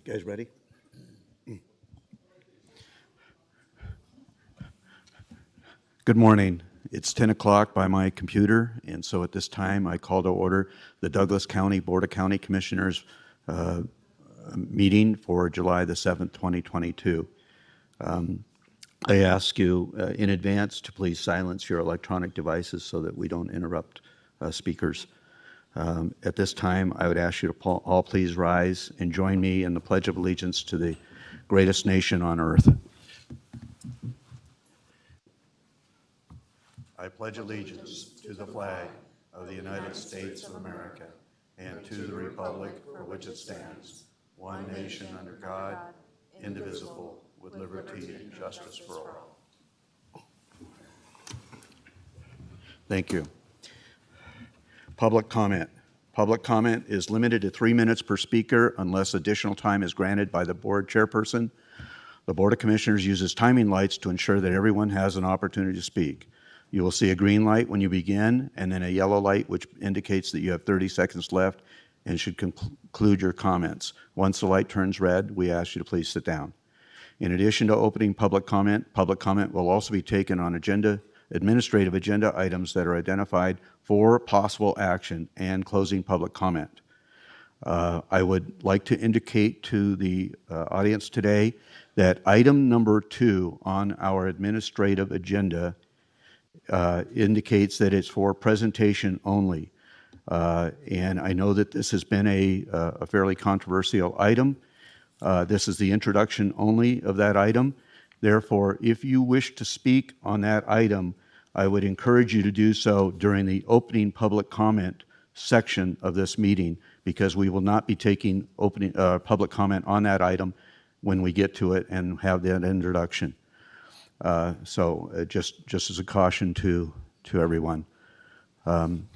You guys ready? Good morning. It's 10 o'clock by my computer, and so at this time I call to order the Douglas County Board of County Commissioners meeting for July the 7th, 2022. I ask you in advance to please silence your electronic devices so that we don't interrupt speakers. At this time, I would ask you to all please rise and join me in the Pledge of Allegiance to the greatest nation on earth. I pledge allegiance to the flag of the United States of America and to the republic for which it stands, one nation under God, indivisible, with liberty and justice for all. Thank you. Public comment. Public comment is limited to 3 minutes per speaker unless additional time is granted by the board chairperson. The Board of Commissioners uses timing lights to ensure that everyone has an opportunity to speak. You will see a green light when you begin and then a yellow light which indicates that you have 30 seconds left and should conclude your comments. Once the light turns red, we ask you to please sit down. In addition to opening public comment will also be taken on administrative agenda items that are identified for possible action and closing public comment. I would like to indicate to the audience today that item number 2 on our administrative agenda indicates that it's for presentation only. And I know that this has been a fairly controversial item. This is the introduction only of that item. Therefore, if you wish to speak on that item, I would encourage you to do so during the opening public comment section of this meeting, because we will not be taking opening public comment on that item when we get to it and have that introduction. So just as a caution to everyone. In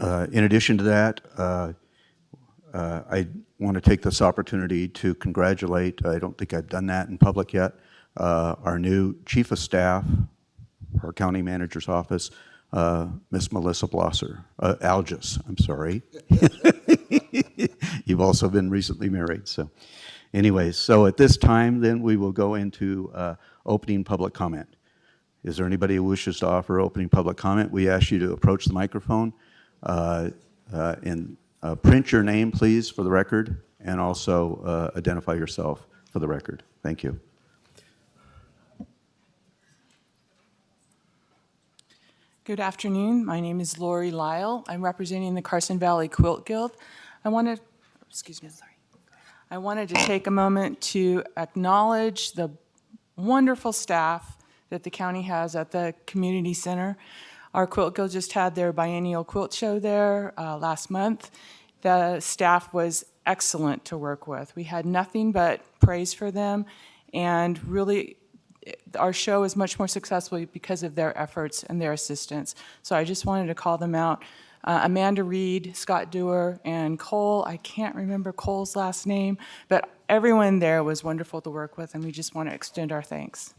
addition to that, I want to take this opportunity to congratulate, I don't think I've done that in public yet, our new Chief of Staff, our County Manager's Office, Miss Melissa Blosser, Algis, I'm sorry. You've also been recently married, so. Anyways, so at this time, then we will go into opening public comment. Is there anybody who wishes to offer opening public comment? We ask you to approach the microphone and print your name, please, for the record, and also identify yourself for the record. Thank you. Good afternoon. My name is Lori Lyle. I'm representing the Carson Valley Quilt Guild. I wanted to take a moment to acknowledge the wonderful staff that the county has at the community center. Our Quilt Guild just had their biennial quilt show there last month. The staff was excellent to work with. We had nothing but praise for them, and really our show is much more successful because of their efforts and their assistance. So I just wanted to call them out. Amanda Reed, Scott Dewar, and Cole. I can't remember Cole's last name, but everyone there was wonderful to work with, and we just want to extend our thanks.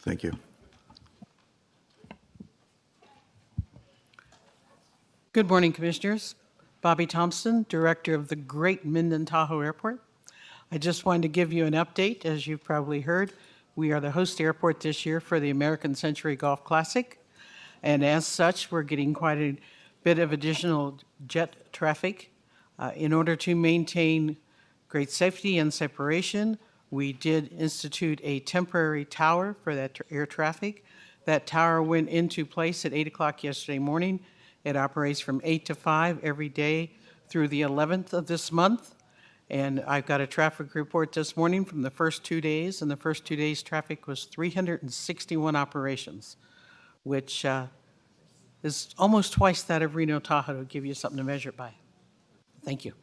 Thank you. Good morning, Commissioners. Bobby Thompson, Director of the Great Minden Tahoe Airport. I just wanted to give you an update. As you've probably heard, we are the host airport this year for the American Century Golf Classic, and as such, we're getting quite a bit of additional jet traffic. In order to maintain great safety and separation, we did institute a temporary tower for that air traffic. That tower went into place at 8 o'clock yesterday morning. It operates from 8 to 5 every day through the 11th of this month. And I've got a traffic report this morning from the first 2 days, and the first 2 days' traffic was 361 operations, which is almost twice that of Reno Tahoe, to give you something to measure it by. Thank you.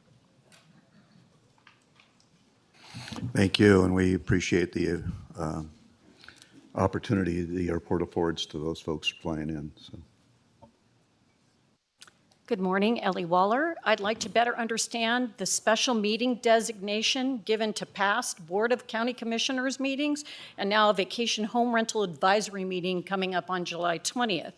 Thank you, and we appreciate the opportunity the airport affords to those folks flying in. So. Good morning, Ellie Waller. I'd like to better understand the special meeting designation given to past Board of County Commissioners meetings and now a vacation home rental advisory meeting coming up on July 20th.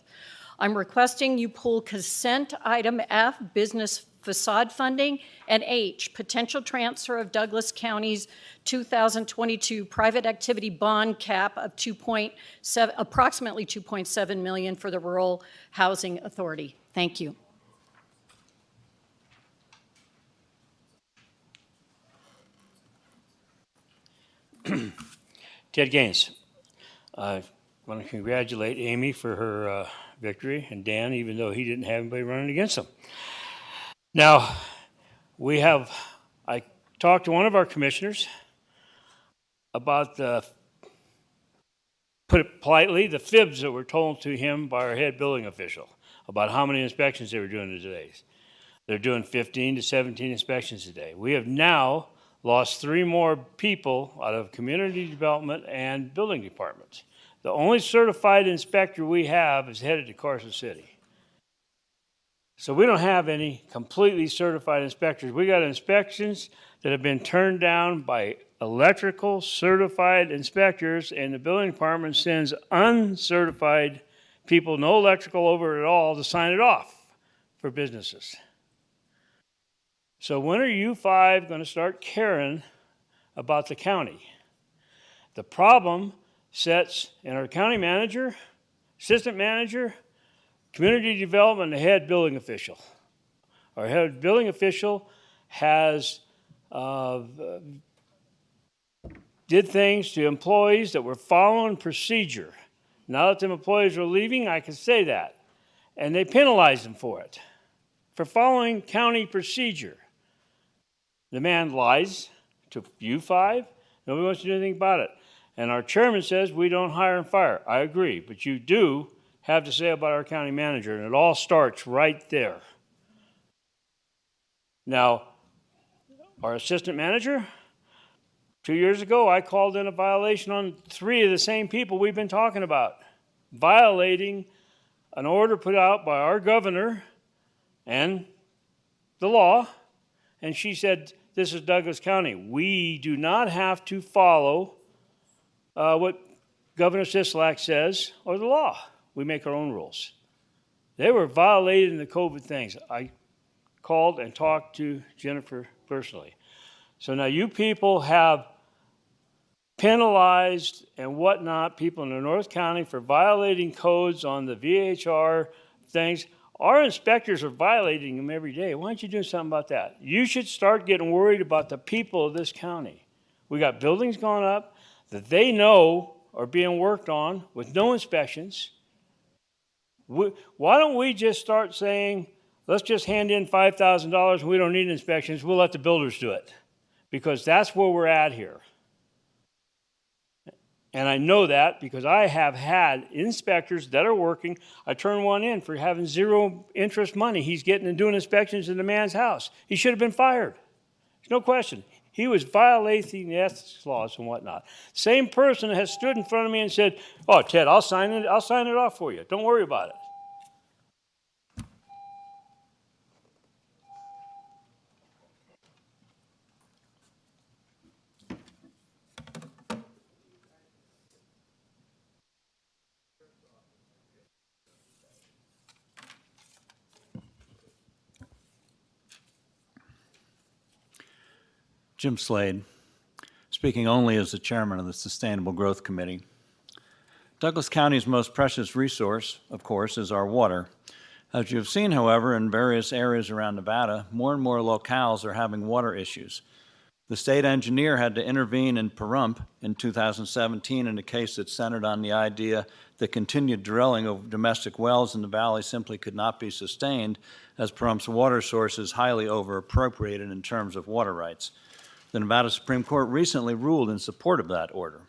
I'm requesting you pull consent item F, business facade funding, and H, potential transfer of Douglas County's 2022 private activity bond cap of approximately $2.7 million for the Rural Housing Authority. Thank you. Ted Gaines. I want to congratulate Amy for her victory, and Dan, even though he didn't have anybody running against him. Now, I talked to one of our commissioners about put it politely, the fibs that were told to him by our head building official about how many inspections they were doing today. They're doing 15 to 17 inspections a day. We have now lost 3 more people out of community development and building departments. The only certified inspector we have is headed to Carson City. So we don't have any completely certified inspectors. We got inspections that have been turned down by electrical certified inspectors, and the building department sends uncertified people, no electrical over it at all, to sign it off for businesses. So when are you 5 going to start caring about the county? The problem sits in our county manager, assistant manager, community development, and the head building official. Our head building official has did things to employees that were following procedure. Now that them employees are leaving, I can say that. And they penalized them for it, for following county procedure. The man lies to you 5. Nobody wants to do anything about it. And our chairman says we don't hire and fire. I agree, but you do have to say about our county manager, and it all starts right there. Now, our assistant manager, 2 years ago, I called in a violation on 3 of the same people we've been talking about, violating an order put out by our governor and the law, and she said, this is Douglas County. We do not have to follow what Governor Sisolak says or the law. We make our own rules. They were violating the COVID things. I called and talked to Jennifer personally. So now you people have penalized and whatnot people in the North County for violating codes on the VHR things. Our inspectors are violating them every day. Why don't you do something about that? You should start getting worried about the people of this county. We got buildings going up that they know are being worked on with no inspections. Why don't we just start saying, let's just hand in $5,000 and we don't need inspections. We'll let the builders do it. Because that's where we're at here. And I know that because I have had inspectors that are working. I turned one in for having 0 interest money. He's getting and doing inspections in the man's house. He should have been fired. There's no question. He was violating the ethics laws and whatnot. Same person has stood in front of me and said, oh, Ted, I'll sign it off for you. Don't worry about it. Jim Slade, speaking only as the chairman of the Sustainable Growth Committee. Douglas County's most precious resource, of course, is our water. As you have seen, however, in various areas around Nevada, more and more locales are having water issues. The state engineer had to intervene in Pahrump in 2017 in a case that centered on the idea that continued drilling of domestic wells in the valley simply could not be sustained, as Pahrump's water source is highly over-appropriated in terms of water rights. The Nevada Supreme Court recently ruled in support of that order.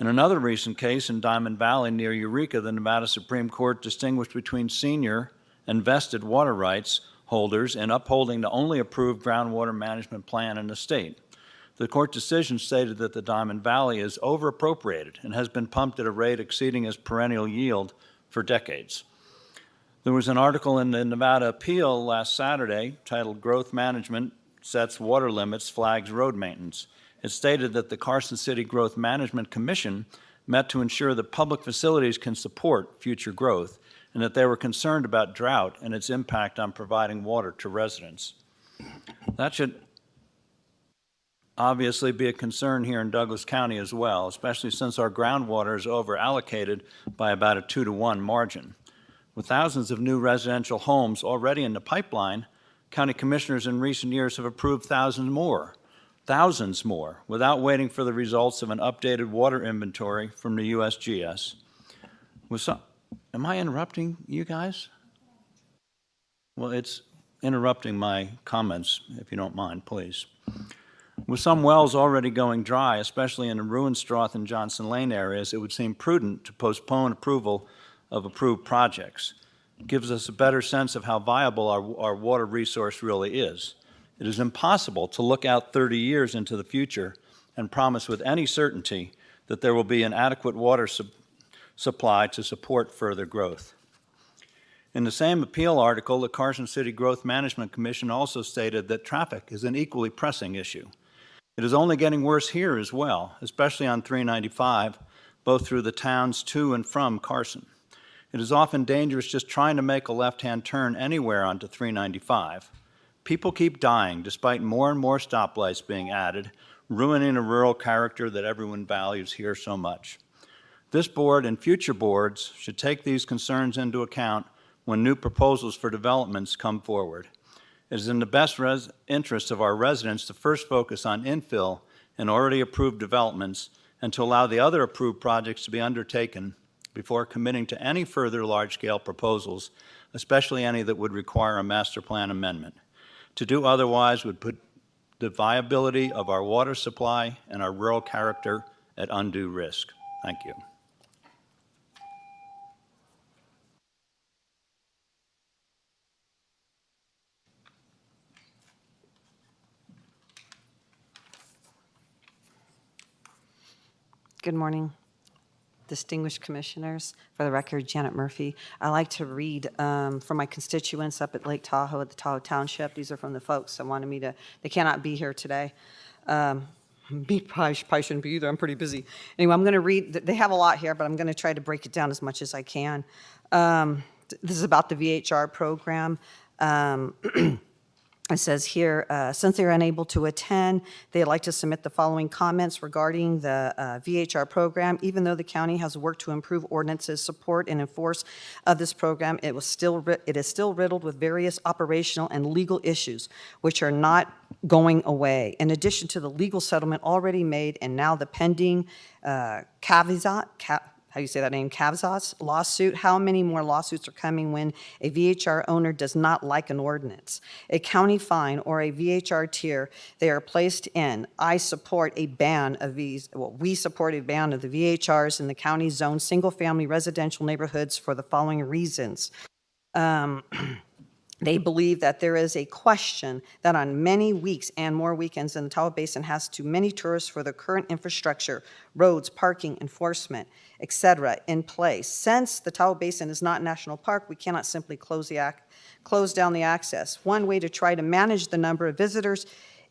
In another recent case in Diamond Valley near Eureka, the Nevada Supreme Court distinguished between senior and vested water rights holders in upholding the only approved groundwater management plan in the state. The court decision stated that the Diamond Valley is over-appropriated and has been pumped at a rate exceeding its perennial yield for decades. There was an article in the Nevada Appeal last Saturday titled Growth Management Sets Water Limits, Flags Road Maintenance. It stated that the Carson City Growth Management Commission met to ensure that public facilities can support future growth, and that they were concerned about drought and its impact on providing water to residents. That should obviously be a concern here in Douglas County as well, especially since our groundwater is over-allocated by about a 2-to-1 margin. With thousands of new residential homes already in the pipeline, county commissioners in recent years have approved thousands more, without waiting for the results of an updated water inventory from the USGS. Am I interrupting you guys? Well, it's interrupting my comments, if you don't mind, please. With some wells already going dry, especially in the Ruinstrath and Johnson Lane areas, it would seem prudent to postpone approval of approved projects. It gives us a better sense of how viable our water resource really is. It is impossible to look out 30 years into the future and promise with any certainty that there will be an adequate water supply to support further growth. In the same appeal article, the Carson City Growth Management Commission also stated that traffic is an equally pressing issue. It is only getting worse here as well, especially on 395, both through the towns to and from Carson. It is often dangerous just trying to make a left-hand turn anywhere onto 395. People keep dying despite more and more stoplights being added, ruining a rural character that everyone values here so much. This board and future boards should take these concerns into account when new proposals for developments come forward. It is in the best interest of our residents to first focus on infill and already approved developments and to allow the other approved projects to be undertaken before committing to any further large-scale proposals, especially any that would require a master plan amendment. To do otherwise would put the viability of our water supply and our rural character at undue risk. Thank you. Good morning, distinguished commissioners. For the record, Janet Murphy. I like to read for my constituents up at Lake Tahoe at the Tahoe Township. These are from the folks that wanted me to, they cannot be here today. Me probably shouldn't be either, I'm pretty busy. Anyway, I'm gonna read, they have a lot here, but I'm gonna try to break it down as much as I can. This is about the VHR program. It says here, since they are unable to attend, they'd like to submit the following comments regarding the VHR program. Even though the county has worked to improve ordinances, support, and enforce of this program, it is still riddled with various operational and legal issues, which are not going away. In addition to the legal settlement already made and now the pending Cavzas lawsuit. How many more lawsuits are coming when a VHR owner does not like an ordinance, a county fine, or a VHR tier they are placed in? I support a ban of these, well, we support a ban of the VHRs in the county zone single-family residential neighborhoods for the following reasons. They believe that there is a question that on many weeks and more weekends in the Tahoe Basin has too many tourists for the current infrastructure, roads, parking, enforcement, etc. in place. Since the Tahoe Basin is not a national park, we cannot simply close down the access. One way to try to manage the number of visitors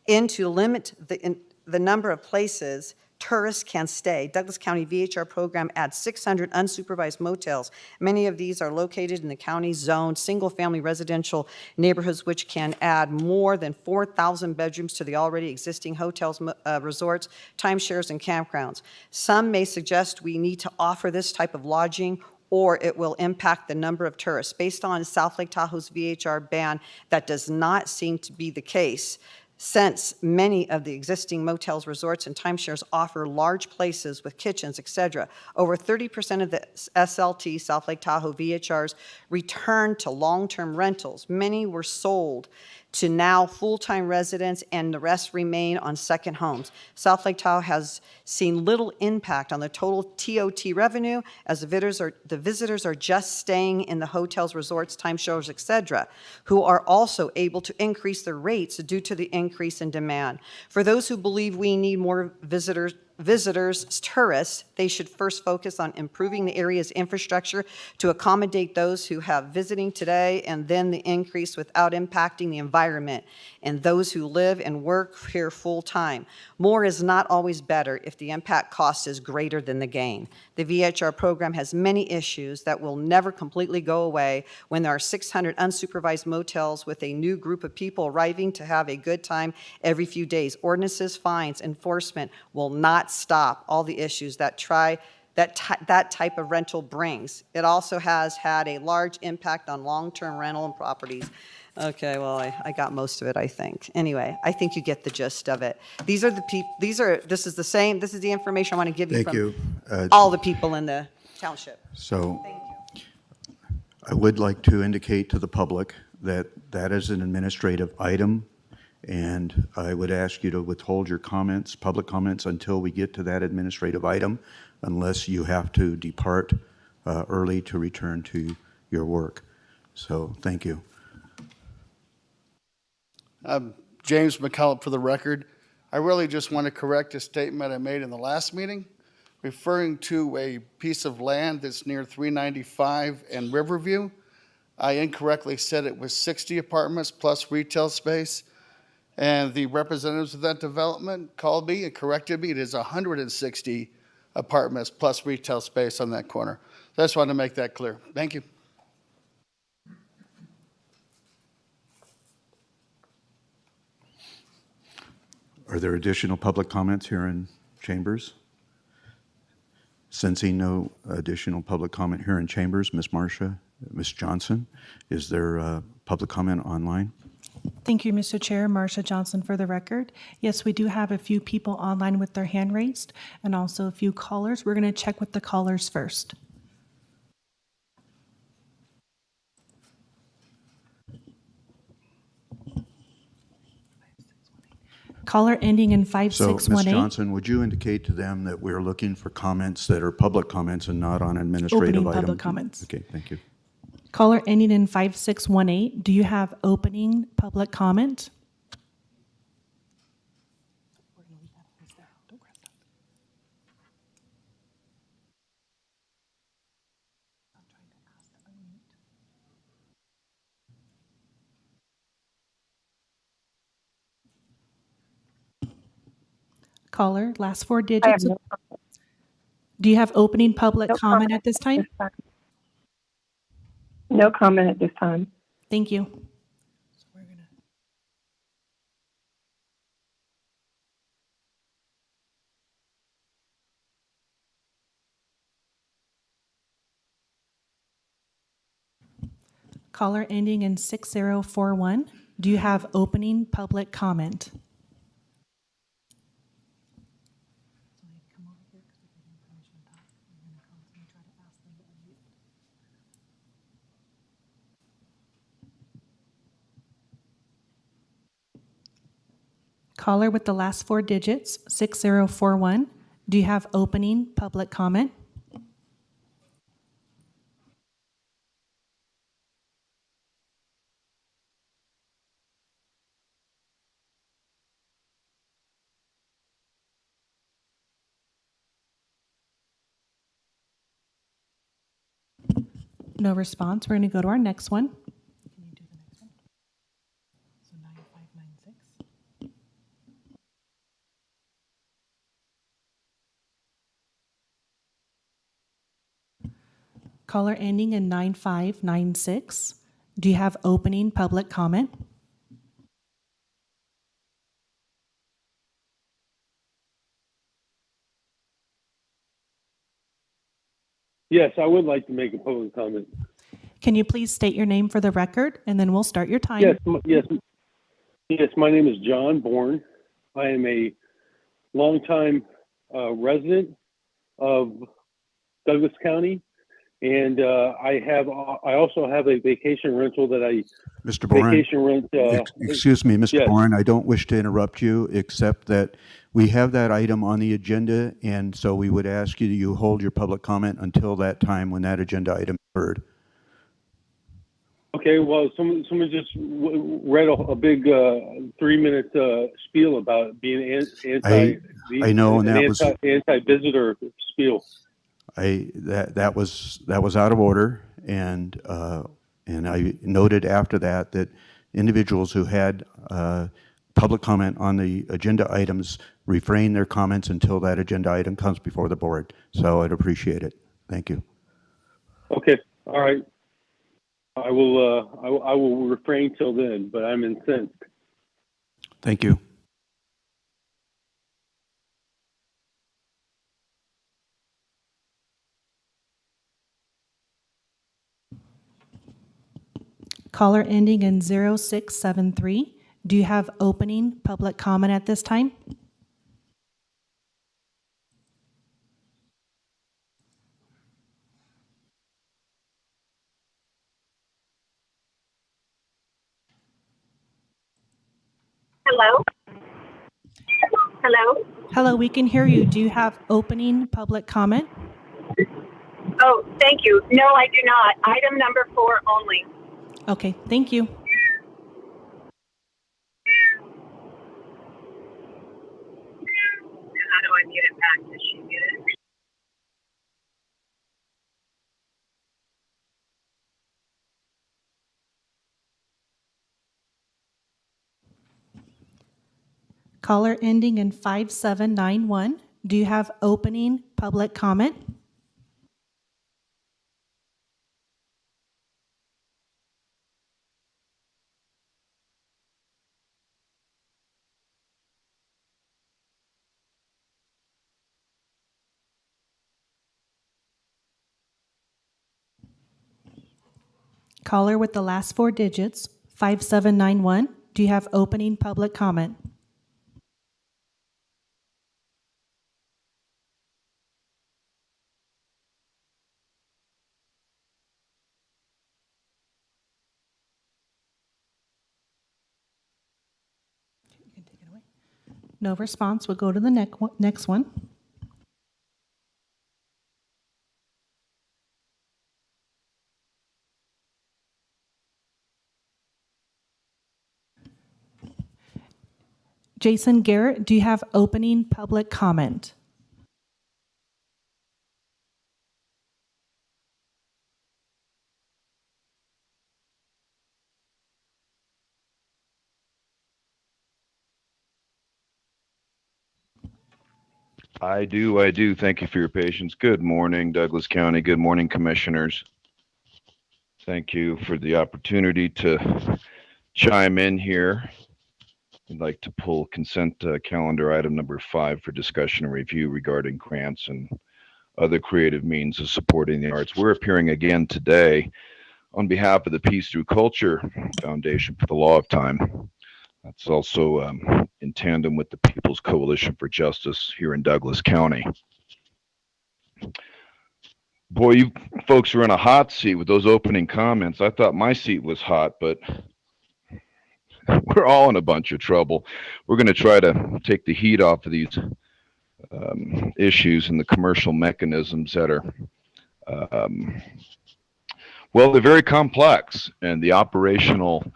is to limit the number of places tourists can stay. Douglas County VHR program adds 600 unsupervised motels. Many of these are located in the county zone, single-family residential neighborhoods, which can add more than 4,000 bedrooms to the already existing hotels, resorts, timeshares, and campgrounds. Some may suggest we need to offer this type of lodging or it will impact the number of tourists. Based on South Lake Tahoe's VHR ban, that does not seem to be the case, since many of the existing motels, resorts, and timeshares offer large places with kitchens, etc. Over 30% of the SLT, South Lake Tahoe VHRs, returned to long-term rentals. Many were sold to now full-time residents, and the rest remain on second homes. South Lake Tahoe has seen little impact on the total TOT revenue, as the visitors are just staying in the hotels, resorts, timeshares, etc., who are also able to increase their rates due to the increase in demand. For those who believe we need more visitors visitors, tourists, they should first focus on improving the area's infrastructure to accommodate those who have visiting today, and then the increase without impacting the environment and those who live and work here full-time. More is not always better if the impact cost is greater than the gain. The VHR program has many issues that will never completely go away when there are 600 unsupervised motels with a new group of people arriving to have a good time every few days. Ordinances, fines, enforcement will not stop all the issues that that type of rental brings. It also has had a large impact on long-term rental and properties. Okay, well, I got most of it, I think. Anyway, I think you get the gist of it. This is the information I want to give you Thank from you. all the people in the township. So Thank you. I would like to indicate to the public that that is an administrative item, and I would ask you to withhold your comments, public comments, until we get to that administrative item, unless you have to depart early to return to your work. So, thank you. James McCullough for the record. I really just want to correct a statement I made in the last meeting, referring to a piece of land that's near 395 and Riverview. I incorrectly said it was 60 apartments plus retail space, and the representatives of that development called me and corrected me. It is 160 apartments plus retail space on that corner. So I just wanted to make that clear. Thank you. Are there additional public comments here in chambers? Sensing no additional public comment here in chambers, Ms. Marcia, Ms. Johnson, is there public comment online? Thank you, Mr. Chair. Marcia Johnson for the record. Yes, we do have a few people online with their hand raised and also a few callers. We're going to check with the callers first. Caller ending in So, 5618. Ms. Johnson, would you indicate to them that we're looking for comments that are public comments and not on administrative Opening items? public comments. Okay, thank you. Caller ending in 5618. Do you have opening public comment? Caller, last four digits. Do you have opening public comment at this time? No comment at this time. Thank you. Caller ending in 6041. Do you have opening public comment? Caller with the last four digits, 6041. Do you have opening public comment? No response. We're going to go to our next one. Can you do the next one? So 9596. Caller ending in 9596. Do you have opening public comment? Yes, I would like to make a public comment. Can you please state your name for the record, and then we'll start your time. Yes. My name is John Bourne. I am a longtime resident of Douglas County, and I also have a vacation rental that I Mr. Bourne, vacation rent. excuse me, Mr. yes. Bourne, I don't wish to interrupt you, except that we have that item on the agenda, and so we would ask you hold your public comment until that time when that agenda item is heard. Okay, well, someone just read a big 3-minute spiel about being I know, and that was anti-visitor spiel. that was out of order, and I noted after that that individuals who had public comment on the agenda items refrain their comments until that agenda item comes before the board. So I'd appreciate it. Thank you. Okay, all right. I will refrain till then, but I'm incensed. Thank you. Caller ending in 0673. Do you have opening public comment at this time? Hello? Hello? Hello, we can hear you. Do you have opening public comment? Oh, thank you. No, I do not. Item number 4 only. Okay, thank you. How do I get it back? Does she get it? Caller ending in 5791. Do you have opening public comment? Caller with the last 4 digits, 5791. Do you have opening public comment? You can take it away. No response. We'll go to the next one. Jason Garrett, do you have opening public comment? I do. Thank you for your patience. Good morning, Douglas County. Good morning, commissioners. Thank you for the opportunity to chime in here. I'd like to pull consent calendar item number 5 for discussion and review regarding grants and other creative means of supporting the arts. We're appearing again today on behalf of the Peace Through Culture Foundation for the Law of Time. That's also in tandem with the People's Coalition for Justice here in Douglas County. Boy, you folks are in a hot seat with those opening comments. I thought my seat was hot, but we're all in a bunch of trouble. We're going to try to take the heat off of these issues and the commercial mechanisms that are, well, they're very complex, and the operational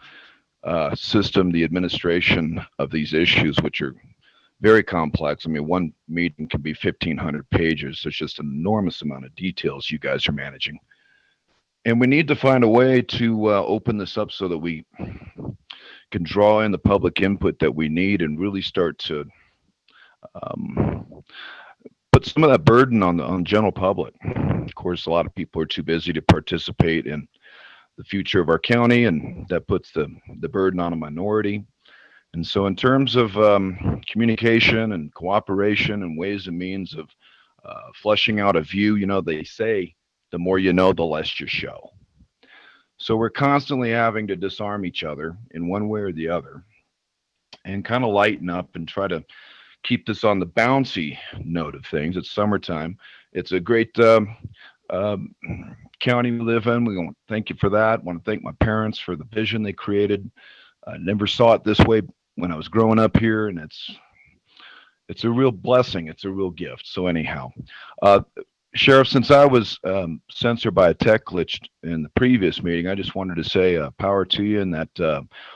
system, the administration of these issues, which are very complex. I mean, one meeting can be 1,500 pages. There's just an enormous amount of details you guys are managing. And we need to find a way to open this up so that we can draw in the public input that we need and really start to put some of that burden on the general public. Of course, a lot of people are too busy to participate in the future of our county, and that puts the burden on a minority. And so in terms of communication and cooperation and ways and means of fleshing out a view, you know, they say the more you know, the less you show. So we're constantly having to disarm each other in one way or the other and kind of lighten up and try to keep this on the bouncy note of things. It's summertime. It's a great county we live in. We want to thank you for that. I want to thank my parents for the vision they created. I never saw it this way when I was growing up here, and it's a real blessing. It's a real gift. So anyhow, Sheriff, since I was censored by a tech glitch in the previous meeting, I just wanted to say power to you in that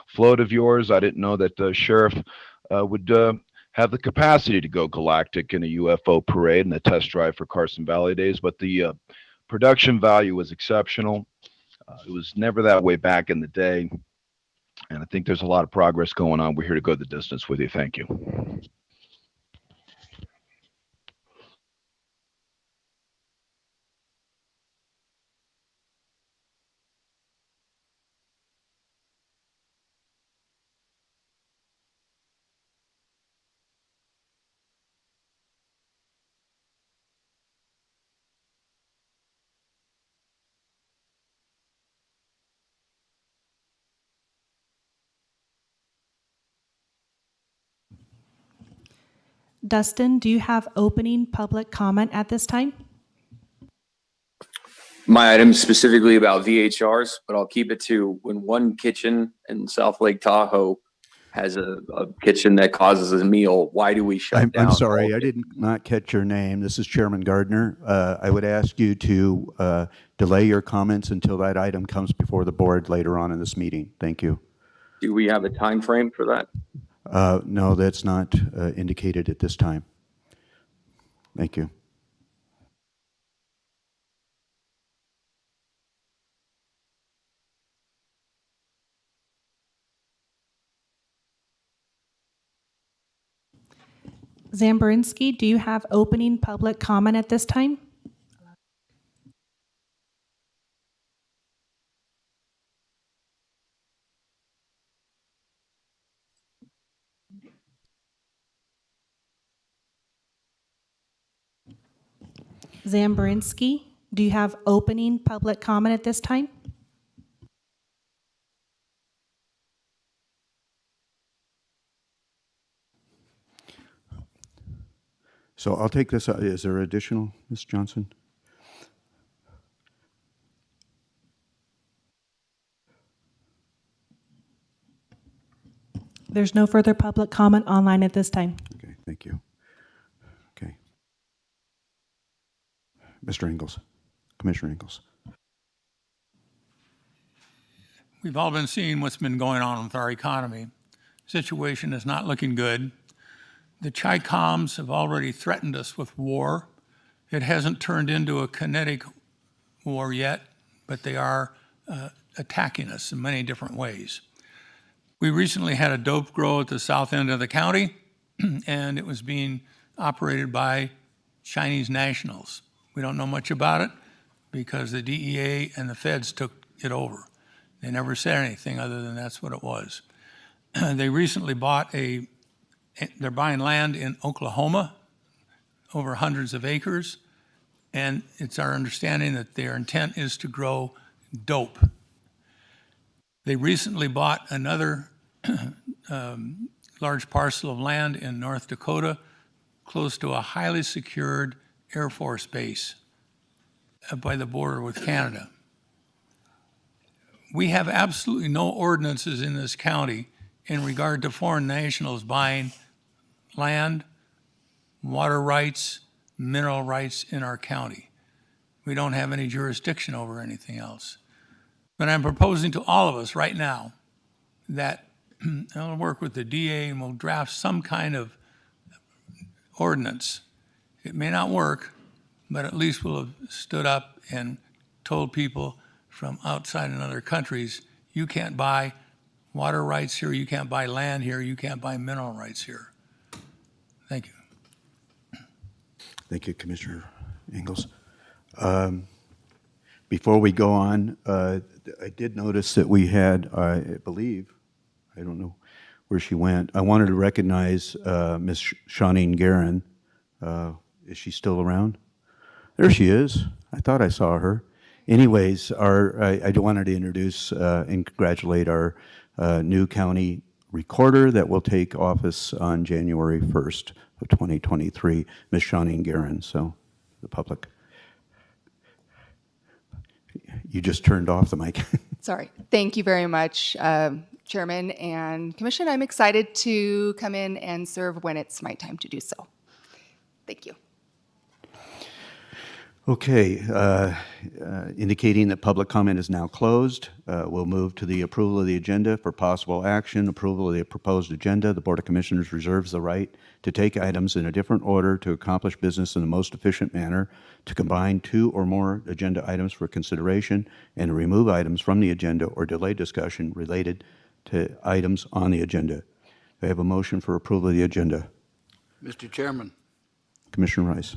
float of yours. I didn't know that the sheriff would have the capacity to go galactic in a UFO parade and a test drive for Carson Valley Days, but the production value was exceptional. It was never that way back in the day, and I think there's a lot of progress going on. We're here to go the distance with you. Thank you. Dustin, do you have opening public comment at this time? My item's specifically about VHRs, but I'll keep it to when one kitchen in South Lake Tahoe has a kitchen that causes a meal, why do we shut down? I'm sorry, I did not catch your name. This is Chairman Gardner. I would ask you to delay your comments until that item comes before the board later on in this meeting. Thank you. Do we have a time frame for that? No, that's not indicated at this time. Thank you. Zambrinsky, do you have opening public comment at this time? Zambrinsky, do you have opening public comment at this time? So I'll take this. Is there additional, Ms. Johnson? There's no further public comment online at this time. Okay, thank you. Okay. Mr. Ingalls, Commissioner Ingalls. We've all been seeing what's been going on with our economy. Situation is not looking good. The Chi-Coms have already threatened us with war. It hasn't turned into a kinetic war yet, but they are attacking us in many different ways. We recently had a dope grow at the south end of the county, and it was being operated by Chinese nationals. We don't know much about it because the DEA and the feds took it over. They never said anything other than that's what it was. They recently they're buying land in Oklahoma, over hundreds of acres, and it's our understanding that their intent is to grow dope. They recently bought another large parcel of land in North Dakota, close to a highly secured Air Force base by the border with Canada. We have absolutely no ordinances in this county in regard to foreign nationals buying land, water rights, mineral rights in our county. We don't have any jurisdiction over anything else. But I'm proposing to all of us right now that I'll work with the DA and we'll draft some kind of ordinance. It may not work, but at least we'll have stood up and told people from outside in other countries, you can't buy water rights here, you can't buy land here, you can't buy mineral rights here. Thank you. Thank you, Commissioner Ingalls. Before we go on, I did notice that we had, I believe, I don't know where she went. I wanted to recognize Ms. Shawneen Guerin. Is she still around? There she is. I thought I saw her. Anyways, I wanted to introduce and congratulate our new county recorder that will take office on January 1st of 2023, Ms. Shawneen Guerin. So the public. You just turned off the mic. Sorry. Thank you very much, Chairman and Commission. I'm excited to come in and serve when it's my time to do so. Thank you. Okay, indicating that public comment is now closed, we'll move to the approval of the agenda for possible action. Approval of the proposed agenda. The Board of Commissioners reserves the right to take items in a different order to accomplish business in the most efficient manner, to combine two or more agenda items for consideration, and to remove items from the agenda or delay discussion related to items on the agenda. Do I have a motion for approval of the agenda? Mr. Chairman. Commissioner Rice.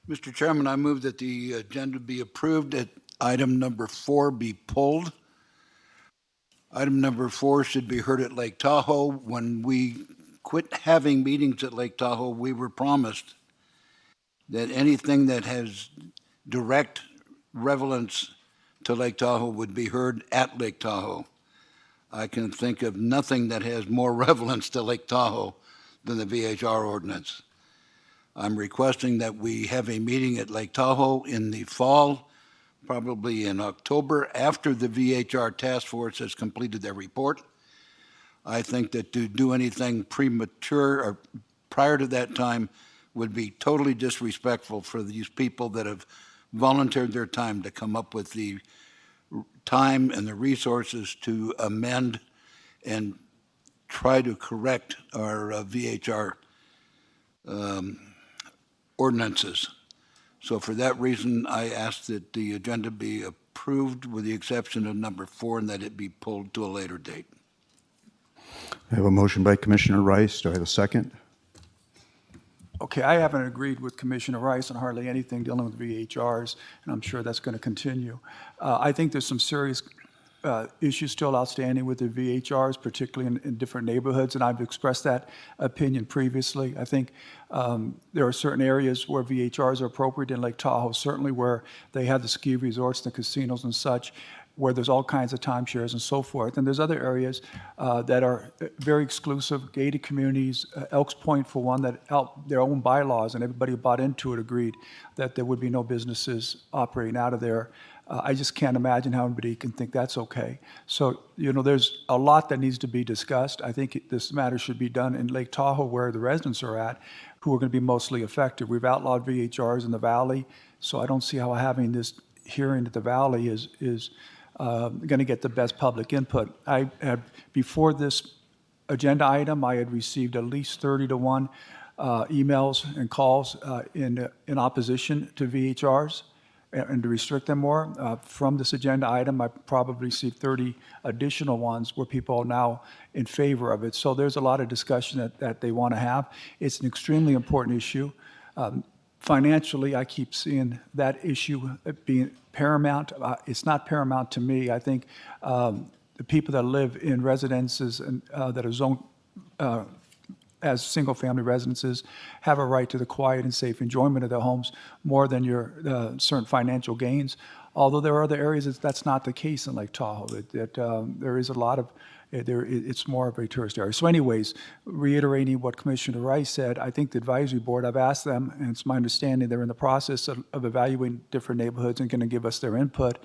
Mr. Chairman, I move that the agenda be approved, that item number 4 be pulled. Item number 4 should be heard at Lake Tahoe. When we quit having meetings at Lake Tahoe, we were promised that anything that has direct relevance to Lake Tahoe would be heard at Lake Tahoe. I can think of nothing that has more relevance to Lake Tahoe than the VHR ordinance. I'm requesting that we have a meeting at Lake Tahoe in the fall, probably in October, after the VHR task force has completed their report. I think that to do anything premature or prior to that time would be totally disrespectful for these people that have volunteered their time to come up with the time and the resources to amend and try to correct our VHR ordinances. So for that reason, I ask that the agenda be approved with the exception of number 4 and that it be pulled to a later date. I have a motion by Commissioner Rice. Do I have a second? Okay, I haven't agreed with Commissioner Rice on hardly anything dealing with VHRs, and I'm sure that's going to continue. I think there's some serious issues still outstanding with the VHRs, particularly in different neighborhoods, and I've expressed that opinion previously. I think there are certain areas where VHRs are appropriate in Lake Tahoe, certainly where they have the ski resorts, the casinos and such, where there's all kinds of timeshares and so forth. And there's other areas that are very exclusive, gated communities, Elks Point for one, that out their own bylaws, and everybody who bought into it agreed that there would be no businesses operating out of there. I just can't imagine how anybody can think that's okay. So, there's a lot that needs to be discussed. I think this matter should be done in Lake Tahoe where the residents are at, who are going to be mostly affected. We've outlawed VHRs in the Valley, so I don't see how having this hearing at the Valley is going to get the best public input. Before this agenda item, I had received at least 30 to 1 emails and calls in opposition to VHRs and to restrict them more. From this agenda item, I probably see 30 additional ones where people are now in favor of it. So there's a lot of discussion that they want to have. It's an extremely important issue. Financially, I keep seeing that issue being paramount. It's not paramount to me. I think the people that live in residences and that are zoned as single-family residences have a right to the quiet and safe enjoyment of their homes more than your certain financial gains. Although there are other areas that's not the case in Lake Tahoe. There is a lot of it's more of a tourist area. So anyways, reiterating what Commissioner Rice said, I think the advisory board, I've asked them, and it's my understanding they're in the process of evaluating different neighborhoods and going to give us their input.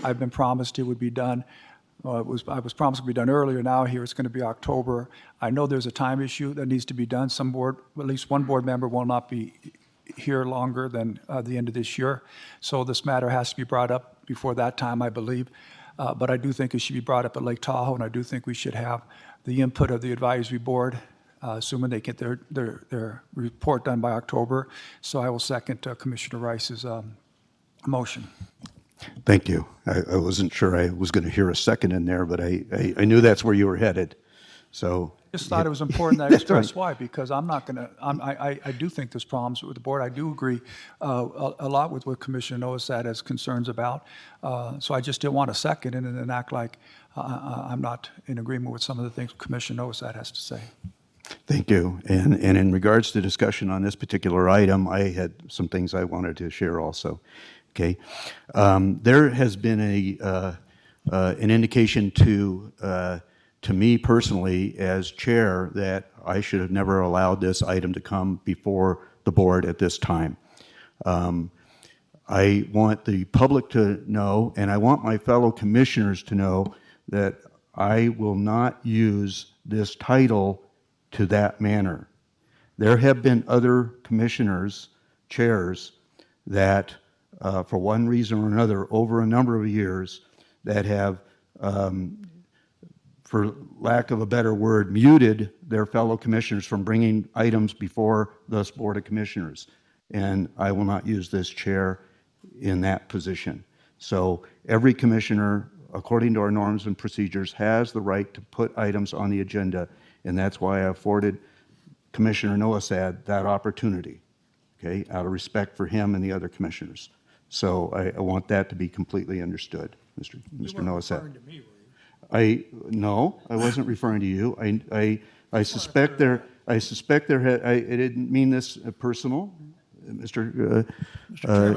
I've been promised it would be done. I was promised it would be done earlier. Now here it's going to be October. I know there's a time issue that needs to be done. At least one board member will not be here longer than the end of this year. So this matter has to be brought up before that time, I believe. But I do think it should be brought up at Lake Tahoe, and I do think we should have the input of the advisory board, assuming they get their report done by October. So I will second Commissioner Rice's motion. Thank you. I wasn't sure I was going to hear a second in there, but I knew that's where you were headed. So Just thought it was important that I express why, because I'm not going to, I do think there's problems with the board. I do agree a lot with what Commissioner Novosad has concerns about. So I just didn't want to second it and then act like I'm not in agreement with some of the things Commissioner Novosad has to say. Thank you. And in regards to discussion on this particular item, I had some things I wanted to share also. Okay. There has been an indication to me personally as chair that I should have never allowed this item to come before the board at this time. I want the public to know, and I want my fellow commissioners to know, that I will not use this title to that manner. There have been other commissioners, chairs, that for one reason or another, over a number of years, that have, for lack of a better word, muted their fellow commissioners from bringing items before this Board of Commissioners. And I will not use this chair in that position. So every commissioner, according to our norms and procedures, has the right to put items on the agenda, and that's why I afforded Commissioner Noasad that opportunity, okay, out of respect for him and the other commissioners. So I want that to be completely understood, Mr. Noasad. No, I wasn't referring to you. I suspect there I didn't mean this personal, Mr.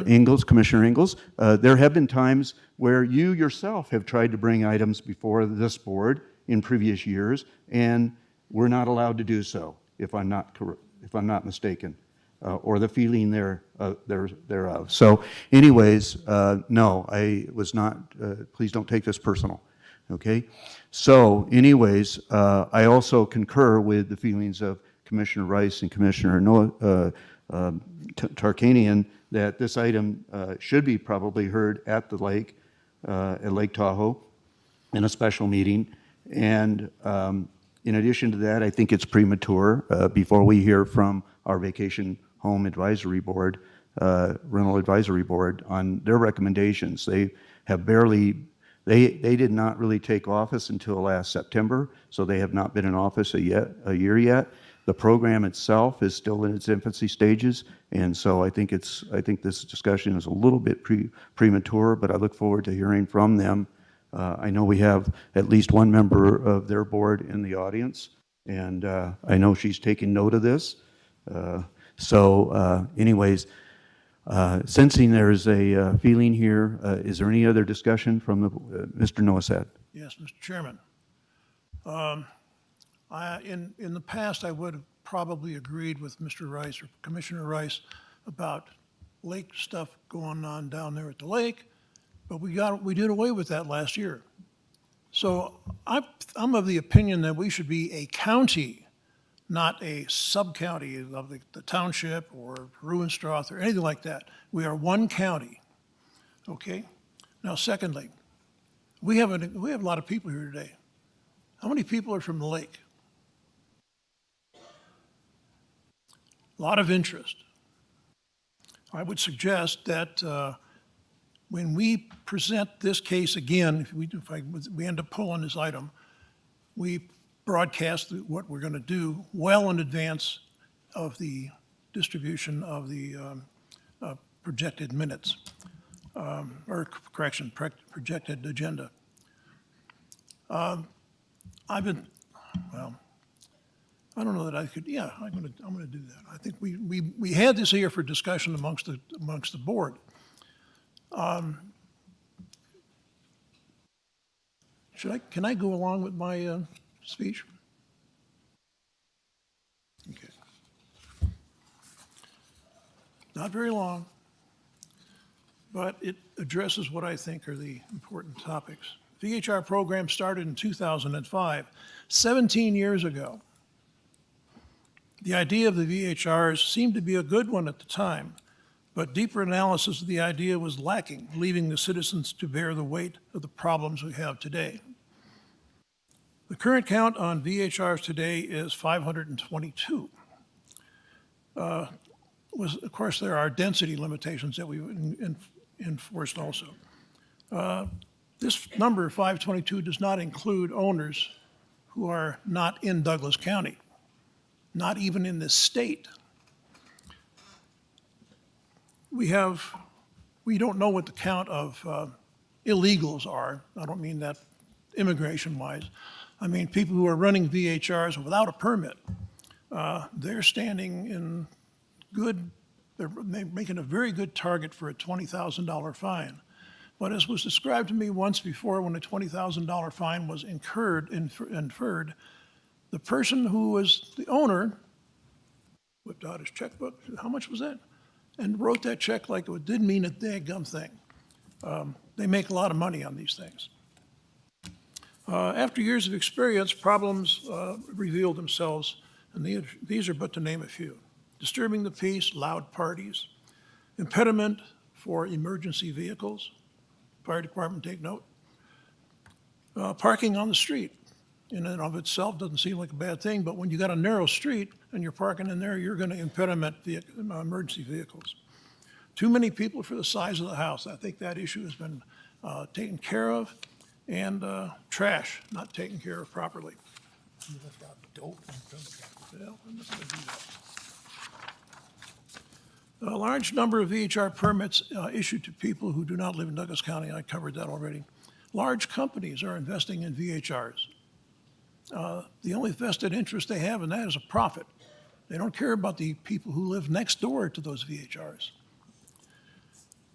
Ingalls, Commissioner Ingalls. There have been times where you yourself have tried to bring items before this board in previous years, and we're not allowed to do so, if I'm not mistaken, or the feeling thereof. So, anyways, no, I was not. Please don't take this personal. Okay. So, anyways, I also concur with the feelings of Commissioner Rice and Commissioner Tarkanian that this item should be probably heard at the lake, at Lake Tahoe, in a special meeting. And in addition to that, I think it's premature before we hear from our Vacation Home Advisory Board, Rental Advisory Board, on their recommendations. They have barely, they did not really take office until last September, so they have not been in office a year yet. The program itself is still in its infancy stages, and so I think this discussion is a little bit premature, but I look forward to hearing from them. I know we have at least one member of their board in the audience, and I know she's taking note of this. Anyways, sensing there's a feeling here, is there any other discussion from Mr. Noasad? Yes, Mr. Chairman. In the past, I would have probably agreed with Mr. Rice or Commissioner Rice about lake stuff going on down there at the lake, but we did away with that last year. So I'm of the opinion that we should be a county, not a sub-county of the township or Ruinstrath or anything like that. We are one county, okay? Now, secondly, we have a lot of people here today. How many people are from the lake? A lot of interest. I would suggest that when we present this case again, if we end up pulling this item, we broadcast what we're going to do well in advance of the distribution of the projected minutes, projected agenda. I don't know that I could, yeah, I'm going to do that. I think we had this here for discussion amongst the board. Can I go along with my speech? Okay. Not very long, but it addresses what I think are the important topics. VHR program started in 2005, 17 years ago. The idea of the VHRs seemed to be a good one at the time, but deeper analysis of the idea was lacking, leaving the citizens to bear the weight of the problems we have today. The current count on VHRs today is 522. Of course, there are density limitations that we enforced also. This number, 522, does not include owners who are not in Douglas County, not even in this state. We don't know what the count of illegals are. I don't mean that immigration-wise. I mean people who are running VHRs without a permit. They're standing in they're making a very good target for a $20,000 fine. But as was described to me once before, when a $20,000 fine was inferred, the person who was the owner whipped out his checkbook, how much was that? And wrote that check like it didn't mean a daggum thing. They make a lot of money on these things. After years of experience, problems revealed themselves, and these are but to name a few. Disturbing the peace, loud parties, impediment for emergency vehicles. Fire department, take note. Parking on the street in and of itself doesn't seem like a bad thing, but when you got a narrow street and you're parking in there, you're going to impediment the emergency vehicles. Too many people for the size of the house. I think that issue has been taken care of, and trash not taken care of properly. A large number of VHR permits issued to people who do not live in Douglas County. I covered that already. Large companies are investing in VHRs. The only vested interest they have in that is a profit. They don't care about the people who live next door to those VHRs.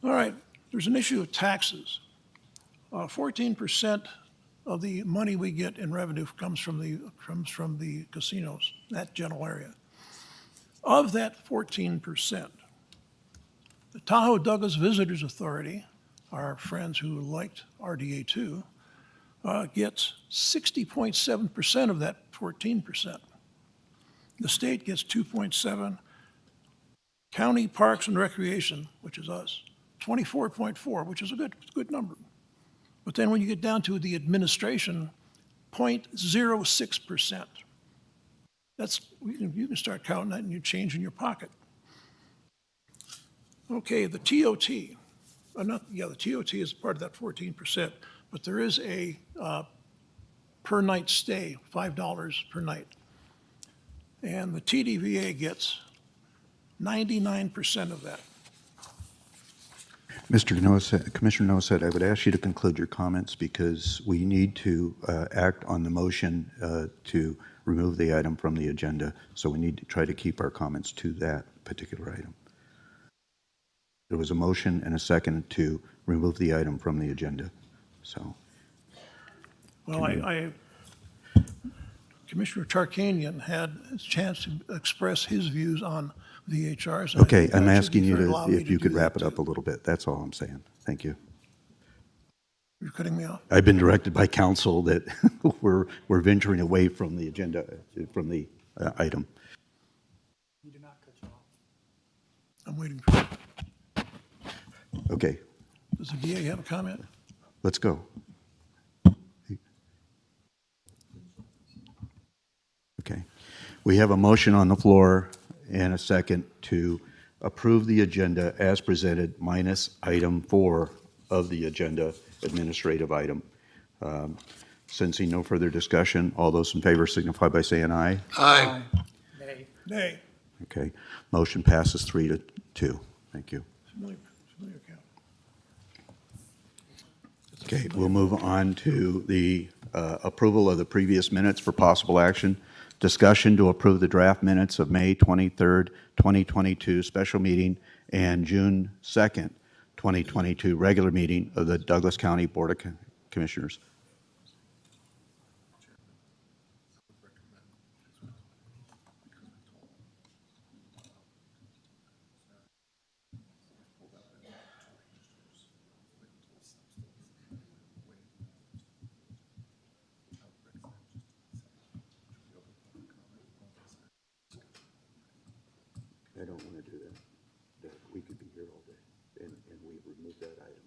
All right, there's an issue of taxes. 14% of the money we get in revenue comes from the casinos, that general area. Of that 14%, the Tahoe Douglas Visitors Authority, our friends who liked RDA 2, gets 60.7% of that 14%. The state gets 2.7. County Parks and Recreation, which is us, 24.4, which is a good number. But then when you get down to the administration, 0.06%. That's, you can start counting that and you change in your pocket. Okay, the TOT. The TOT is part of that 14%, but there is a per night stay, $5 per night. And the TDVA gets 99% of that. Commissioner Nosset, I would ask you to conclude your comments because we need to act on the motion to remove the item from the agenda. So we need to try to keep our comments to that particular item. There was a motion and a second to remove the item from the agenda. So. Well, Commissioner Tarkanian had a chance to express his views on VHRs. Okay, I'm asking you if you could wrap it up a little bit. That's all I'm saying. Thank you. You're cutting me off. I've been directed by counsel that we're venturing away from the agenda, from the item. You did not cut you off. I'm waiting for you. Okay. Does the DA have a comment? Let's go. Okay. We have a motion on the floor and a second to approve the agenda as presented minus item 4 of the agenda, administrative item. Sensing no further discussion, all those in favor signify by saying aye. Aye. Nay. Nay. Okay. Motion passes 3-2. Thank you. Familiar count. Okay, we'll move on to the approval of the previous minutes for possible action. Discussion to approve the draft minutes of May 23rd, 2022 special meeting and June 2nd, 2022 regular meeting of the Douglas County Board of Commissioners. I don't want to do that. We could be here all day, and we removed that item.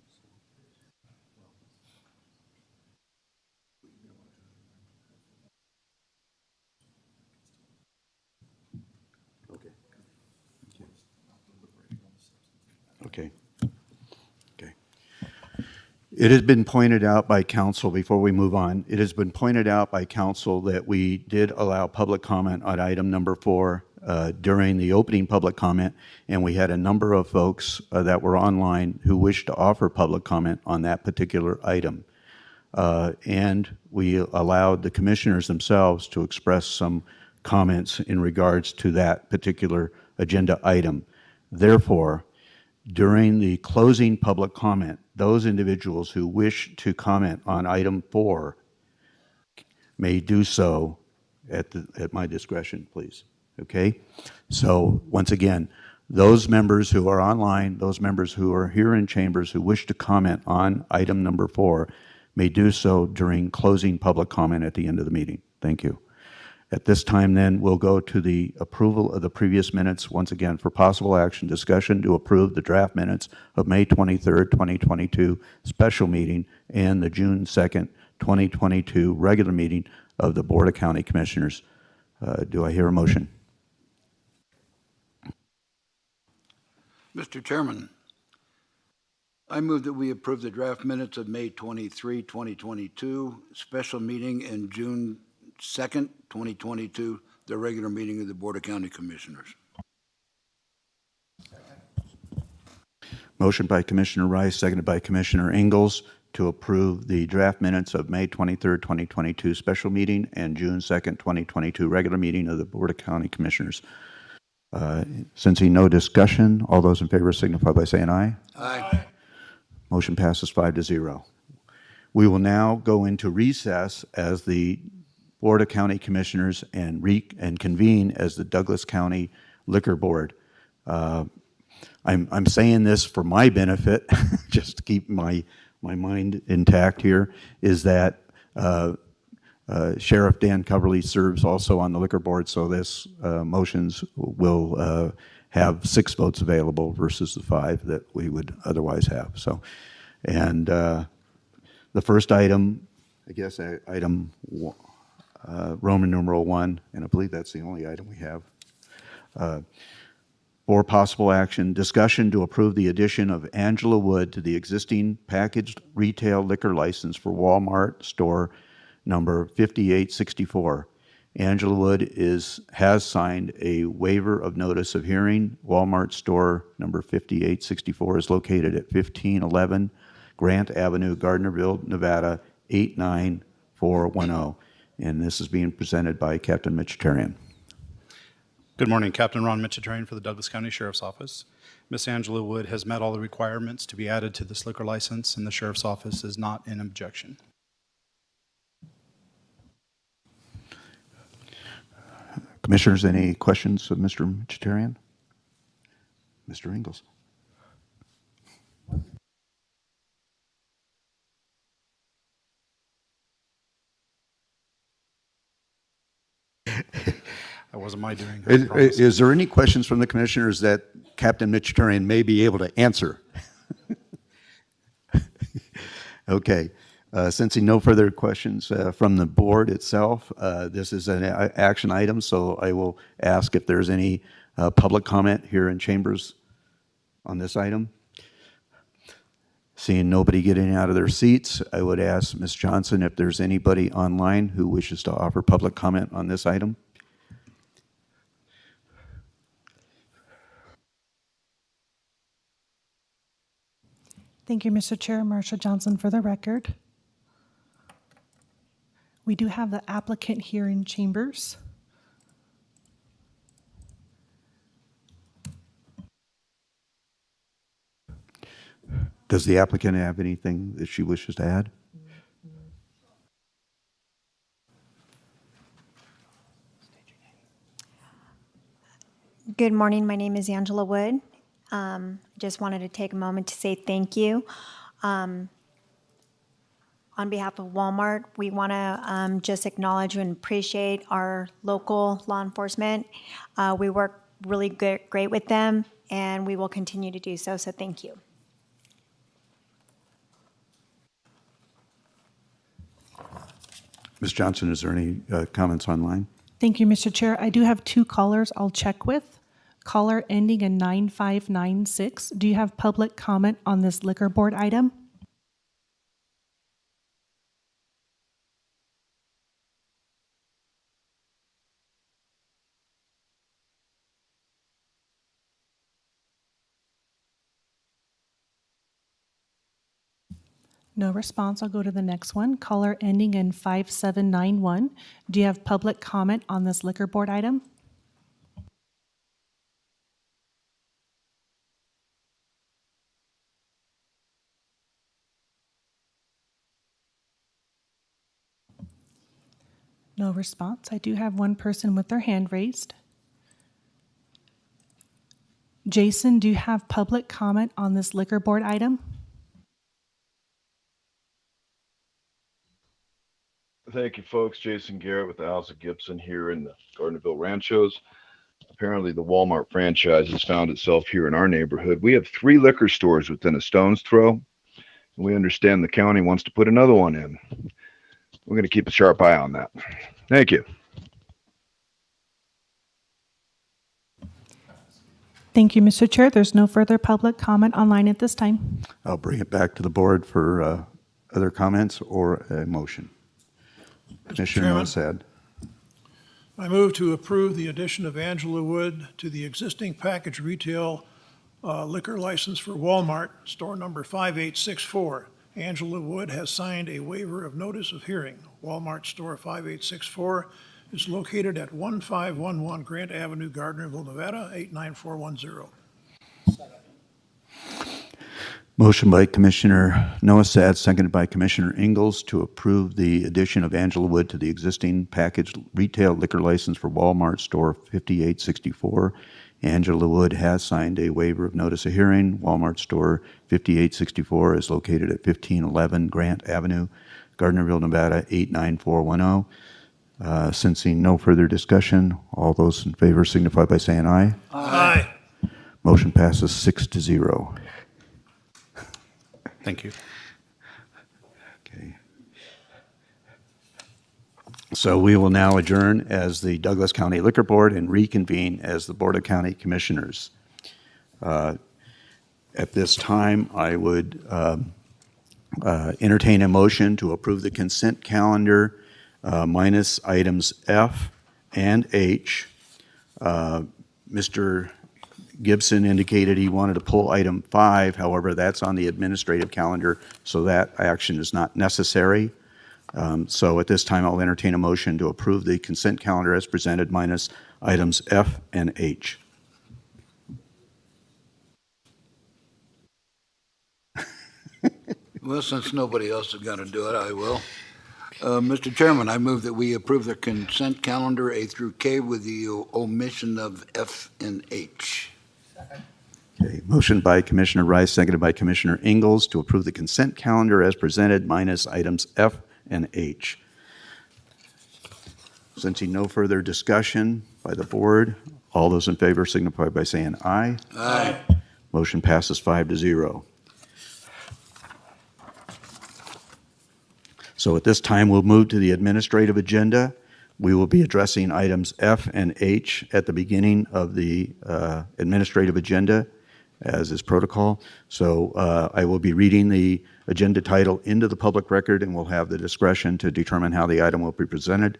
Okay. Okay. Okay. It has been pointed out by council, before we move on, it has been pointed out by council that we did allow public comment on item number 4 during the opening public comment, and we had a number of folks that were online who wished to offer public comment on that particular item. And we allowed the commissioners themselves to express some comments in regards to that particular agenda item. Therefore, during the closing public comment, those individuals who wish to comment on item 4 may do so at my discretion, please. Okay? So once again, those members who are online, those members who are here in chambers who wish to comment on item number 4 may do so during closing public comment at the end of the meeting. Thank you. At this time, then, we'll go to the approval of the previous minutes. Once again, for possible action, discussion to approve the draft minutes of May 23rd, 2022 special meeting and the June 2nd, 2022 regular meeting of the Board of County Commissioners. Do I hear a motion? Mr. Chairman, I move that we approve the draft minutes of May 23, 2022, special meeting, and June 2nd, 2022, the regular meeting of the Board of County Commissioners. Motion by Commissioner Rice, seconded by Commissioner Ingalls to approve the draft minutes of May 23rd, 2022 special meeting and June 2nd, 2022 regular meeting of the Board of County Commissioners. Sensing no discussion, all those in favor signify by saying aye. Aye. Motion passes 5-0. We will now go into recess as the Board of County Commissioners and convene as the Douglas County Liquor Board. I'm saying this for my benefit, just to keep my mind intact here, is that Sheriff Dan Coverly serves also on the Liquor Board, so this motions will have 6 votes available versus the 5 that we would otherwise have. So, and the first item, I guess, item Roman numeral 1, and I believe that's the only item we have. For possible action, discussion to approve the addition of Angela Wood to the existing packaged retail liquor license for Walmart store number 5864. Angela Wood has signed a waiver of notice of hearing. Walmart store number 5864 is located at 1511 Grant Avenue, Gardnerville, Nevada 89410. And this is being presented by Captain Mitchitarian. Good morning, Captain Ron Mitchitarian for the Douglas County Sheriff's Office. Miss Angela Wood has met all the requirements to be added to this liquor license, and the Sheriff's Office is not in objection. Commissioners, any questions of Mr. Mitchitarian? Mr. Ingalls. That wasn't my doing. I promise. Is there any questions from the commissioners that Captain Mitchitarian may be able to answer? Okay. Sensing no further questions from the board itself, this is an action item, so I will ask if there's any public comment here in chambers on this item. Seeing nobody getting out of their seats, I would ask Ms. Johnson if there's anybody online who wishes to offer public comment on this item. Thank you, Mr. Chair. Marsha Johnson for the record. We do have the applicant here in chambers. Does the applicant have anything that she wishes to add? Good morning. My name is Angela Wood. Just wanted to take a moment to say thank you. On behalf of Walmart, we want to just acknowledge and appreciate our local law enforcement. We work really great with them, and we will continue to do so, so thank you. Ms. Johnson, is there any comments online? Thank you, Mr. Chair. I do have 2 callers I'll check with. Caller ending in 9596. Do you have public comment on this liquor board item? No response. I'll go to the next one. Caller ending in 5791. Do you have public comment on this liquor board item? No response. I do have one person with their hand raised. Jason, do you have public comment on this liquor board item? Thank you, folks. Jason Garrett with Alza Gibson here in the Gardnerville Ranchos. Apparently, the Walmart franchise has found itself here in our neighborhood. We have 3 liquor stores within a stone's throw. We understand the county wants to put another one in. We're going to keep a sharp eye on that. Thank you. Thank you, Mr. Chair. There's no further public comment online at this time. I'll bring it back to the board for other comments or a motion. Commissioner Chairman? Nosad. I move to approve the addition of Angela Wood to the existing package retail liquor license for Walmart, store number 5864. Angela Wood has signed a waiver of notice of hearing. Walmart store 5864 is located at 1511 Grant Avenue, Gardnerville, Nevada, 89410. Motion by Commissioner Nosad, seconded by Commissioner Ingalls to approve the addition of Angela Wood to the existing packaged retail liquor license for Walmart store 5864. Angela Wood has signed a waiver of notice of hearing. Walmart store 5864 is located at 1511 Grant Avenue, Gardnerville, Nevada 89410. Sensing no further discussion, all those in favor signify by saying aye. Aye. Motion passes 6-0. Thank you. Okay. So we will now adjourn as the Douglas County Liquor Board and reconvene as the Board of County Commissioners. At this time, I would entertain a motion to approve the consent calendar minus items F and H. Mr. Gibson indicated he wanted to pull item 5. However, that's on the administrative calendar, so that action is not necessary. So at this time, I'll entertain a motion to approve the consent calendar as presented minus items F and H. Well, since nobody else is going to do it, I will. Mr. Chairman, I move that we approve the consent calendar A through K with the omission of F and H. Okay, motion by Commissioner Rice, seconded by Commissioner Ingalls to approve the consent calendar as presented minus items F and H. Sensing no further discussion by the board, all those in favor signify by saying aye. Aye. Motion passes 5-0. So at this time, we'll move to the administrative agenda. We will be addressing items F and H at the beginning of the administrative agenda, as is protocol. So I will be reading the agenda title into the public record, and we'll have the discretion to determine how the item will be presented.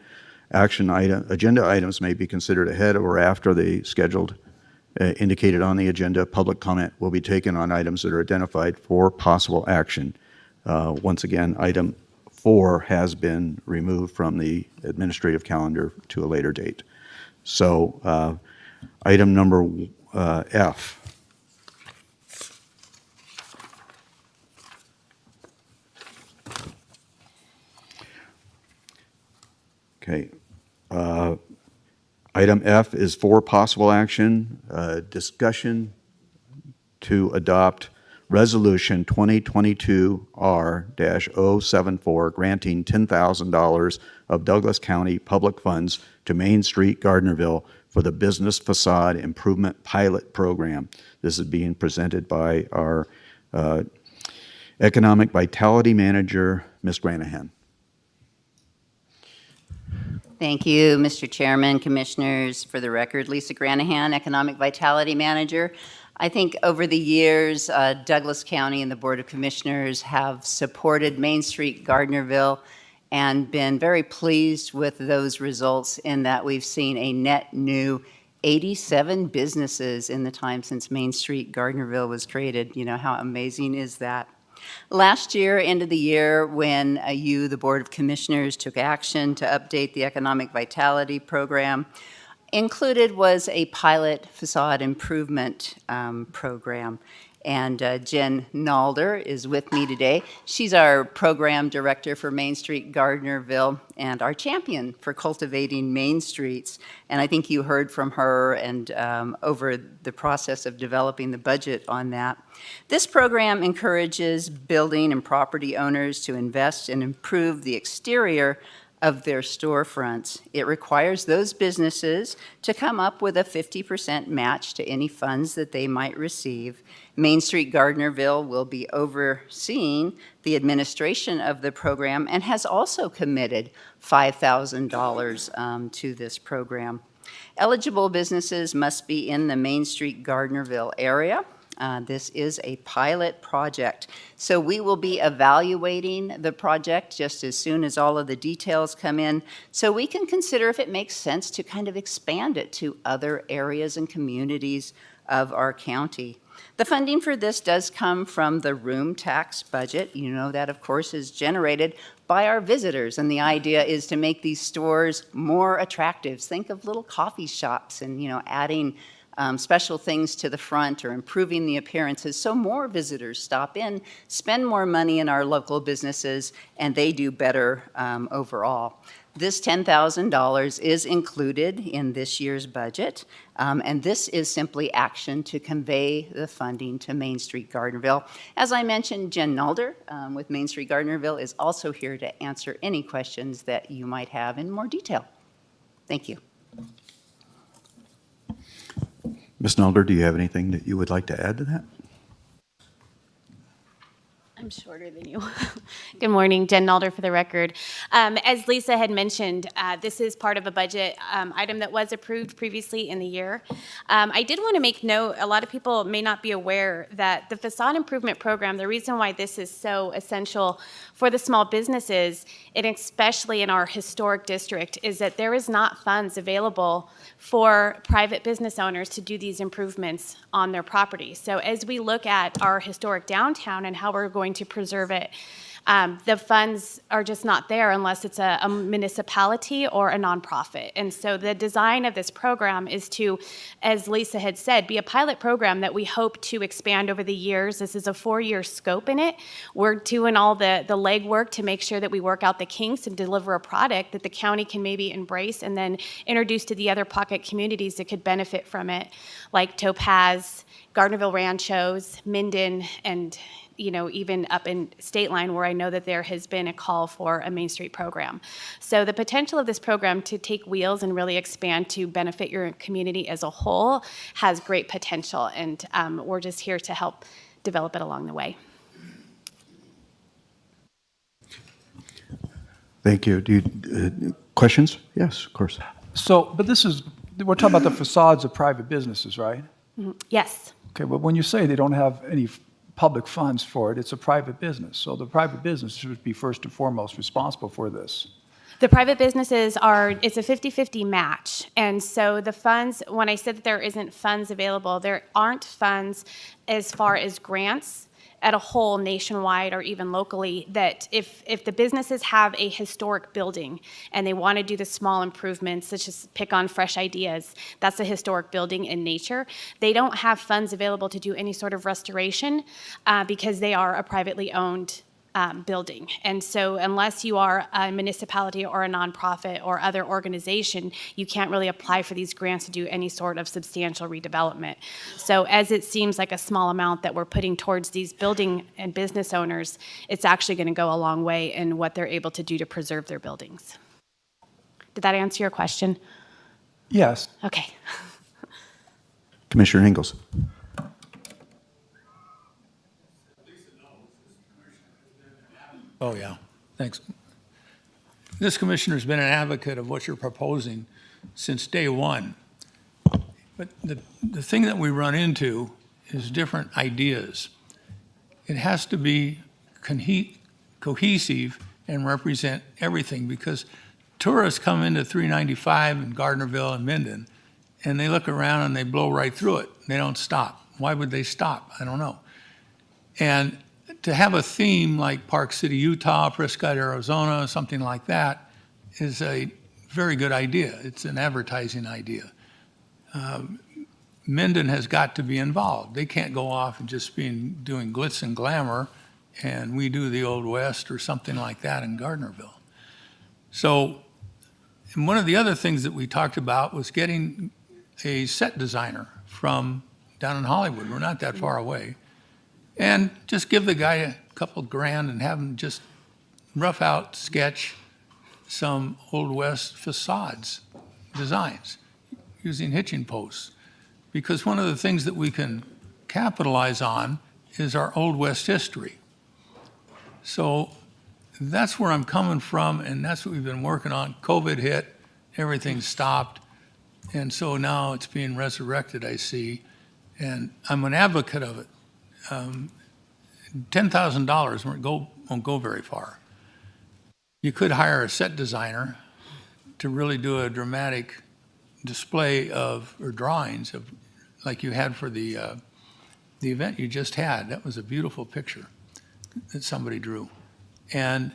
Agenda items may be considered ahead or after the scheduled indicated on the agenda. Public comment will be taken on items that are identified for possible action. Once again, item 4 has been removed from the administrative calendar to a later date. So item number F. Okay. Item F is for possible action, discussion to adopt Resolution 2022-R-074, granting $10,000 of Douglas County public funds to Main Street, Gardnerville for the Business Facade Improvement Pilot Program. This is being presented by our Economic Vitality Manager, Ms. Granahan. Thank you, Mr. Chairman, Commissioners. For the record, Lisa Granahan, Economic Vitality Manager. I think over the years, Douglas County and the Board of Commissioners have supported Main Street, Gardnerville, and been very pleased with those results in that we've seen a net new 87 businesses in the time since Main Street, Gardnerville was created. You know, how amazing is that? Last year, end of the year, when you, the Board of Commissioners, took action to update the Economic Vitality Program, included was a pilot facade improvement program. And Jen Nalder is with me today. She's our program director for Main Street, Gardnerville, and our champion for cultivating main streets. And I think you heard from her and over the process of developing the budget on that. This program encourages building and property owners to invest and improve the exterior of their storefronts. It requires those businesses to come up with a 50% match to any funds that they might receive. Main Street Gardnerville will be overseeing the administration of the program and has also committed $5,000 to this program. Eligible businesses must be in the Main Street Gardnerville area. This is a pilot project. So we will be evaluating the project just as soon as all of the details come in, so we can consider if it makes sense to kind of expand it to other areas and communities of our county. The funding for this does come from the room tax budget. You know that, of course, is generated by our visitors, and the idea is to make these stores more attractive. Think of little coffee shops and, adding special things to the front or improving the appearances so more visitors stop in, spend more money in our local businesses, and they do better overall. This $10,000 is included in this year's budget, and this is simply action to convey the funding to Main Street Gardnerville. As I mentioned, Jen Nalder with Main Street Gardnerville is also here to answer any questions that you might have in more detail. Thank you. Ms. Nalder, do you have anything that you would like to add to that? I'm shorter than you. Good morning, Jen Nalder for the record. As Lisa had mentioned, this is part of a budget item that was approved previously in the year. I did want to make note, a lot of people may not be aware that the facade improvement program, the reason why this is so essential for the small businesses, and especially in our historic district, is that there is not funds available for private business owners to do these improvements on their property. So as we look at our historic downtown and how we're going to preserve it, the funds are just not there unless it's a municipality or a nonprofit. And so the design of this program is to, as Lisa had said, be a pilot program that we hope to expand over the years. This is a 4-year scope in it. We're doing all the legwork to make sure that we work out the kinks and deliver a product that the county can maybe embrace and then introduce to the other pocket communities that could benefit from it, like Topaz, Gardnerville Ranchos, Minden, and even up in State Line, where I know that there has been a call for a Main Street program. So the potential of this program to take wheels and really expand to benefit your community as a whole has great potential, and we're just here to help develop it along the way. Thank you. Do you questions? Yes, of course. So, but we're talking about the facades of private businesses, right? Yes. Okay, but when you say they don't have any public funds for it, it's a private business. So the private business should be first and foremost responsible for this. The private businesses it's a 50-50 match. And so the funds, when I said that there isn't funds available, there aren't funds as far as grants at a whole nationwide or even locally, that if the businesses have a historic building and they want to do the small improvements, such as pick on Fresh Ideas, that's a historic building in nature, they don't have funds available to do any sort of restoration because they are a privately owned building. And so unless you are a municipality or a nonprofit or other organization, you can't really apply for these grants to do any sort of substantial redevelopment. So as it seems like a small amount that we're putting towards these building and business owners, it's actually going to go a long way in what they're able to do to preserve their buildings. Did that answer your question? Yes. Okay. Commissioner Ingalls. Oh, yeah. Thanks. This commissioner's been an advocate of what you're proposing since day one. But the thing that we run into is different ideas. It has to be cohesive and represent everything, because tourists come into 395 in Gardnerville and Minden, and they look around and they blow right through it. They don't stop. Why would they stop? I don't know. And to have a theme like Park City, Utah, Prescott, Arizona, something like that, is a very good idea. It's an advertising idea. Minden has got to be involved. They can't go off and just doing glitz and glamour, and we do the Old West or something like that in Gardnerville. So, and one of the other things that we talked about was getting a set designer from down in Hollywood. We're not that far away. And just give the guy a couple grand and have him just rough out, sketch, some Old West facades designs using hitching posts. Because one of the things that we can capitalize on is our Old West history. So that's where I'm coming from, and that's what we've been working on. COVID hit, everything stopped, and so now it's being resurrected, I see, and I'm an advocate of it. $10,000 won't go very far. You could hire a set designer to really do a dramatic display of, or drawings of, like you had for the event you just had. That was a beautiful picture that somebody drew. And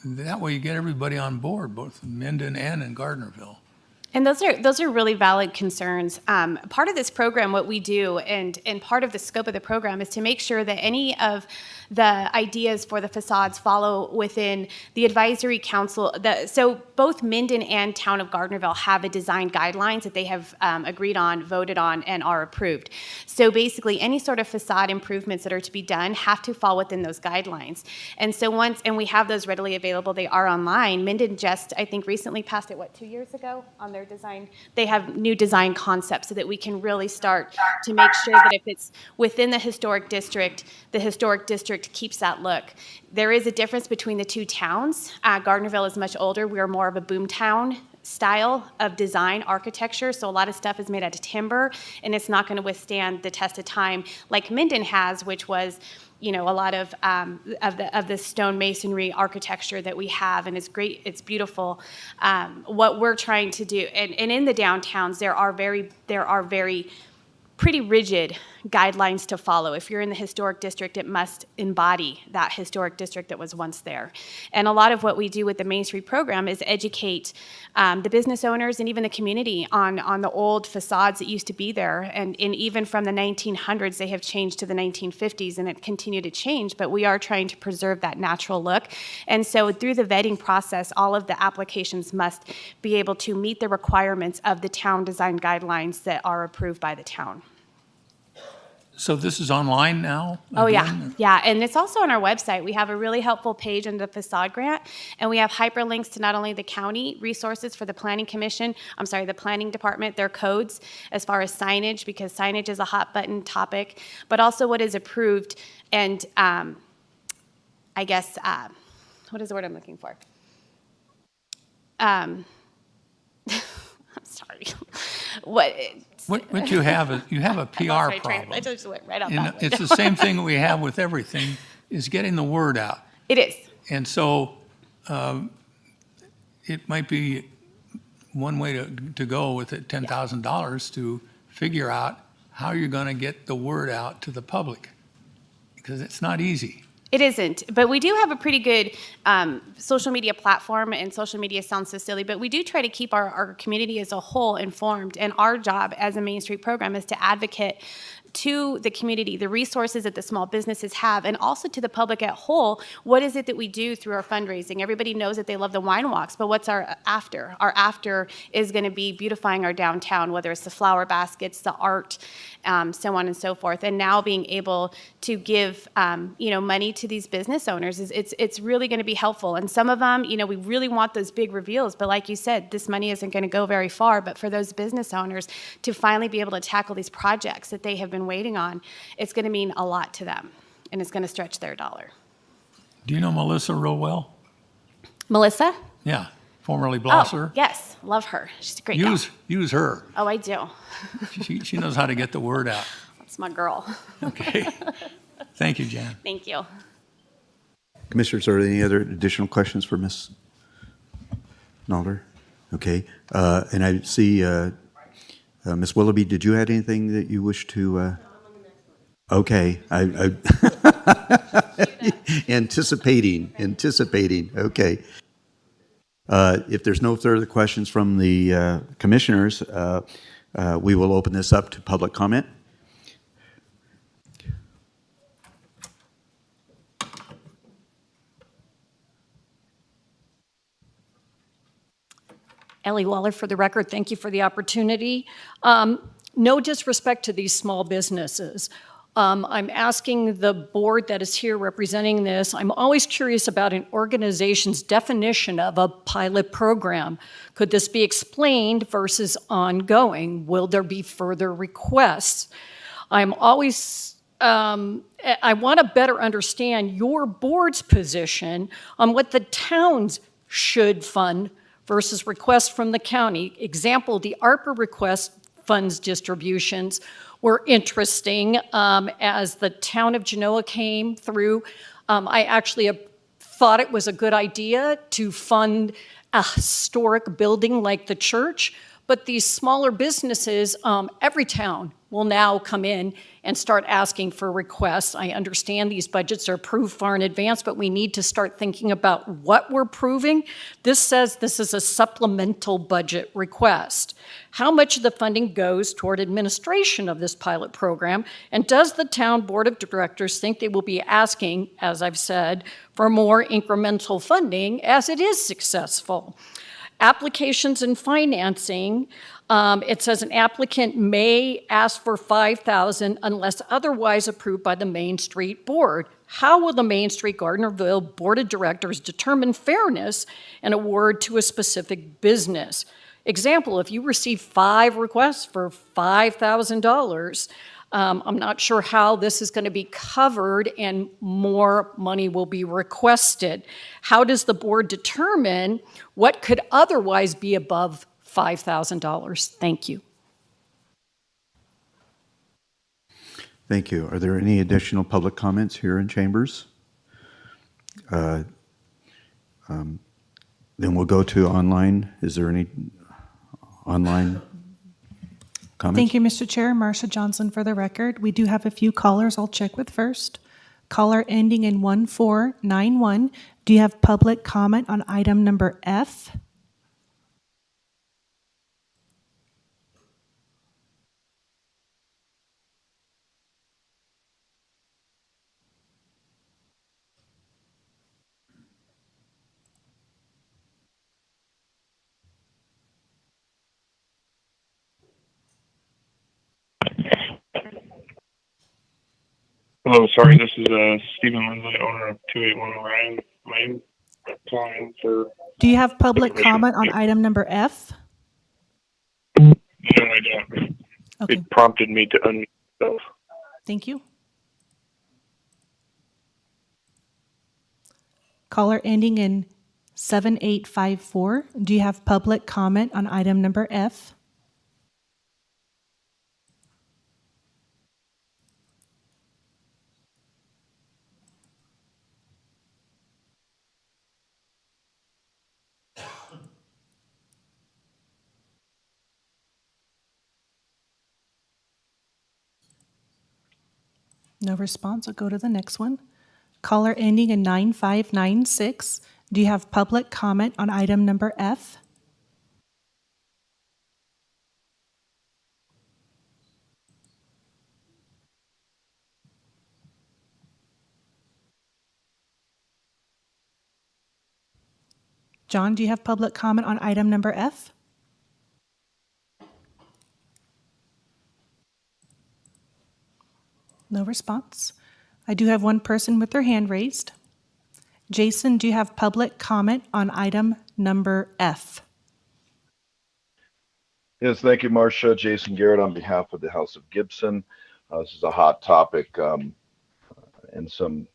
that way you get everybody on board, both in Minden and in Gardnerville. And those are really valid concerns. Part of this program, what we do, and part of the scope of the program is to make sure that any of the ideas for the facades follow within the advisory council. So both Minden and Town of Gardnerville have a design guidelines that they have agreed on, voted on, and are approved. So basically, any sort of facade improvements that are to be done have to fall within those guidelines. And so and we have those readily available. They are online. Minden just, I think, recently passed it, 2 years ago on their design. They have new design concepts so that we can really start to make sure that if it's within the historic district keeps that look. There is a difference between the two towns. Gardnerville is much older. We are more of a boom town style of design architecture, so a lot of stuff is made out of timber, and it's not going to withstand the test of time like Minden has, which was, a lot of the stone masonry architecture that we have, and it's great, it's beautiful. What we're trying to do, and in the downtowns, there are very pretty rigid guidelines to follow. If you're in the historic district, it must embody that historic district that was once there. And a lot of what we do with the Main Street program is educate the business owners and even the community on the old facades that used to be there. And even from the 1900s, they have changed to the 1950s, and it continued to change, but we are trying to preserve that natural look. And so through the vetting process, all of the applications must be able to meet the requirements of the town design guidelines that are approved by the town. So this is online now? Oh, again? yeah, and it's also on our website. We have a really helpful page under the facade grant, and we have hyperlinks to not only the county resources for the planning the planning department, their codes as far as signage, because signage is a hot button topic, but also what is approved, and I guess, what is the word I'm looking for? I'm sorry. What you have is, you have a PR problem. I just went right out And that way. it's the same thing we have with everything, is getting the word out. It is. And so it might be one way to go with it, $10,000, to figure out how you're going to get the word out to the public, because it's not easy. It isn't, but we do have a pretty good social media platform, and social media sounds so silly, but we do try to keep our community as a whole informed, and our job as a Main Street program is to advocate to the community, the resources that the small businesses have, and also to the public at whole. What is it that we do through our fundraising? Everybody knows that they love the wine walks, but what's our after? Our after is going to be beautifying our downtown, whether it's the flower baskets, the art, so on and so forth. And now being able to give money to these business owners, it's really going to be helpful. And some of them, we really want those big reveals, but like you said, this money isn't going to go very far. But for those business owners to finally be able to tackle these projects that they have been waiting on, it's going to mean a lot to them, and it's going to stretch their dollar. Do you know Melissa real well? Melissa? Yeah, formerly Blosser. Oh, yes, love her. She's a great gal. Use her. Oh, I do. She knows how to get the word out. That's my girl. Okay. Thank you, Jan. Thank you. Commissioners, are there any other additional questions for Ms. Nalder? Okay, and I see Ms. Willoughby, did you add anything that you wish to? Okay, I anticipating. Okay. If there's no further questions from the commissioners, we will open this up to public comment. Ellie Waller for the record. Thank you for the opportunity. No disrespect to these small businesses. I'm asking the board that is here representing this, I'm always curious about an organization's definition of a pilot program. Could this be explained versus ongoing? Will there be further requests? I'm always, I want to better understand your board's position on what the towns should fund versus requests from the county. Example, the ARPA request funds distributions were interesting as the town of Genoa came through. I actually thought it was a good idea to fund a historic building like the church, but these smaller businesses, every town will now come in and start asking for requests. I understand these budgets are approved far in advance, but we need to start thinking about what we're approving. This says this is a supplemental budget request. How much of the funding goes toward administration of this pilot program? And does the town board of directors think they will be asking, as I've said, for more incremental funding as it is successful? Applications and financing, it says an applicant may ask for $5,000 unless otherwise approved by the Main Street Board. How will the Main Street Gardnerville Board of Directors determine fairness and award to a specific business? Example, if you receive 5 requests for $5,000, I'm not sure how this is going to be covered and more money will be requested. How does the board determine what could otherwise be above $5,000? Thank you. Thank you. Are there any additional public comments here in chambers? Then we'll go to online. Is there any online comments? Thank you, Mr. Chair. Marsha Johnson for the record. We do have a few callers I'll check with first. Caller ending in 1491. Do you have public comment on item number F? Hello, sorry, this is Stephen Lindley, owner of 281 Orion Lane, applying for... Do you have public comment on item number F? No, I don't. Okay. It prompted me to unmute myself. Thank you. Caller ending in 7854. Do you have public comment on item number F? No response. I'll go to the next one. Caller ending in 9596. Do you have public comment on item number F? John, do you have public comment on item number F? No response. I do have one person with their hand raised. Jason, do you have public comment on item number F? Yes, thank you, Marcia. Jason Garrett on behalf of the House of Gibson. This is a hot topic and some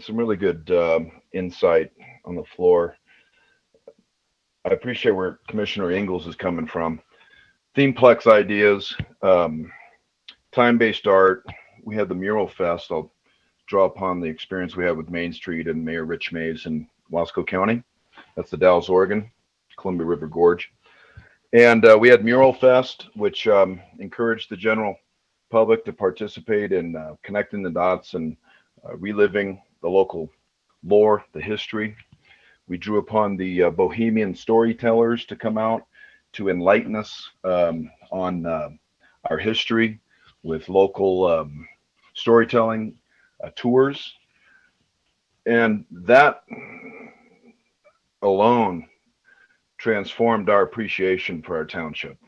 really good insight on the floor. I appreciate where Commissioner Ingalls is coming from. Themeplex ideas, time-based art. We had the Mural Fest. I'll draw upon the experience we had with Main Street and Mayor Rich Mays in Wasco County. That's the Dalles, Oregon, Columbia River Gorge. And we had Mural Fest, which encouraged the general public to participate in connecting the dots and reliving the local lore, the history. We drew upon the Bohemian storytellers to come out to enlighten us on our history with local storytelling tours. And that alone transformed our appreciation for our township.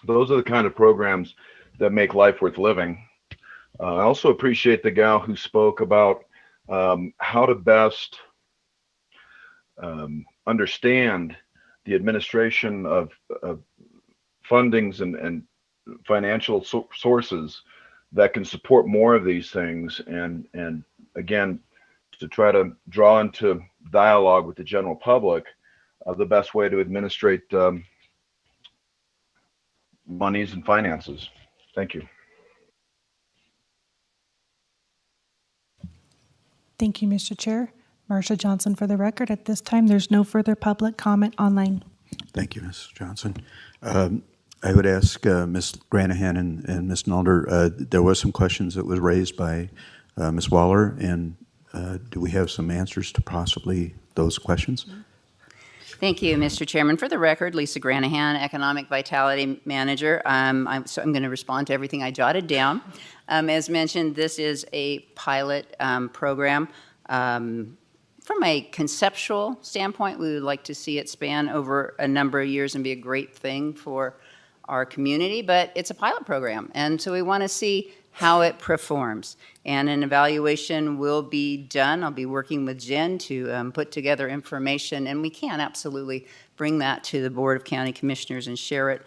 Those are the kind of programs that make life worth living. I also appreciate the gal who spoke about how to best understand the administration of fundings and financial sources that can support more of these things, and again, to try to draw into dialogue with the general public the best way to administrate monies and finances. Thank you. Thank you, Mr. Chair. Marcia Johnson for the record. At this time, there's no further public comment online. Thank you, Ms. Johnson. I would ask Ms. Granahan and Ms. Nalder, there was some questions that was raised by Ms. Waller, and do we have some answers to possibly those questions? Thank you, Mr. Chairman. For the record, Lisa Granahan, Economic Vitality Manager. So I'm going to respond to everything I jotted down. As mentioned, this is a pilot program. From a conceptual standpoint, we would like to see it span over a number of years and be a great thing for our community, but it's a pilot program, and so we want to see how it performs. And an evaluation will be done. I'll be working with Jen to put together information, and we can absolutely bring that to the Board of County Commissioners and share it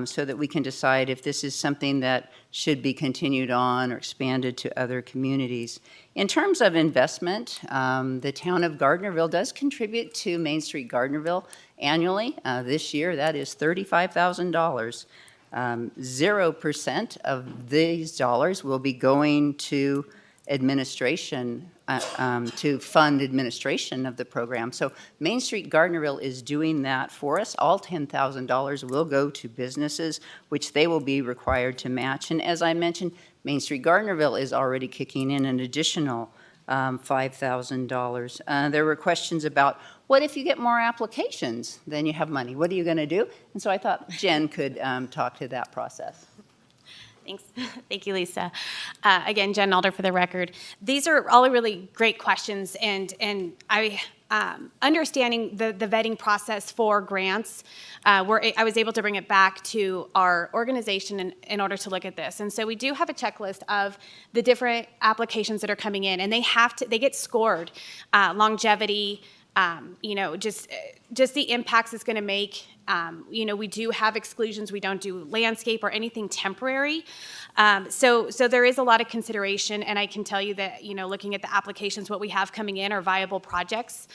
so that we can decide if this is something that should be continued on or expanded to other communities. In terms of investment, the town of Gardnerville does contribute to Main Street Gardnerville annually. This year, that is $35,000. 0% of these dollars will be going to administration, to fund administration of the program. So Main Street Gardnerville is doing that for us. All $10,000 will go to businesses, which they will be required to match. And as I mentioned, Main Street Gardnerville is already kicking in an additional $5,000. There were questions about, what if you get more applications than you have money? What are you going to do? And so I thought Jen could talk to that process. Thanks. Thank you, Lisa. Again, Jen Alder for the record. These are all really great questions, and I understanding the vetting process for grants, I was able to bring it back to our organization in order to look at this. And so we do have a checklist of the different applications that are coming in, and they get scored, longevity, just the impacts it's going to make. We do have exclusions. We don't do landscape or anything temporary. So there is a lot of consideration, and I can tell you that, looking at the applications, what we have coming in are viable projects.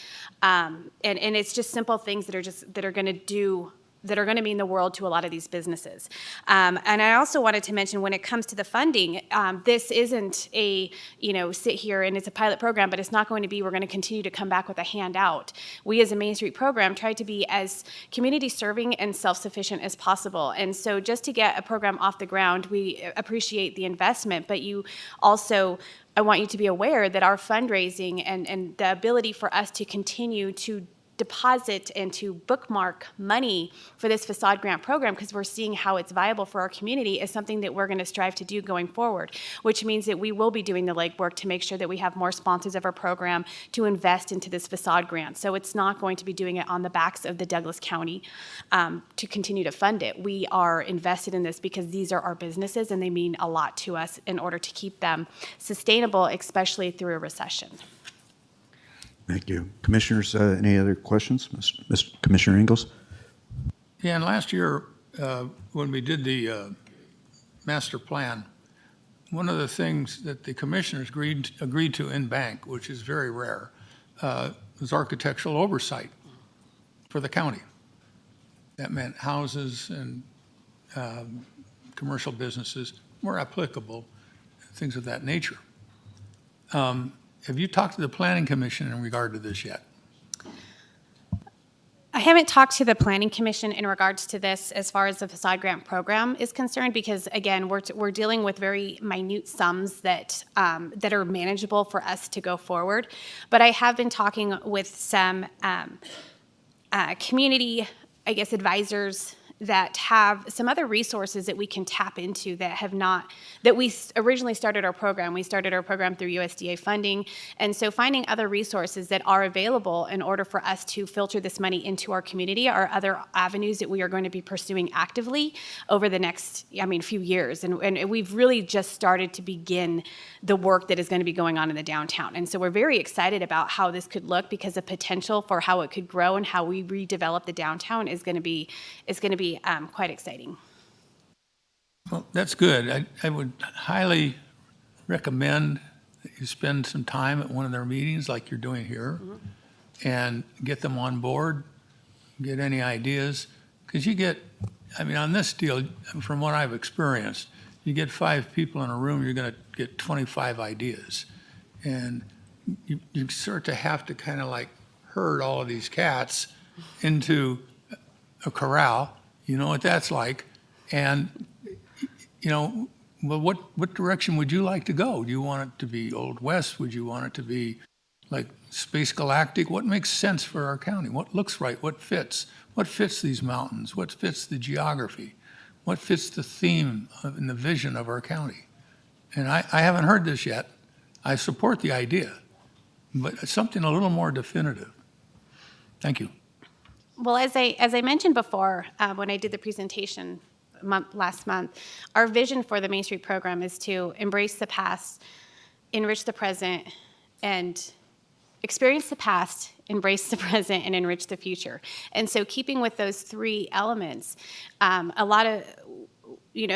And it's just simple things that are going to mean the world to a lot of these businesses. And I also wanted to mention, when it comes to the funding, this isn't a, sit here and it's a pilot program, but it's not going to be, we're going to continue to come back with a handout. We as a Main Street program try to be as community serving and self-sufficient as possible. And so just to get a program off the ground, we appreciate the investment, but I want you to be aware that our fundraising and the ability for us to continue to deposit and to bookmark money for this Facade grant program, because we're seeing how it's viable for our community, is something that we're going to strive to do going forward, which means that we will be doing the legwork to make sure that we have more sponsors of our program to invest into this Facade grant. So it's not going to be doing it on the backs of the Douglas County to continue to fund it. We are invested in this because these are our businesses and they mean a lot to us in order to keep them sustainable, especially through a recession. Thank you. Commissioners, any other questions? Commissioner Ingalls? Yeah, and last year, when we did the master plan, one of the things that the commissioners agreed to in bank, which is very rare, was architectural oversight for the county. That meant houses and commercial businesses were applicable, things of that nature. Have you talked to the Planning Commission in regard to this yet? I haven't talked to the Planning Commission in regards to this as far as the Facade grant program is concerned, because again, we're dealing with very minute sums that are manageable for us to go forward. But I have been talking with some community, advisors that have some other resources that we can tap into that have not, that we originally started our program. We started our program through USDA funding. And so finding other resources that are available in order for us to filter this money into our community are other avenues that we are going to be pursuing actively over the next, few years. And we've really just started to begin the work that is going to be going on in the downtown. And so we're very excited about how this could look, because the potential for how it could grow and how we redevelop the downtown is going to be quite exciting. Well, that's good. I would highly recommend that you spend some time at one of their meetings like you're doing here and get them on board, get any ideas. Because you get, on this deal, from what I've experienced, you get 5 people in a room, you're going to get 25 ideas. And you start to have to kind of like herd all of these cats into a corral. You know what that's like. And, well, what direction would you like to go? Do you want it to be Old West? Would you want it to be like Space Galactic? What makes sense for our county? What looks right? What fits? What fits these mountains? What fits the geography? What fits the theme and the vision of our county? And I haven't heard this yet. I support the idea, but something a little more definitive. Thank you. Well, as I mentioned before, when I did the presentation last month, our vision for the Main Street program is to embrace the past, enrich the present, and experience the past, embrace the present, and enrich the future. And so keeping with those 3 elements, in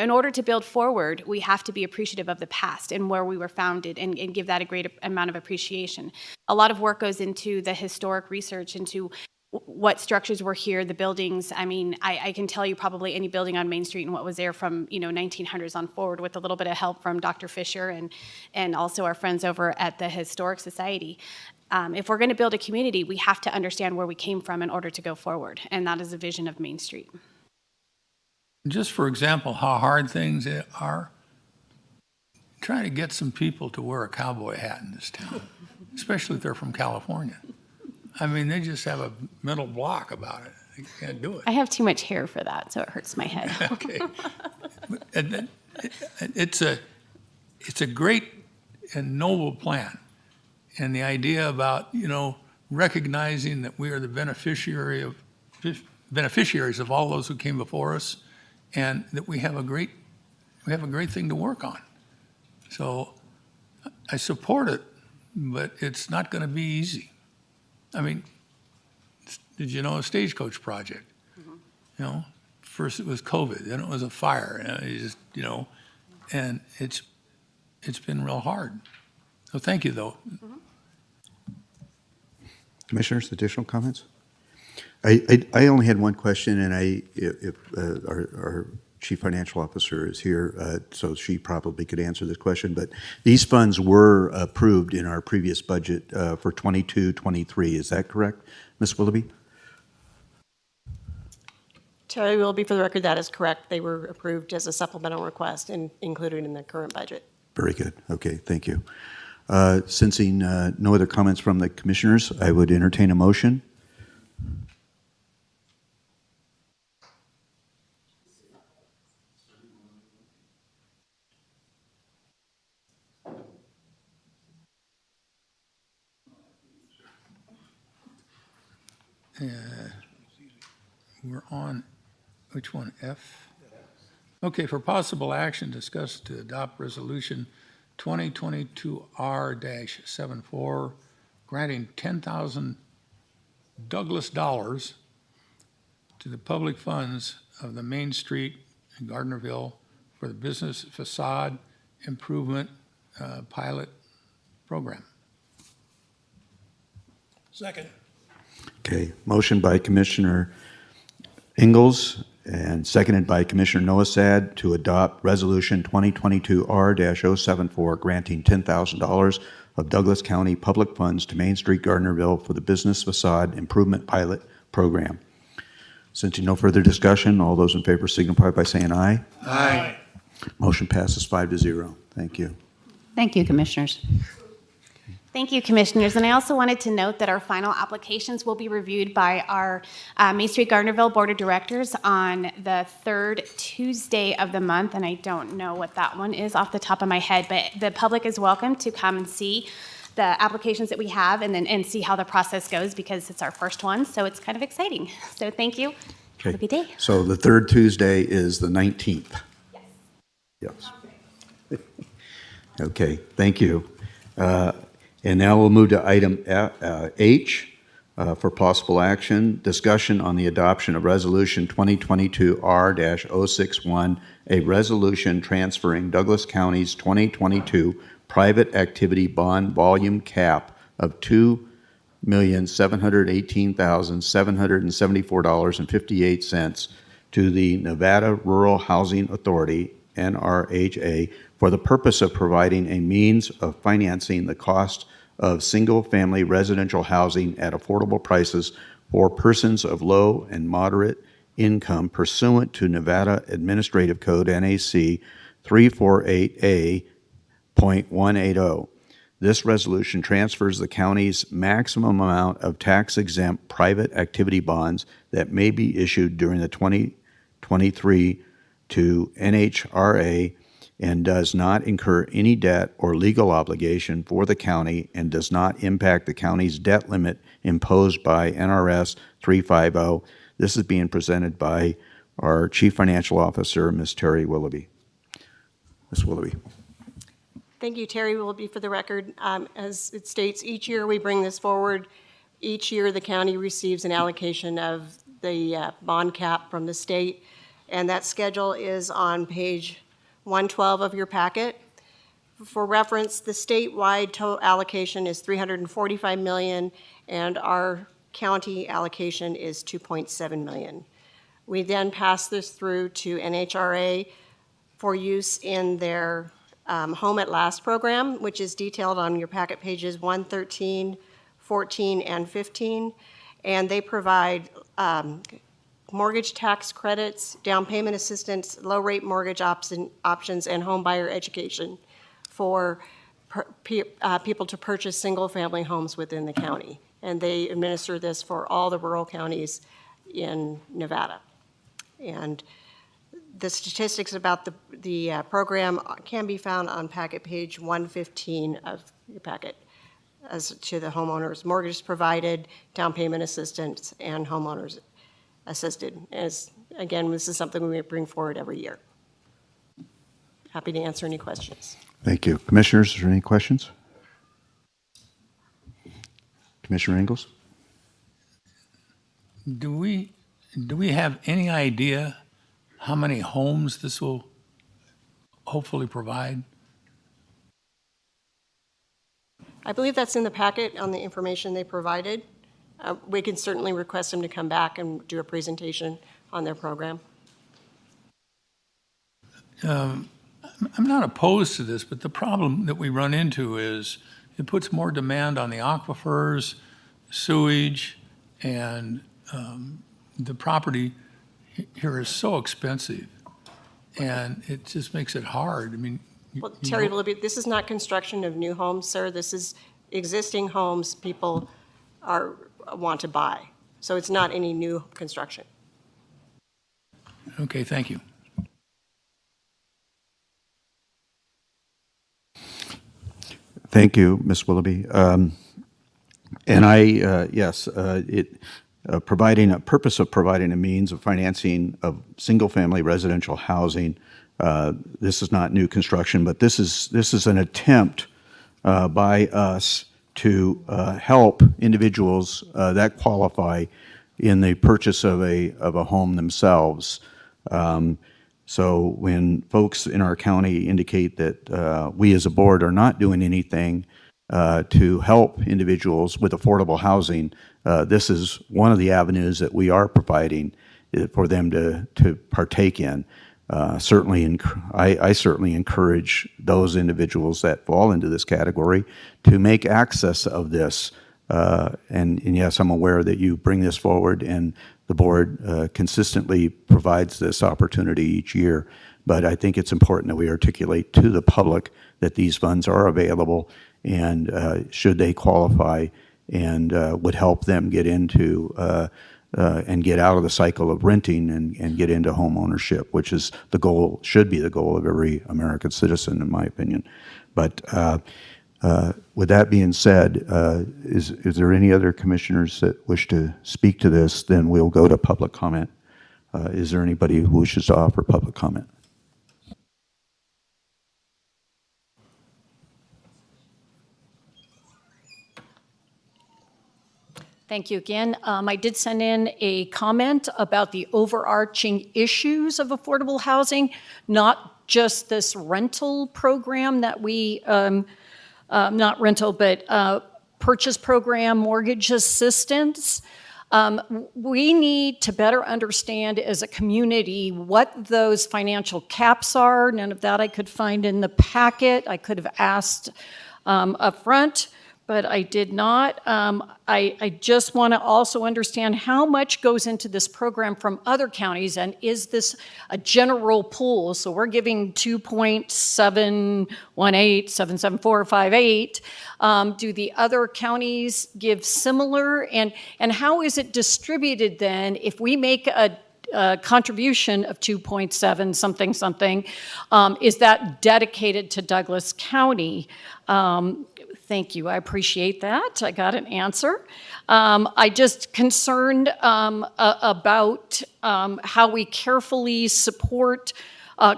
order to build forward, we have to be appreciative of the past and where we were founded and give that a great amount of appreciation. A lot of work goes into the historic research, into what structures were here, the buildings. I can tell you probably any building on Main Street and what was there from 1900s on forward, with a little bit of help from Dr. Fisher and also our friends over at the Historic Society. If we're going to build a community, we have to understand where we came from in order to go forward, and that is a vision of Main Street. Just for example, how hard things are, trying to get some people to wear a cowboy hat in this town, especially if they're from California. They just have a mental block about it. They can't do it. I have too much hair for that, so it hurts my head. Okay. And it's a great and noble plan. And the idea about, recognizing that we are the beneficiaries of all those who came before us, and that we have a great thing to work on. So I support it, but it's not going to be easy. Did you know a stagecoach project? First it was COVID, then it was a fire, and it's been real hard. So thank you, though. Commissioners, additional comments? I only had one question, and if our Chief Financial Officer is here, so she probably could answer this question, but these funds were approved in our previous budget for 22-23. Is that correct, Ms. Willoughby? Terry Willoughby, for the record, that is correct. They were approved as a supplemental request and included in the current budget. Very good. Okay, thank you. Sensing no other comments from the commissioners, I would entertain a motion. We're on, which one, F? Okay, for possible action, discuss to adopt resolution 2022R-74, granting 10,000 Douglas dollars to the public funds of the Main Street in Gardnerville for the business facade improvement pilot program. Second. Okay, motion by Commissioner Ingalls and seconded by Commissioner Noasad to adopt Resolution 2022R-074, granting $10,000 of Douglas County public funds to Main Street, Gardnerville for the business facade improvement pilot program. Since no further discussion, all those in favor signify by saying aye. Aye. Motion passes 5-0. Thank you. Thank you, Commissioners. Thank you, Commissioners. And I also wanted to note that our final applications will be reviewed by our Main Street Gardnerville Board of Directors on the third Tuesday of the month. And I don't know what that one is off the top of my head, but the public is welcome to come and see the applications that we have and see how the process goes, because it's our first one. So it's kind of exciting. So thank you. Have a good day. So the third Tuesday is the 19th? Yes. Okay, thank you. And now we'll move to item H for possible action, discussion on the adoption of Resolution 2022-R-061, a resolution transferring Douglas County's 2022 private activity bond volume cap of $2,718,774.58 to the Nevada Rural Housing Authority, NRHA, for the purpose of providing a means of financing the cost of single-family residential housing at affordable prices for persons of low and moderate income pursuant to Nevada Administrative Code NAC 348A.180. This resolution transfers the county's maximum amount of tax-exempt private activity bonds that may be issued during the 2023 to NHRA and does not incur any debt or legal obligation for the county and does not impact the county's debt limit imposed by NRS 350. This is being presented by our Chief Financial Officer, Ms. Terry Willoughby. Ms. Willoughby. Thank you, Terry Willoughby, for the record. As it states, each year we bring this forward. Each year the county receives an allocation of the bond cap from the state, and that schedule is on page 112 of your packet. For reference, the statewide total allocation is $345 million, and our county allocation is $2.7 million. We then pass this through to NHRA for use in their Home at Last program, which is detailed on your packet pages 113, 14, and 15, and they provide mortgage tax credits, down payment assistance, low-rate mortgage options, and home buyer education for people to purchase single-family homes within the county. And they administer this for all the rural counties in Nevada. And the statistics about the program can be found on packet page 115 of your packet as to the homeowners, mortgages provided, down payment assistance, and homeowners assisted. As again, this is something we bring forward every year. Happy to answer any questions. Thank you. Commissioners, is there any questions? Commissioner Ingalls? Do we have any idea how many homes this will hopefully provide? I believe that's in the packet on the information they provided. We can certainly request them to come back and do a presentation on their program. I'm not opposed to this, but the problem that we run into is it puts more demand on the aquifers, sewage, and the property here is so expensive, and it just makes it hard. I mean, Well, Terry Willoughby, this is not construction of new homes, sir. This is existing homes people want to buy. So it's not any new construction. Okay, thank you. Thank you, Ms. Willoughby. Providing a purpose of providing a means of financing of single-family residential housing. This is not new construction, but this is an attempt by us to help individuals that qualify in the purchase of a home themselves. So when folks in our county indicate that we as a board are not doing anything to help individuals with affordable housing, this is one of the avenues that we are providing for them to partake in. I certainly encourage those individuals that fall into this category to make access of this. And yes, I'm aware that you bring this forward, and the board consistently provides this opportunity each year. But I think it's important that we articulate to the public that these funds are available and should they qualify, and would help them get into and get out of the cycle of renting and get into home ownership, which is the goal, should be the goal of every American citizen, in my opinion. But with that being said, is there any other commissioners that wish to speak to this? Then we'll go to public comment. Is there anybody who wishes to offer public comment? Thank you again. I did send in a comment about the overarching issues of affordable housing, not just this rental program that we, not rental, but purchase program, mortgage assistance. We need to better understand as a community what those financial caps are. None of that I could find in the packet. I could have asked up front, but I did not. I just want to also understand how much goes into this program from other counties, and is this a general pool? So we're giving 2.718, 77458. Do the other counties give similar? And how is it distributed then if we make a contribution of 2.7 something something, is that dedicated to Douglas County? Thank you, I appreciate that. I got an answer. I just concerned about how we carefully support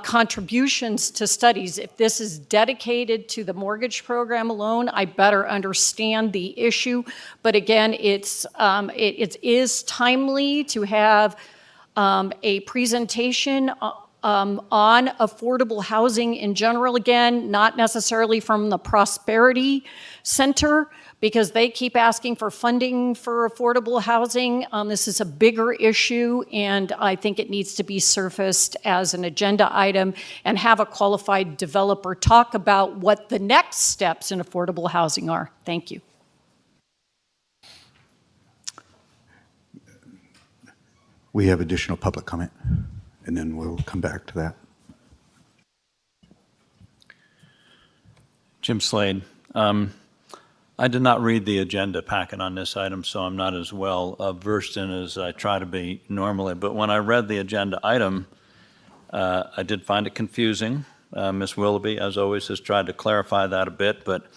contributions to studies. If this is dedicated to the mortgage program alone, I better understand the issue. But again, it is timely to have a presentation on affordable housing in general, again, not necessarily from the Prosperity Center, because they keep asking for funding for affordable housing. This is a bigger issue, and I think it needs to be surfaced as an agenda item and have a qualified developer talk about what the next steps in affordable housing are. Thank you. We have additional public comment, and then we'll come back to that. Jim Slade. I did not read the agenda packet on this item, so I'm not as well versed in as I try to be normally. But when I read the agenda item, I did find it confusing. Ms. Willoughby, as always, has tried to clarify that a bit, but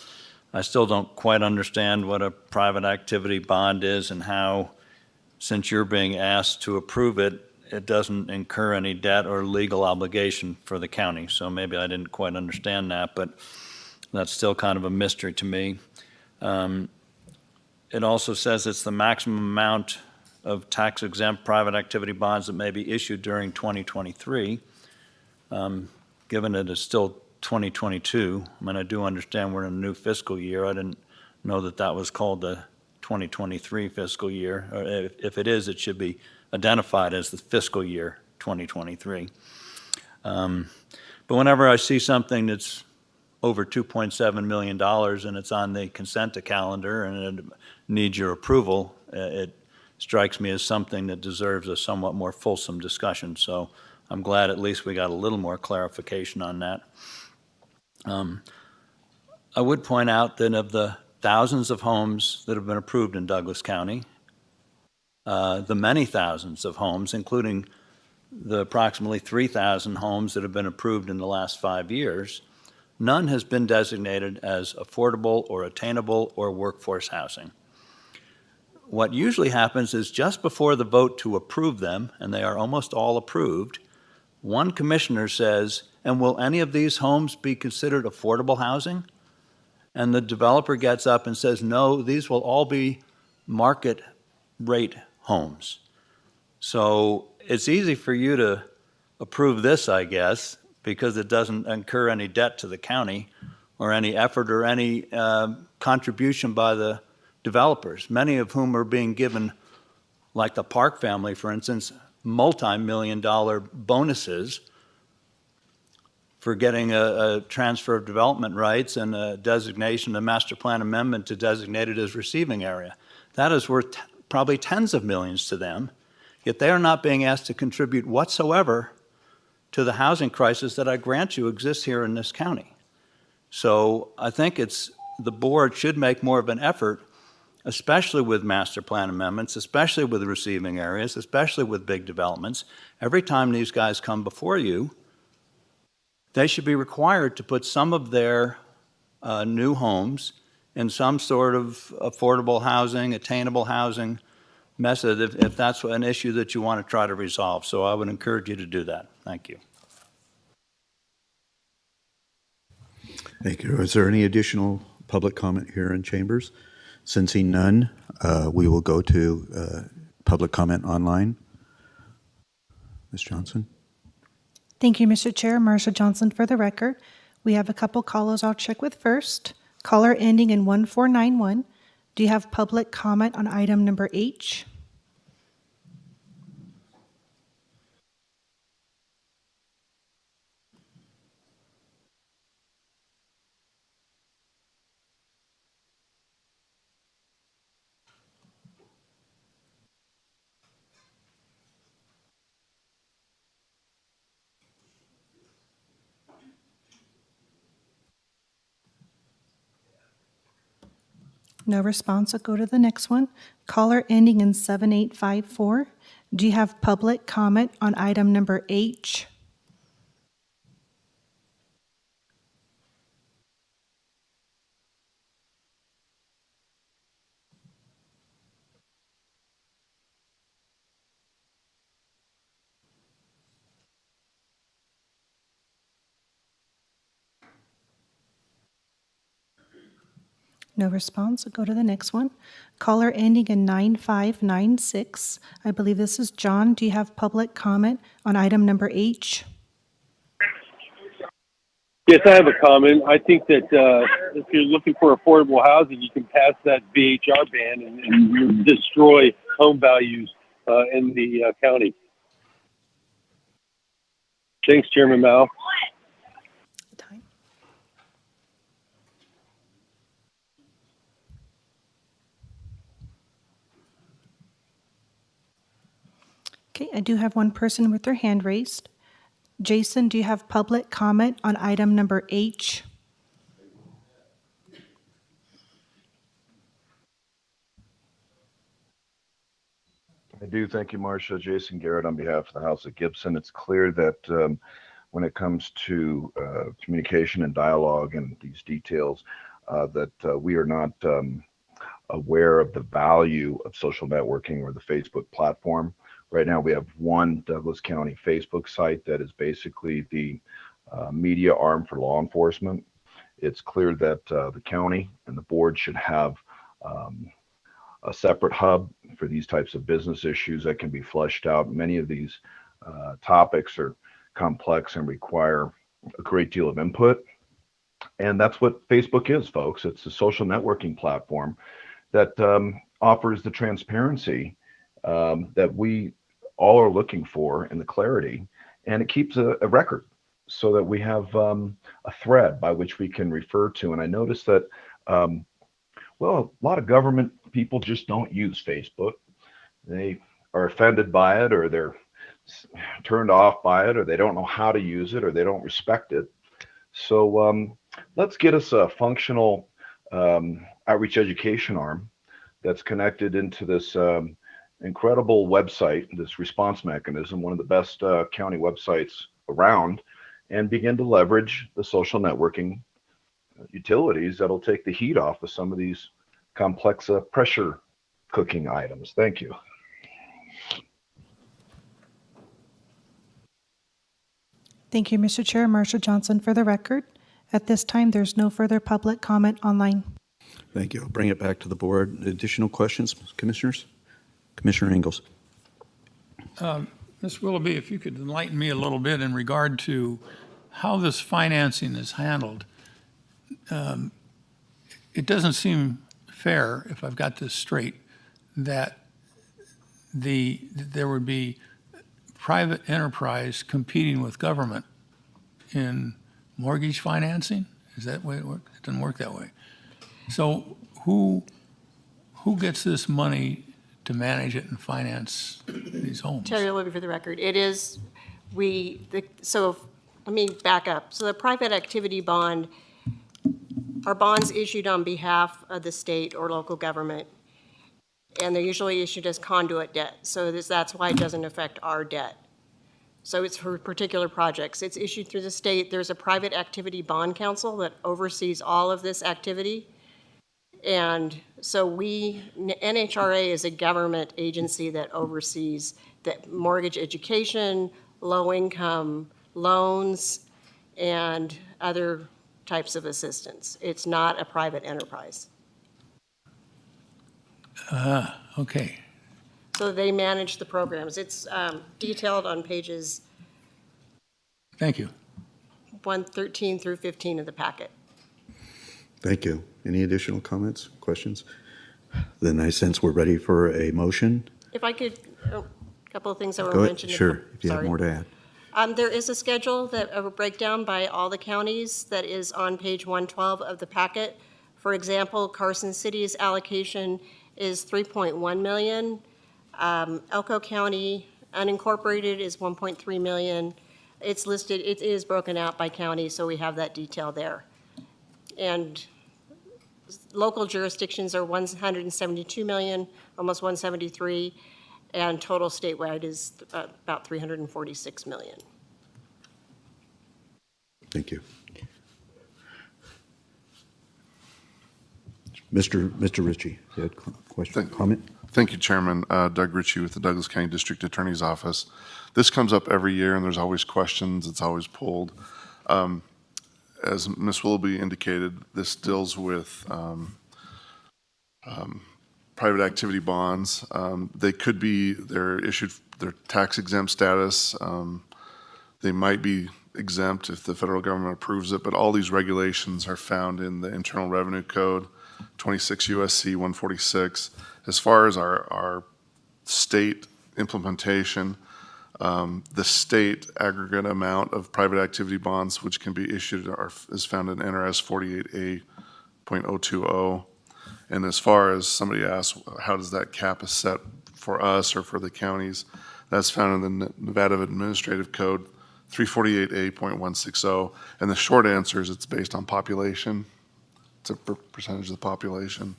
I still don't quite understand what a private activity bond is and how, since you're being asked to approve it, it doesn't incur any debt or legal obligation for the county. So maybe I didn't quite understand that, but that's still kind of a mystery to me. It also says it's the maximum amount of tax-exempt private activity bonds that may be issued during 2023. Given it is still 2022, I mean, I do understand we're in a new fiscal year. I didn't know that that was called the 2023 fiscal year. Or if it is, it should be identified as the fiscal year 2023. But whenever I see something that's over $2.7 million and it's on the consent calendar and it needs your approval, it strikes me as something that deserves a somewhat more fulsome discussion. So I'm glad at least we got a little more clarification on that. I would point out that of the thousands of homes that have been approved in Douglas County, the many thousands of homes, including the approximately 3,000 homes that have been approved in the last 5 years, none has been designated as affordable or attainable or workforce housing. What usually happens is just before the vote to approve them, and they are almost all approved, one commissioner says, and will any of these homes be considered affordable housing? And the developer gets up and says, no, these will all be market rate homes. So it's easy for you to approve this, I guess, because it doesn't incur any debt to the county or any effort or any contribution by the developers, many of whom are being given, like the Park family, for instance, multi-million-dollar bonuses for getting a transfer of development rights and a designation, a master plan amendment to designate it as receiving area. That is worth probably tens of millions to them, yet they are not being asked to contribute whatsoever to the housing crisis that I grant you exists here in this county. So I think it's the board should make more of an effort, especially with master plan amendments, especially with receiving areas, especially with big developments. Every time these guys come before you, they should be required to put some of their new homes in some sort of affordable housing, attainable housing method, if that's an issue that you want to try to resolve. So I would encourage you to do that. Thank you. Thank you. Is there any additional public comment here in chambers? Sensing none, we will go to public comment online. Ms. Johnson? Thank you, Mr. Chair. Marcia Johnson for the record. We have a couple callers I'll check with first. Caller ending in 1491. Do you have public comment on item number H? No response. I'll go to the next one. Caller ending in 7854. Do you have public comment on item number H? No response. I'll go to the next one. Caller ending in 9596. I believe this is John. Do you have public comment on item number H? Yes, I have a comment. I think that if you're looking for affordable housing, you can pass that VHR ban and destroy home values in the county. Thanks, Chairman Mao. Okay, I do have one person with their hand raised. Jason, do you have public comment on item number H? I do. Thank you, Marcia. Jason Garrett on behalf of the House of Gibson. It's clear that when it comes to communication and dialogue and these details, that we are not aware of the value of social networking or the Facebook platform. Right now, we have one Douglas County Facebook site that is basically the media arm for law enforcement. It's clear that the county and the board should have a separate hub for these types of business issues that can be fleshed out. Many of these topics are complex and require a great deal of input. And that's what Facebook is, folks. It's a social networking platform that offers the transparency that we all are looking for and the clarity, and it keeps a record so that we have a thread by which we can refer to. And I noticed that, well, a lot of government people just don't use Facebook. They are offended by it, or they're turned off by it, or they don't know how to use it, or they don't respect it. So let's get us a functional outreach education arm that's connected into this incredible website, this response mechanism, one of the best county websites around, and begin to leverage the social networking utilities that'll take the heat off of some of these complex pressure cooking items. Thank you. Thank you, Mr. Chair. Marcia Johnson for the record. At this time, there's no further public comment online. Thank you. I'll bring it back to the board. Additional questions, commissioners? Commissioner Ingalls. Ms. Willoughby, if you could enlighten me a little bit in regard to how this financing is handled. It doesn't seem fair, if I've got this straight, that there would be private enterprise competing with government in mortgage financing. Is that the way it works? It doesn't work that way. So who gets this money to manage it and finance these homes? Terry Willoughby for the record. It is, so let me back up. So the private activity bond Are bonds issued on behalf of the state or local government, and they're usually issued as conduit debt. So that's why it doesn't affect our debt. So it's for particular projects. It's issued through the state. There's a private activity bond council that oversees all of this activity. And so NHRA is a government agency that oversees the mortgage education, low-income loans, and other types of assistance. It's not a private enterprise. Okay. So they manage the programs. It's detailed on pages Thank you. 113 through 15 of the packet. Thank you. Any additional comments, questions? Then I sense we're ready for a motion. If I could, a couple of things that were Go ahead. mentioned. Sure, if you have Sorry. more to add. There is a schedule that of a breakdown by all the counties that is on page 112 of the packet. For example, Carson City's allocation is 3.1 million. Elko County unincorporated is 1.3 million. It's listed, it is broken out by county, so we have that detail there. And local jurisdictions are 172 million, almost 173, and total statewide is about 346 million. Thank you. Mr. Ritchie, you had a question, comment? Thank you, Chairman. Doug Ritchie with the Douglas County District Attorney's Office. This comes up every year, and there's always questions. It's always pulled. As Ms. Willoughby indicated, this deals with private activity bonds. They're issued, their tax exempt status. They might be exempt if the federal government approves it, but all these regulations are found in the Internal Revenue Code, 26 USC 146. As far as our state implementation, the state aggregate amount of private activity bonds which can be issued is found in NRS 48A.020. And as far as somebody asked, how does that cap is set for us or for the counties, that's found in the Nevada Administrative Code 348A.160. And the short answer is it's based on population. It's a percentage of the population.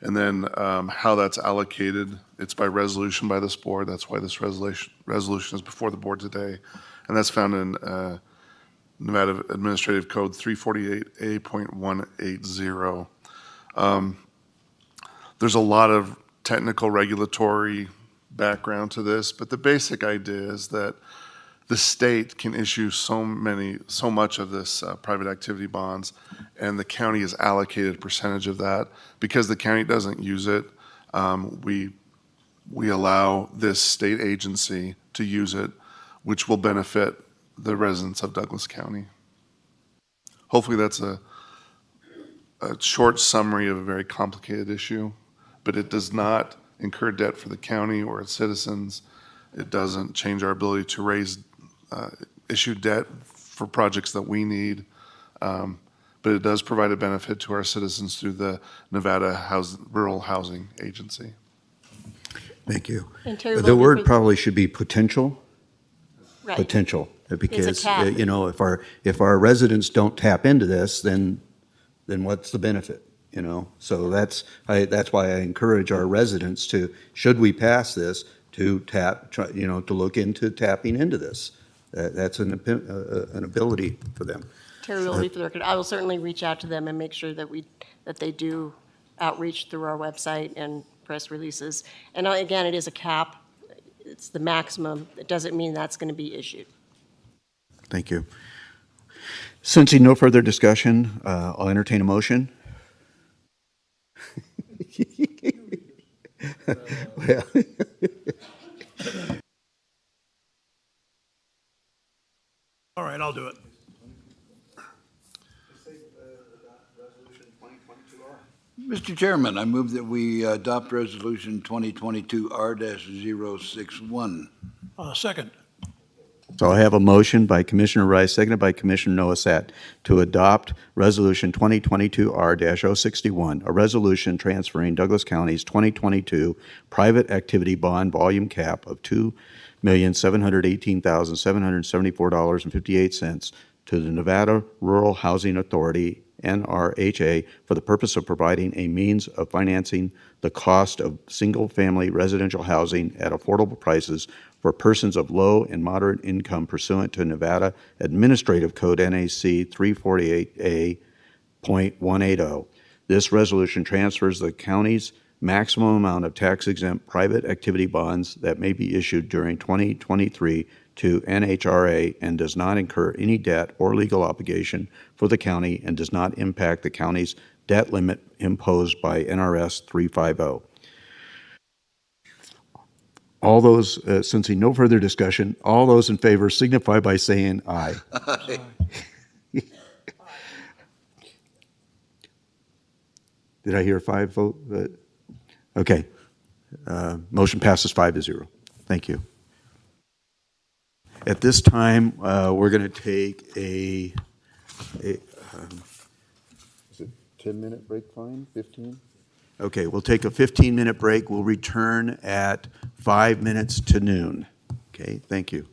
And then how that's allocated, it's by resolution by this board. That's why this resolution is before the board today. And that's found in Nevada Administrative Code 348A.180. There's a lot of technical regulatory background to this, but the basic idea is that the state can issue so much of this private activity bonds, and the county is allocated a percentage of that. Because the county doesn't use it, we allow this state agency to use it, which will benefit the residents of Douglas County. Hopefully that's a short summary of a very complicated issue, but it does not incur debt for the county or its citizens. It doesn't change our ability to issue debt for projects that we need, but it does provide a benefit to our citizens through the Nevada Rural Housing Agency. Thank you. And Terry, The word probably should be potential. Right. Potential, because cap. if our residents don't tap into this, then what's the benefit? So that's why I encourage our residents to, should we pass this, to to look into tapping into this. That's an ability for them. Terry will be for the record. I will certainly reach out to them and make sure that they do outreach through our website and press releases. And again, it is a cap. It's the maximum. It doesn't mean that's going to be issued. Thank you. Sensing no further discussion, I'll entertain a motion. Well, All right, I'll do it. Mr. Chairman, I move that we adopt Resolution 2022-R-061. Second. So I have a motion by Commissioner Rice, seconded by Commissioner Noasat, to adopt Resolution 2022-R-061, a resolution transferring Douglas County's 2022 private activity bond volume cap of $2,718,774.58 to the Nevada Rural Housing Authority, NRHA, for the purpose of providing a means of financing the cost of single-family residential housing at affordable prices for persons of low and moderate income pursuant to Nevada Administrative Code NAC 348A.180. This resolution transfers the county's maximum amount of tax-exempt private activity bonds that may be issued during 2023 to NHRA and does not incur any debt or legal obligation for the county and does not impact the county's debt limit imposed by NRS 350. All those, sensing no further discussion, all those in favor signify by saying aye. Aye. Did I hear 5 vote? Okay. Motion passes 5-0. Thank you. At this time, we're going to take a is it 10-minute break fine? 15? Okay, we'll take a 15-minute break. We'll return at 5 minutes to noon. Okay, thank you.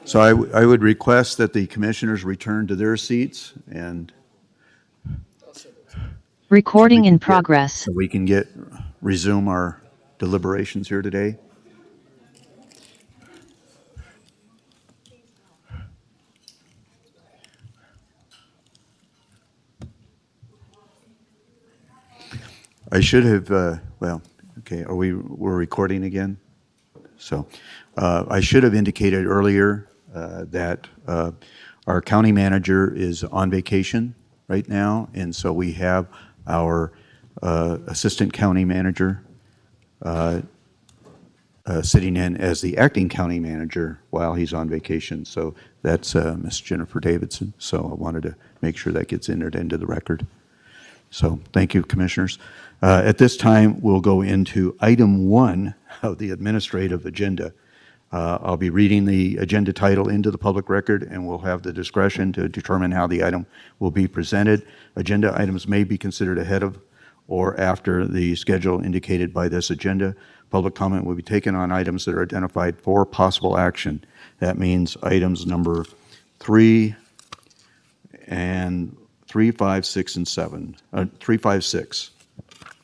So I would request that the commissioners return to their seats and Recording in progress. so we can resume our deliberations here today. I should have, well, okay, we're recording again? So I should have indicated earlier that our county manager is on vacation right now, and so we have our assistant county manager sitting in as the acting county manager while he's on vacation. So that's Ms. Jennifer Davidson. So I wanted to make sure that gets entered into the record. So thank you, commissioners. At this time, we'll go into item 1 of the administrative agenda. I'll be reading the agenda title into the public record, and we'll have the discretion to determine how the item will be presented. Agenda items may be considered ahead of or after the schedule indicated by this agenda. Public comment will be taken on items that are identified for possible action. That means items number 3 and 3, 5, 6, and 7. 3, 5, 6.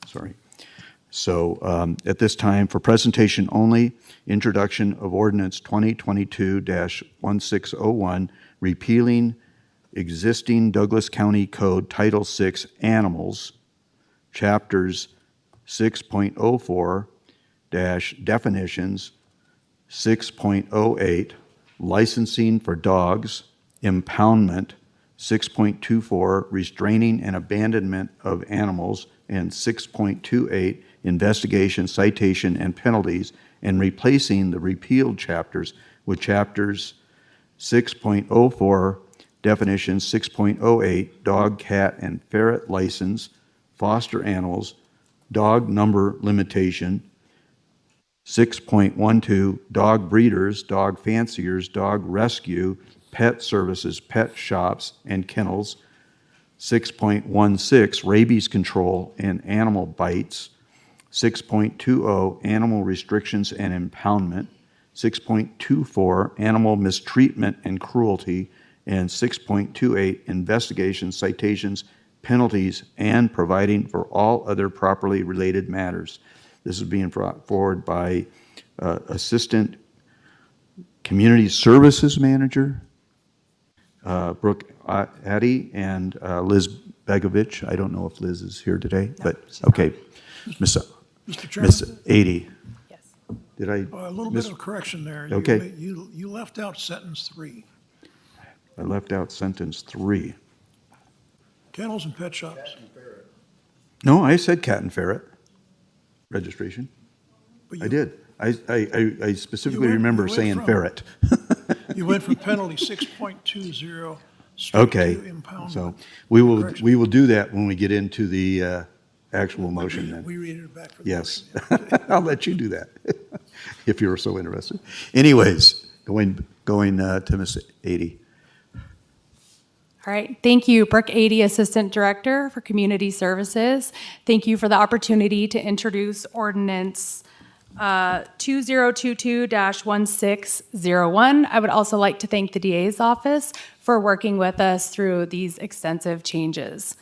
Sorry. So at this time, for presentation only, introduction of Ordinance 2022-1601, repealing existing Douglas County Code Title VI Animals, Chapters 6.04-Definitions, 6.08, Licensing for Dogs, Impoundment, 6.24, Restraining and Abandonment of Animals, and 6.28, Investigation, Citation, and Penalties, and replacing the repealed chapters with chapters 6.04, Definitions, 6.08, Dog, Cat, and Ferret License, Foster Animals, Dog Number Limitation, 6.12, Dog Breeders, Dog Fanciers, Dog Rescue, Pet Services, Pet Shops, and Kennels, 6.16, Rabies Control and Animal Bites, 6.20, Animal Restrictions and Impoundment, 6.24, Animal Mistreatment and Cruelty, and 6.28, Investigations, Citations, Penalties, and Providing for all other properly related matters. This is being brought forward by Assistant Community Services Manager, Brooke Addy, and Liz Begovich. I don't know if Liz is here today, but okay. Mr. Chairman? Miss 80. Yes. Did I? A little bit of correction there. Okay. You left out sentence 3. I left out sentence 3. Kennels and pet shops. No, I said cat and ferret registration. But I did. I specifically you remember went saying from- ferret. You went from penalty 6.20 straight Okay. to impoundment. So we will Correction. do that when we get into the actual motion then. We read it back for the Yes. I'll let you do that if you're so interested. Anyways, going to Miss 80. All right, thank you, Brooke Ady, Assistant Director for Community Services. Thank you for the opportunity to introduce Ordinance 2022-1601. I would also like to thank the DA's office for working with us through these extensive changes.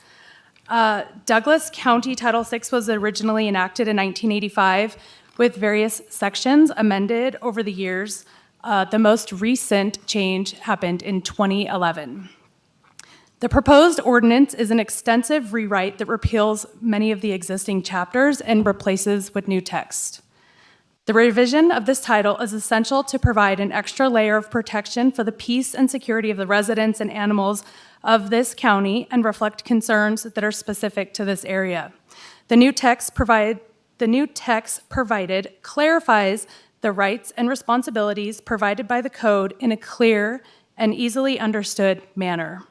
Douglas County Title VI was originally enacted in 1985 with various sections amended over the years. The most recent change happened in 2011. The proposed ordinance is an extensive rewrite that repeals many of the existing chapters and replaces with new text. The revision of this title is essential to provide an extra layer of protection for the peace and security of the residents and animals of this county and reflect concerns that are specific to this area. The new text provided clarifies the rights and responsibilities provided by the code in a clear and easily understood manner.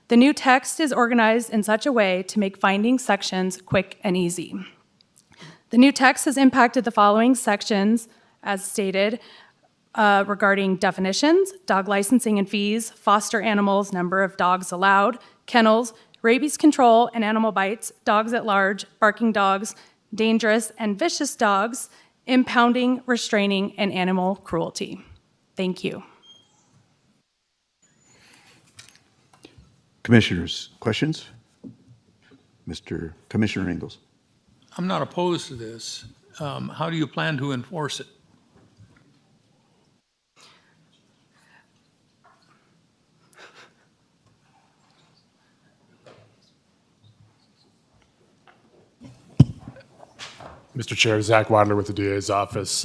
The new text is organized in such a way to make finding sections quick and easy. The new text has impacted the following sections as stated regarding definitions, dog licensing and fees, foster animals, number of dogs allowed, kennels, rabies control and animal bites, dogs at large, barking dogs, dangerous and vicious dogs, impounding, restraining, and animal cruelty. Thank you. Commissioners, questions? Commissioner Ingalls. I'm not opposed to this. How do you plan to enforce it? Mr. Chair, Zach Wadler with the DA's office.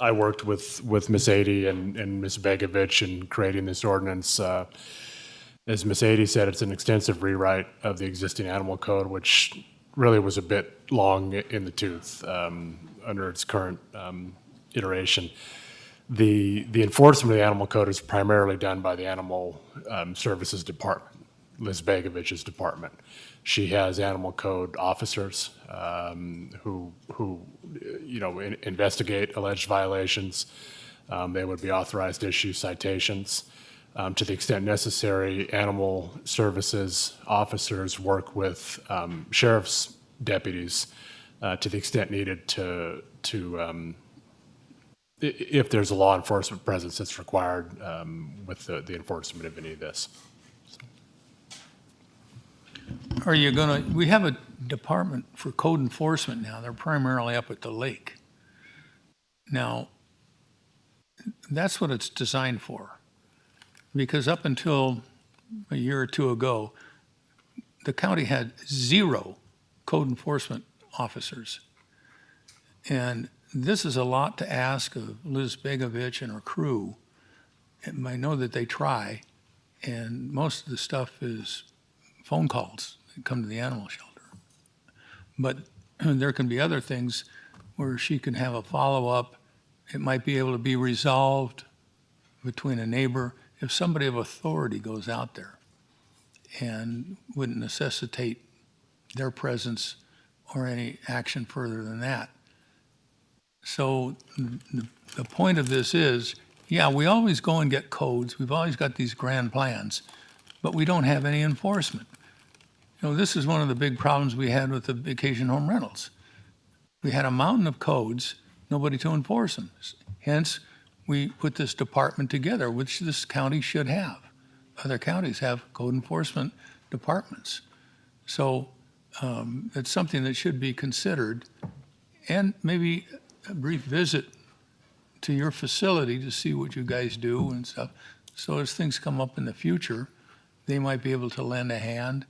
I worked with Ms. Adie and Ms. Begovich in creating this ordinance. As Ms. Adie said, it's an extensive rewrite of the existing animal code, which really was a bit long in the tooth under its current iteration. The enforcement of the animal code is primarily done by the Animal Services Department, Liz Begovich's department. She has animal code officers who investigate alleged violations. They would be authorized to issue citations. To the extent necessary, animal services officers work with sheriff's deputies to the extent needed to if there's a law enforcement presence that's required with the enforcement of any of this. Are you gonna, we have a department for code enforcement now. They're primarily up at the lake. Now, that's what it's designed for. Because up until a year or two ago, the county had 0 code enforcement officers. And this is a lot to ask of Liz Begovich and her crew. And I know that they try, and most of the stuff is phone calls that come to the animal shelter. But there can be other things where she can have a follow-up. It might be able to be resolved between a neighbor if somebody of authority goes out there and wouldn't necessitate their presence or any action further than that. So the point of this is, yeah, we always go and get codes. We've always got these grand plans, but we don't have any enforcement. This is one of the big problems we had with the vacation home rentals. We had a mountain of codes, nobody to enforce them. Hence, we put this department together, which this county should have. Other counties have code enforcement departments. So it's something that should be considered, and maybe a brief visit to your facility to see what you guys do and stuff. So as things come up in the future, they might be able to lend a hand,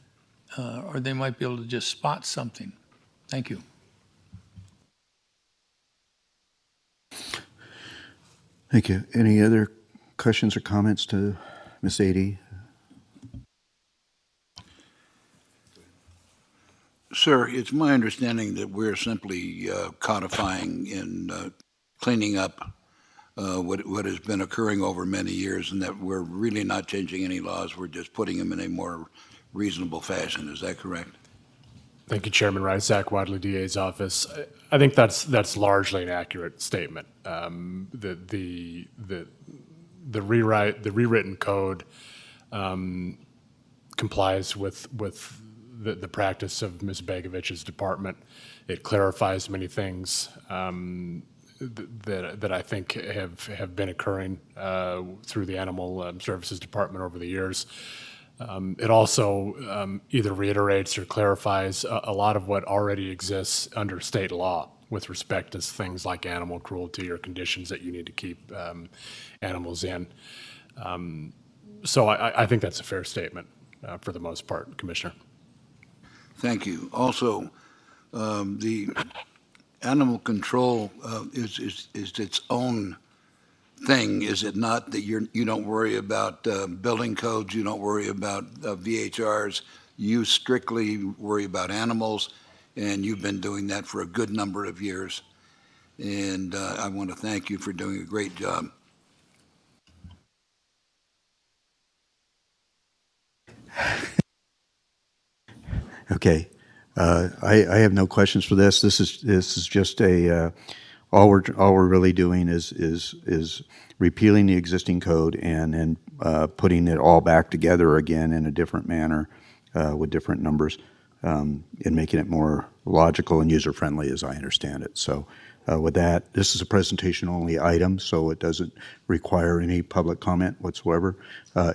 or they might be able to just spot something. Thank you. Thank you. Any other questions or comments to Ms. Adie? Sir, it's my understanding that we're simply codifying and cleaning up what has been occurring over many years, and that we're really not changing any laws. We're just putting them in a more reasonable fashion. Is that correct? Thank you, Chairman Rice. Zach Wadley, DA's office. I think that's largely an accurate statement. The rewritten code complies with the practice of Ms. Begovich's department. It clarifies many things that I think have been occurring through the Animal Services Department over the years. It also either reiterates or clarifies a lot of what already exists under state law with respect to things like animal cruelty or conditions that you need to keep animals in. So I think that's a fair statement for the most part, Commissioner. Thank you. Also, the animal control is its own thing, is it not? That you don't worry about building codes, you don't worry about VHRs, you strictly worry about animals, and you've been doing that for a good number of years. And I want to thank you for doing a great job. Okay. I have no questions for this. This is just a all we're really doing is repealing the existing code and putting it all back together again in a different manner with different numbers. in making it more logical and user-friendly, as I understand it. So with that, this is a presentation-only item, so it doesn't require any public comment whatsoever.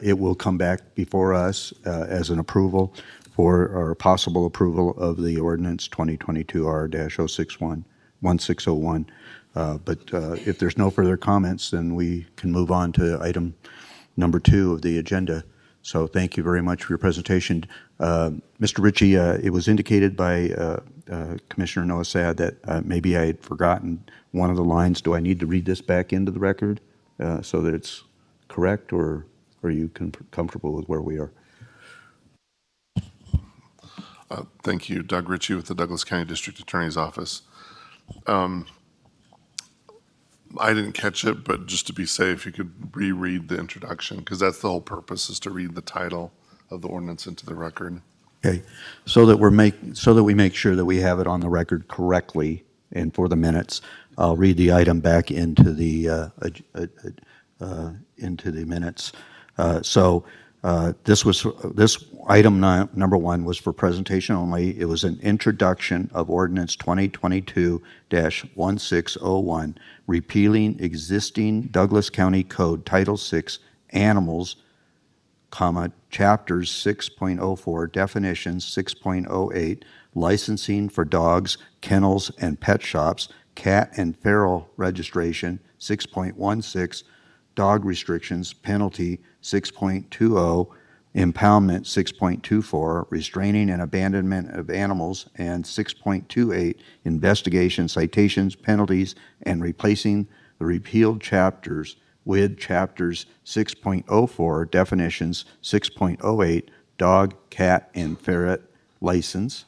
It will come back before us as an approval for our possible approval of the ordinance 2022-R-1601. But if there's no further comments, then we can move on to item number 2 of the agenda. So thank you very much for your presentation. Mr. Ritchie, it was indicated by Commissioner Noasad that maybe I had forgotten one of the lines. Do I need to read this back into the record so that it's correct, or are you comfortable with where we are? Thank you. Doug Ritchie with the Douglas County District Attorney's Office. I didn't catch it, but just to be safe, you could reread the introduction, because that's the whole purpose, is to read the title of the ordinance into the record. Okay, so that we make sure that we have it on the record correctly and for the minutes, I'll read the item back into the minutes. This item number 1 was for presentation only. It was an introduction of ordinance 2022-1601, repealing existing Douglas County Code Title VI Animals, Chapters 6.04 Definitions, 6.08 Licensing for Dogs, Kennels, and Pet Shops, Cat and Feral Registration, 6.16 Dog Restrictions, Penalty, 6.20 Impoundment, 6.24 Restraining and Abandonment of Animals, and 6.28 Investigation, Citations, Penalties, and replacing the repealed chapters with chapters 6.04 Definitions, 6.08 Dog, Cat, and Ferret License,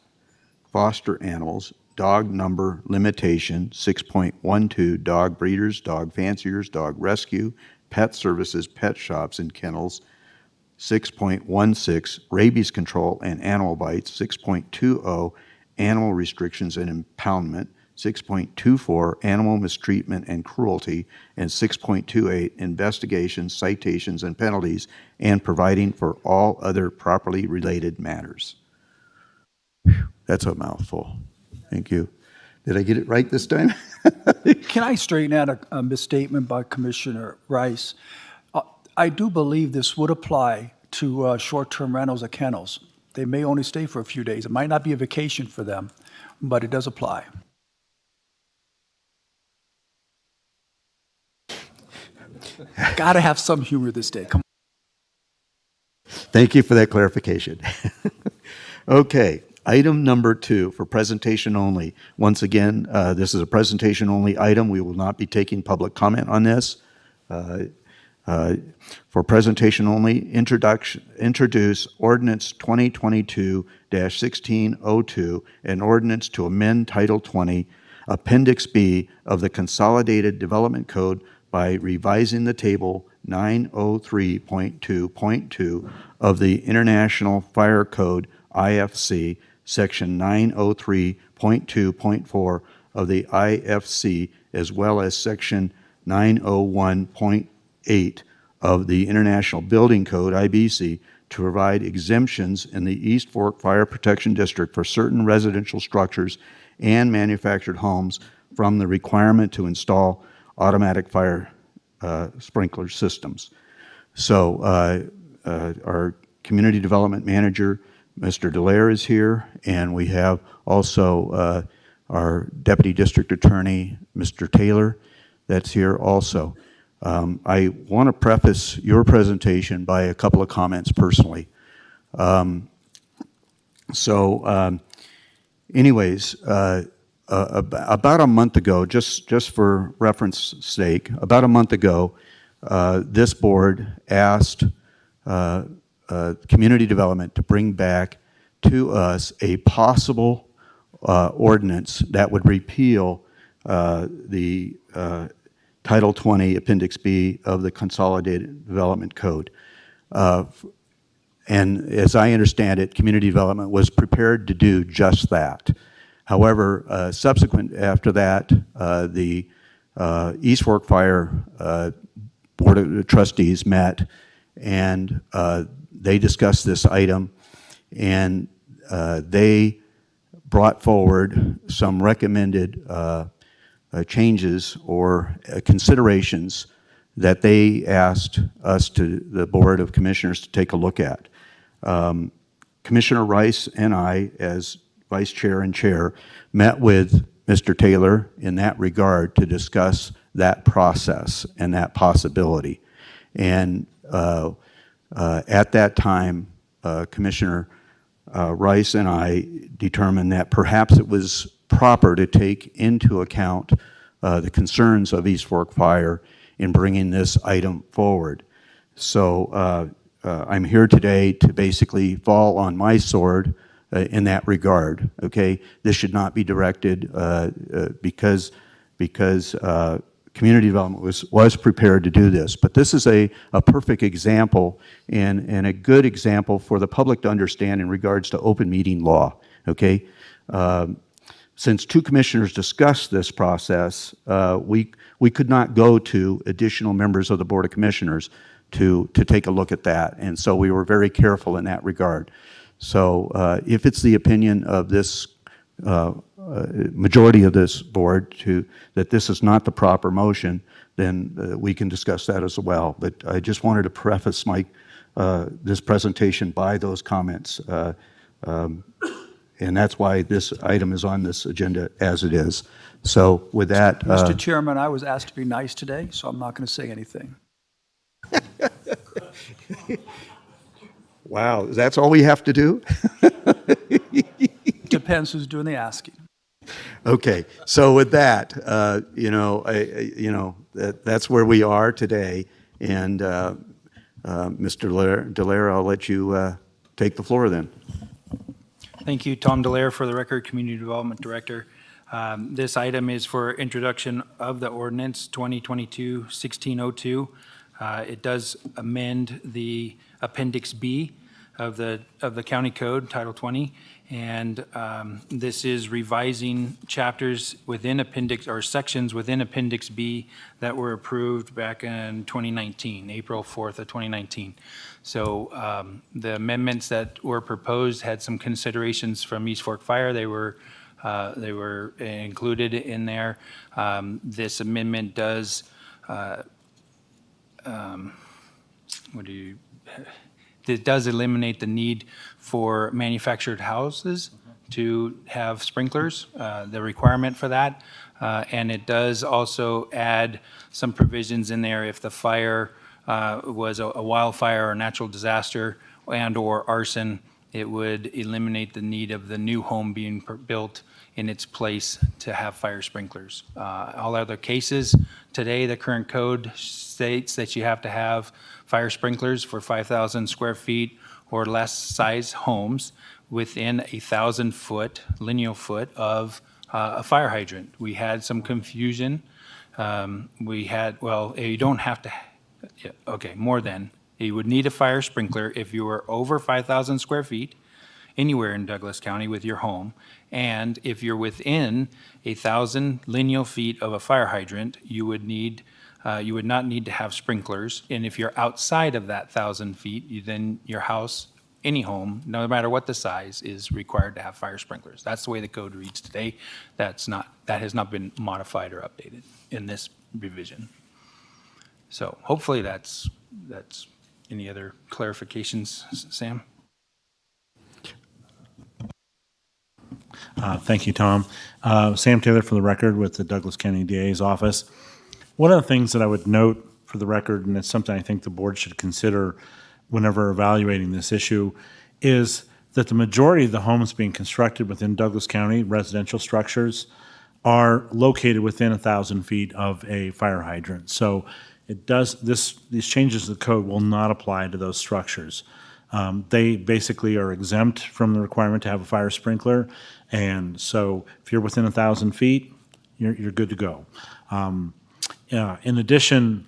Foster Animals, Dog Number Limitation, 6.12 Dog Breeders, Dog Fanciers, Dog Rescue, Pet Services, Pet Shops, and Kennels, 6.16 Rabies Control and Animal Bites, 6.20 Animal Restrictions and Impoundment, 6.24 Animal Mistreatment and Cruelty, and 6.28 Investigations, Citations, and Penalties, and providing for all other properly related matters. Whew, that's a mouthful. Thank you. Did I get it right this time? Can I straighten out a misstatement by Commissioner Rice? I do believe this would apply to short-term rentals of kennels. They may only stay for a few days. It might not be a vacation for them, but it does apply. Got to have some humor this day. Come on. Thank you for that clarification. Okay, item number 2 for presentation only. Once again, this is a presentation only item. We will not be taking public comment on this. For presentation only, introduce ordinance 2022-1602, an ordinance to amend Title 20, Appendix B of the Consolidated Development Code by revising the table 903.2.2 of the International Fire Code, IFC, section 903.2.4 of the IFC, as well as section 901.8 of the International Building Code, IBC, to provide exemptions in the East Fork Fire Protection District for certain residential structures and manufactured homes from the requirement to install automatic fire sprinkler systems. So our Community Development Manager, Mr. Dallaire, is here, and we have also our Deputy District Attorney, Mr. Taylor, that's here also. I want to preface your presentation by a couple of comments personally. Anyways, about a month ago, just for reference sake, about a month ago, this board asked Community Development to bring back to us a possible ordinance that would repeal the Title 20, Appendix B of the Consolidated Development Code. And as I understand it, Community Development was prepared to do just that. However, subsequent after that, the East Fork Fire Board of Trustees met, and they discussed this item, and they brought forward some recommended changes or considerations that they asked us the Board of Commissioners to take a look at. Commissioner Rice and I, as Vice Chair and Chair, met with Mr. Taylor in that regard to discuss that process and that possibility. And at that time, Commissioner Rice and I determined that perhaps it was proper to take into account the concerns of East Fork Fire in bringing this item forward. So I'm here today to basically fall on my sword in that regard, okay? This should not be directed because community development was prepared to do this. But this is a perfect example and a good example for the public to understand in regards to open meeting law, okay? Since two commissioners discussed this process, we could not go to additional members of the Board of Commissioners to take a look at that. And so we were very careful in that regard. So if it's the opinion of this majority of this board that this is not the proper motion, then we can discuss that as well. But I just wanted to preface this presentation by those comments. And that's why this item is on this agenda as it is. So with that... Mr. Chairman, I was asked to be nice today, so I'm not going to say anything. Wow, that's all we have to do? Depends who's doing the asking. Okay, so with that, that's where we are today. And Mr. Dallaire, I'll let you take the floor then. Thank you, Tom Dallaire, for the record, Community Development Director. This item is for introduction of the ordinance 2022-1602. It does amend the Appendix B of the County Code, Title 20, and this is revising chapters within Appendix, or sections within Appendix B that were approved back in 2019, April 4th of 2019. So the amendments that were proposed had some considerations from East Fork Fire. They were included in there. This amendment does it does eliminate the need for manufactured houses to have sprinklers, the requirement for that. And it does also add some provisions in there if the fire was a wildfire or natural disaster and or arson, it would eliminate the need of the new home being built in its place to have fire sprinklers. All other cases, today the current code states that you have to have fire sprinklers for 5,000 square feet or less size homes within 1,000-foot, lineal foot of a fire hydrant. We had some confusion. You don't have to, more than. You would need a fire sprinkler if you were over 5,000 square feet anywhere in Douglas County with your home. And if you're within 1,000 lineal feet of a fire hydrant, you would not need to have sprinklers. And if you're outside of that 1,000 feet, then your house, any home, no matter what the size, is required to have fire sprinklers. That's the way the code reads today. That has not been modified or updated in this revision. So hopefully that's any other clarifications, Sam? Thank you, Tom. Sam Taylor for the record with the Douglas County DA's office. One of the things that I would note for the record, and it's something I think the board should consider whenever evaluating this issue, is that the majority of the homes being constructed within Douglas County, residential structures, are located within 1,000 feet of a fire hydrant. So these changes to the code will not apply to those structures. They basically are exempt from the requirement to have a fire sprinkler. And so if you're within 1,000 feet, you're good to go. In addition,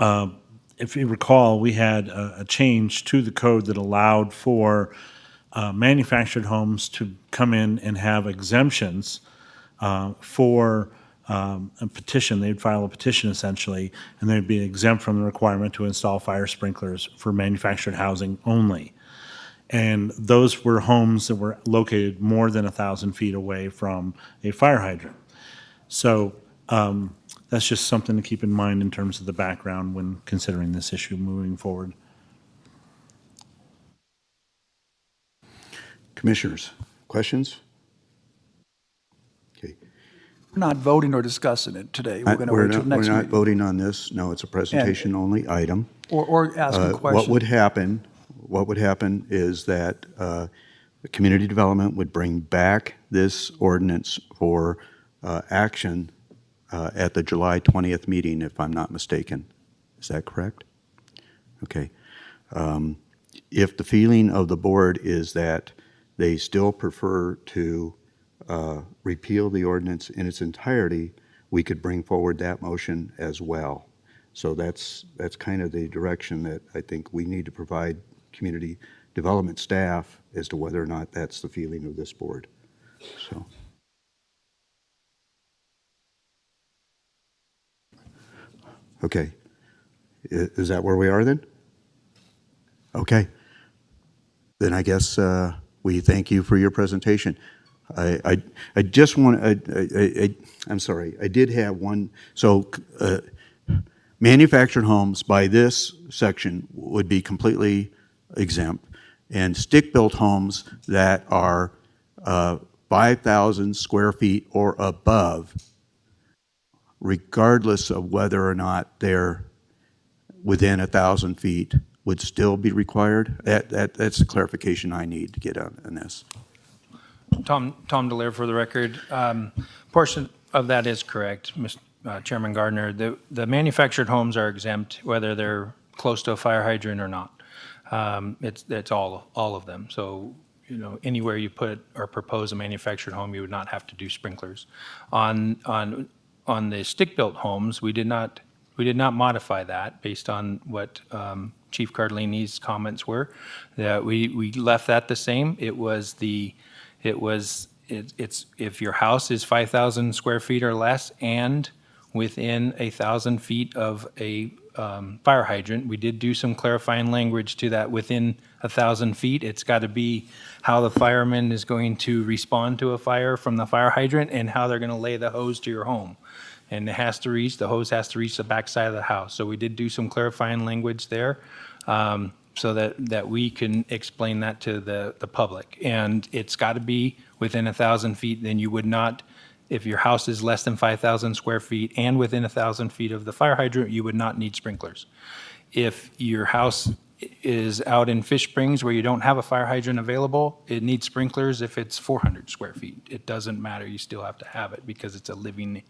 if you recall, we had a change to the code that allowed for manufactured homes to come in and have exemptions for a petition. They'd file a petition essentially, and they'd be exempt from the requirement to install fire sprinklers for manufactured housing only. And those were homes that were located more than 1,000 feet away from a fire hydrant. So that's just something to keep in mind in terms of the background when considering this issue moving forward. Commissioners, questions? Okay. We're not voting or discussing it today. We're going to wait till next We're not meeting. voting on this. No, it's a presentation-only item. Or asking questions. What would happen is that the community development would bring back this ordinance for action at the July 20th meeting, if I'm not mistaken. Is that correct? Okay. If the feeling of the board is that they still prefer to repeal the ordinance in its entirety, we could bring forward that motion as well. So that's kind of the direction that I think we need to provide community development staff as to whether or not that's the feeling of this board. So. Okay. Is that where we are then? Okay. Then I guess we thank you for your presentation. I just want, I'm sorry, I did have one. So manufactured homes by this section would be completely exempt, and stick-built homes that are 5,000 square feet or above, regardless of whether or not they're within 1,000 feet, would still be required? That's the clarification I need to get on this. Tom DeLaire for the record. Portion of that is correct, Chairman Gardner. The manufactured homes are exempt whether they're close to a fire hydrant or not. It's all of them. So, anywhere you put or propose a manufactured home, you would not have to do sprinklers. On the stick-built homes, we did not modify that based on what Chief Cardellini's comments were. That we left that the same. It's if your house is 5,000 square feet or less and within 1,000 feet of a fire hydrant. We did do some clarifying language to that. Within 1,000 feet, it's got to be how the fireman is going to respond to a fire from the fire hydrant and how they're going to lay the hose to your home. And the hose has to reach the backside of the house. So we did do some clarifying language there so that we can explain that to the public. And it's got to be within 1,000 feet. Then you would not, if your house is less than 5,000 square feet and within 1,000 feet of the fire hydrant, you would not need sprinklers. If your house is out in Fish Springs where you don't have a fire hydrant available, it needs sprinklers if it's 400 square feet. It doesn't matter. You still have to have it because it's a living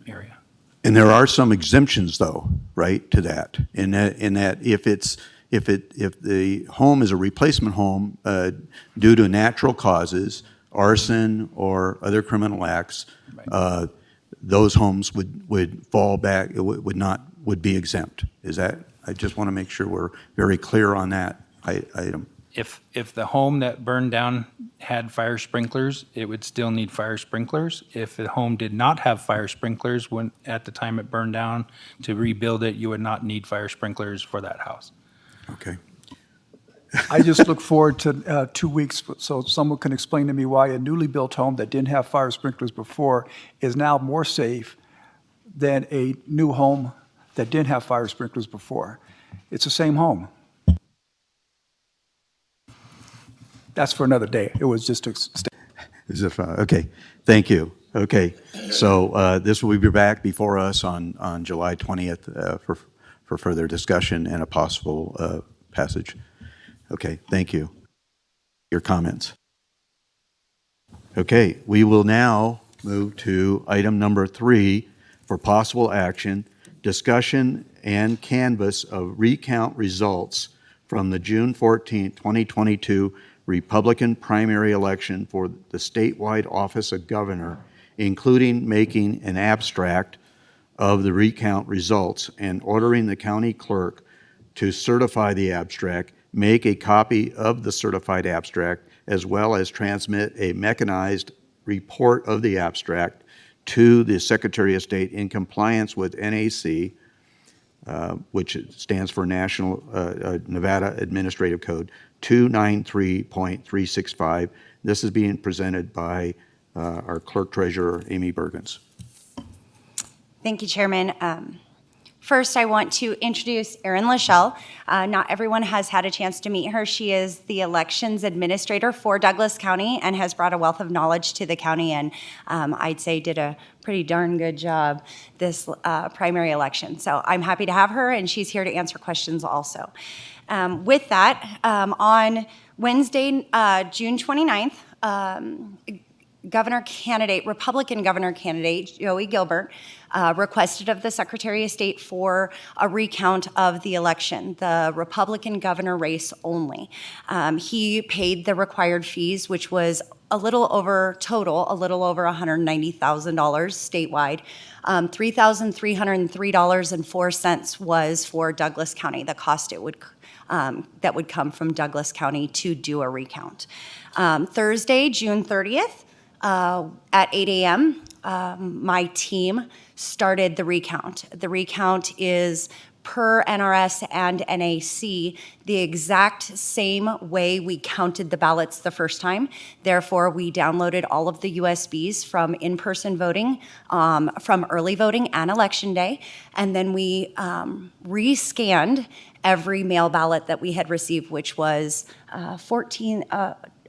area. And there are some exemptions, though, right, to that. In that if the home is a replacement home due to natural causes, arson or other criminal acts, those homes would fall back. Would be exempt. Is that? I just want to make sure we're very clear on that item. If the home that burned down had fire sprinklers, it would still need fire sprinklers. If the home did not have fire sprinklers at the time it burned down, to rebuild it, you would not need fire sprinklers for that house. Okay. I just look forward to 2 weeks so someone can explain to me why a newly built home that didn't have fire sprinklers before is now more safe than a new home that didn't have fire sprinklers before. It's the same home. That's for another day. It was just Okay, thank you. Okay, so this will be back before us on July 20th for further discussion and a possible passage. Okay, thank you. Your comments. Okay, we will now move to item number 3 for possible action, discussion and canvass of recount results from the June 14th, 2022 Republican primary election for the statewide office of governor, including making an abstract of the recount results and ordering the county clerk to certify the abstract, make a copy of the certified abstract, as well as transmit a mechanized report of the abstract to the Secretary of State in compliance with NAC which stands for National Nevada Administrative Code 293.365. This is being presented by our clerk treasurer, Amy Bergens. Thank you, Chairman. First, I want to introduce Erin Lachelle. Not everyone has had a chance to meet her. She is the elections administrator for Douglas County and has brought a wealth of knowledge to the county, and I'd say did a pretty darn good job this primary election. So I'm happy to have her, and she's here to answer questions also. With that, on Wednesday, June 29th, Republican governor candidate Joey Gilbert requested of the Secretary of State for a recount of the election, the Republican governor race only. He paid the required fees, which was a little over $190,000 statewide. $3,303.04 was for Douglas County, the cost that would come from Douglas County to do a recount. Thursday, June 30th, at 8 a.m., my team started the recount. The recount is per NRS and NAC, the exact same way we counted the ballots the first time. Therefore, we downloaded all of the USBs from in-person voting, from early voting and election day, and then we rescanned every mail ballot that we had received, which was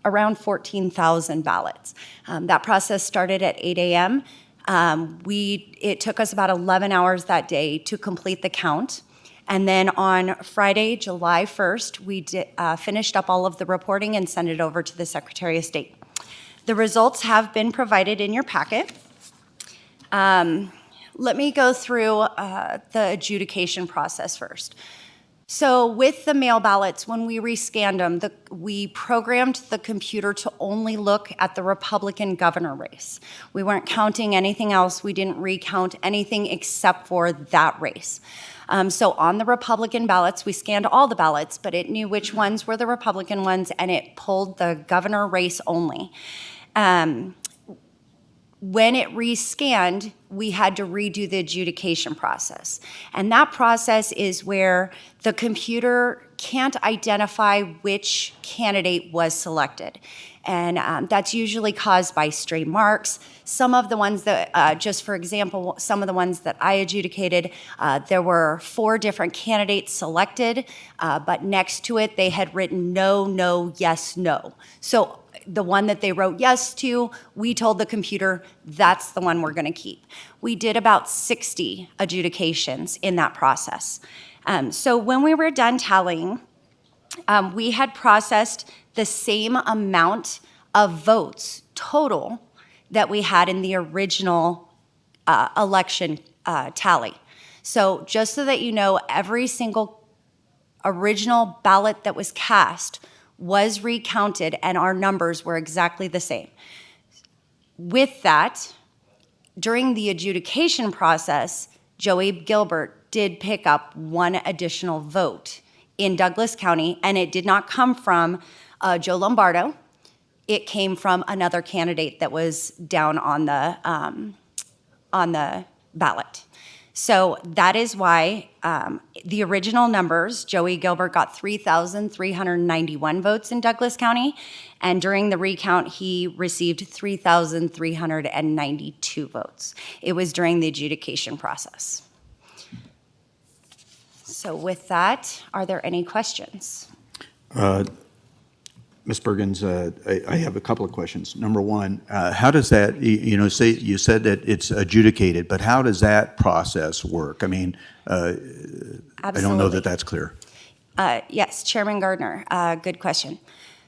around 14,000 ballots. That process started at 8 a.m. It took us about 11 hours that day to complete the count. And then on Friday, July 1st, we finished up all of the reporting and sent it over to the Secretary of State. The results have been provided in your packet. Let me go through the adjudication process first. So with the mail ballots, when we rescanned them, we programmed the computer to only look at the Republican governor race. We weren't counting anything else. We didn't recount anything except for that race. So on the Republican ballots, we scanned all the ballots, but it knew which ones were the Republican ones, and it pulled the governor race only. When it rescanned, we had to redo the adjudication process. And that process is where the computer can't identify which candidate was selected. And that's usually caused by stray marks. Some of the ones that, just for example, some of the ones that I adjudicated, there were 4 different candidates selected, but next to it, they had written no, no, yes, no. So the one that they wrote yes to, we told the computer that's the one we're going to keep. We did about 60 adjudications in that process. So when we were done tallying, we had processed the same amount of votes total that we had in the original election tally. So just so that you know, every single original ballot that was cast was recounted, and our numbers were exactly the same. With that, during the adjudication process, Joey Gilbert did pick up 1 additional vote in Douglas County, and it did not come from Joe Lombardo. It came from another candidate that was down on the ballot. So that is why the original numbers, Joey Gilbert got 3,391 votes in Douglas County, and during the recount, he received 3,392 votes. It was during the adjudication process. So with that, are there any questions? Ms. Bergens, I have a couple of questions. Number one, how does that, you said that it's adjudicated, but how does that process work? I mean, I don't know that that's clear. Yes, Chairman Gardner, good question.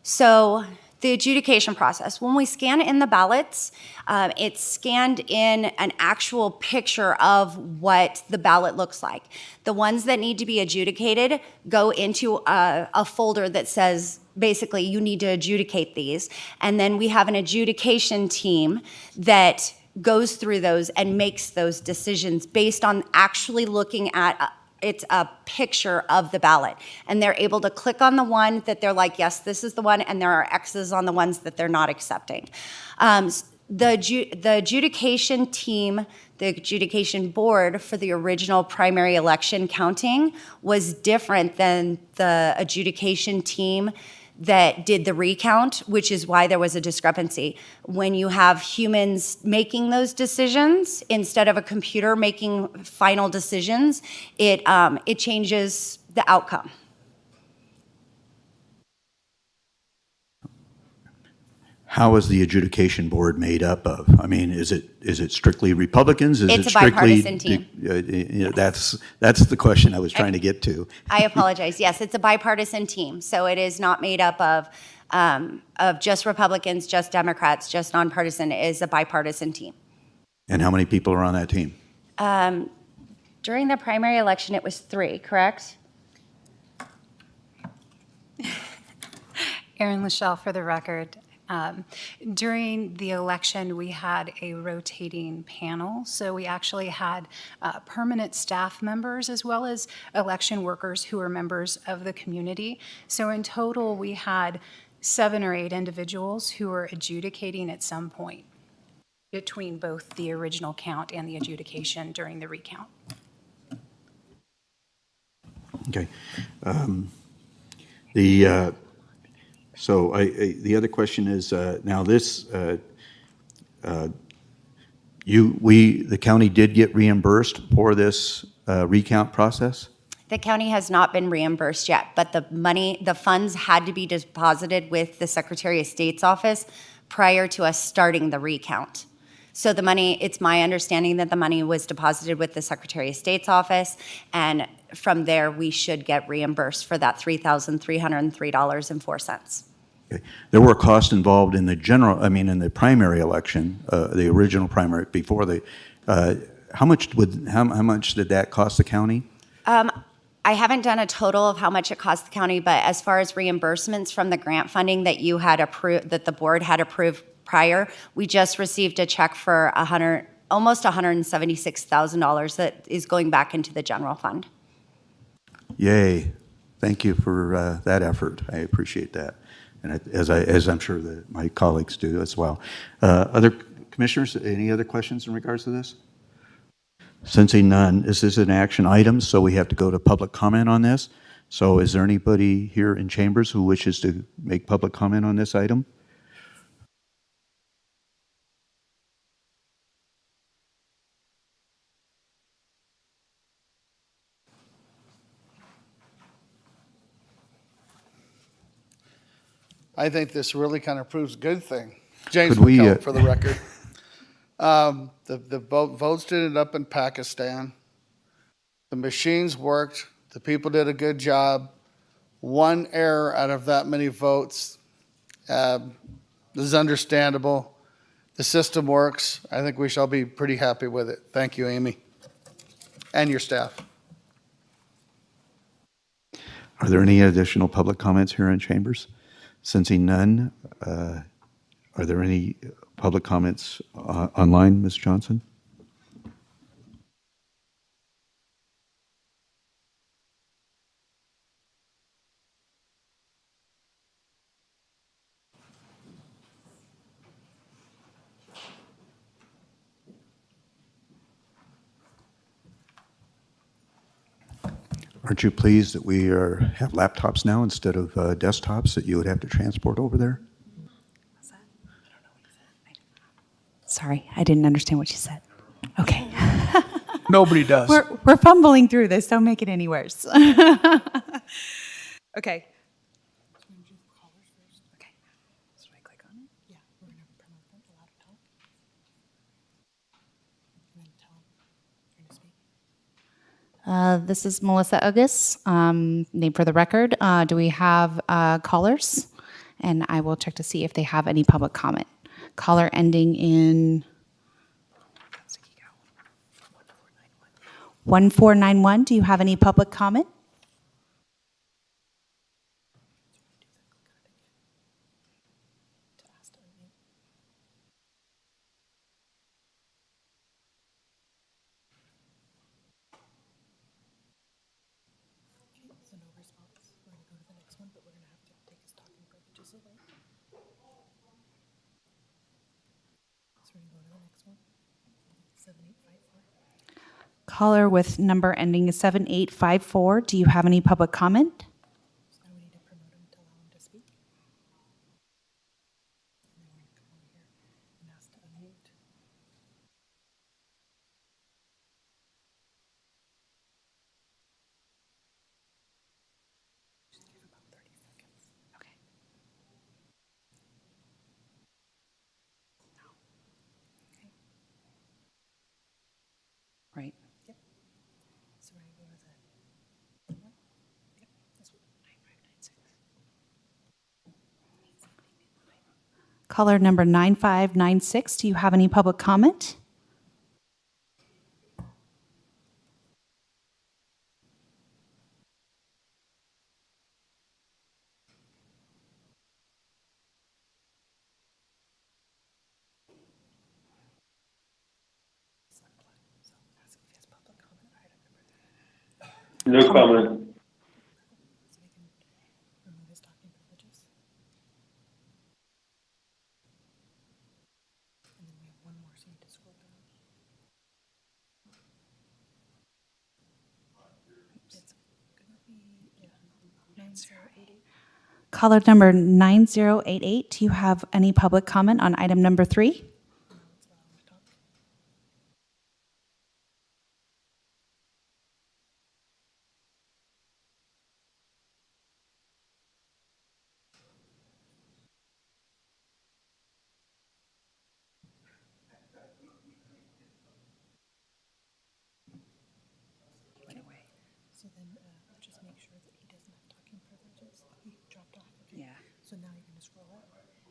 So the adjudication process, when we scan in the ballots, it's scanned in an actual picture of what the ballot looks like. The ones that need to be adjudicated go into a folder that says, basically, you need to adjudicate these. And then we have an adjudication team that goes through those and makes those decisions based on actually looking at it's a picture of the ballot. And they're able to click on the one that they're like, yes, this is the one, and there are X's on the ones that they're not accepting. The adjudication team, the adjudication board for the original primary election counting was different than the adjudication team that did the recount, which is why there was a discrepancy. When you have humans making those decisions instead of a computer making final decisions, it changes the outcome. How is the adjudication board made up of? I mean, is it strictly Republicans? Is It's it a strictly, bipartisan team. You know, that's the question I was trying to get to. I apologize. Yes, it's a bipartisan team, so it is not made up of just Republicans, just Democrats, just nonpartisan. It is a bipartisan team. And how many people are on that team? During the primary election, it was 3, correct? Erin Lachelle for the record. During the election, we had a rotating panel, so we actually had permanent staff members as well as election workers who were members of the community. So in total, we had 7 or 8 individuals who were adjudicating at some point between both the original count and the adjudication during the recount. Okay. So the other question is, now this, the county did get reimbursed for this recount process? The county has not been reimbursed yet, but the funds had to be deposited with the Secretary of State's office prior to us starting the recount. So the money, it's my understanding that the money was deposited with the Secretary of State's office, and from there, we should get reimbursed for that $3,303.04. Okay. There were costs involved in the in the primary election, the original primary before the. How much did that cost the county? I haven't done a total of how much it cost the county, but as far as reimbursements from the grant funding that you had approved, that the board had approved prior, we just received a check for almost $176,000 that is going back into the general fund. Yay! Thank you for that effort. I appreciate that, and as I'm sure that my colleagues do as well. Other commissioners, any other questions in regards to this? Sensing none, this is an action item, so we have to go to public comment on this. So, is there anybody here in chambers who wishes to make public comment on this item? I think this really kind of proves a good thing. James Could we, McCullough, for the record. The votes did end up in Pakistan. The machines worked. The people did a good job. One error out of that many votes is understandable. The system works. I think we shall be pretty happy with it. Thank you, Amy, and your staff. Are there any additional public comments here in chambers? Sensing none, are there any public comments online, Ms. Johnson? Aren't you pleased that we have laptops now instead of desktops that you would have to transport over there? Sorry, I didn't understand what you said. Okay. Nobody does. We're fumbling through this. Don't make it any worse. Okay. This is Melissa Ogus, name for the record. Do we have callers? And I will check to see if they have any public comment. Caller ending in 1491. Do you have any public comment? Caller with number ending 7854, do you have any public comment? Right. Caller number 9596, do you have any public comment? No comment. Caller number 9088, do you have any public comment on item number 3? Yeah. So now you're going to scroll up,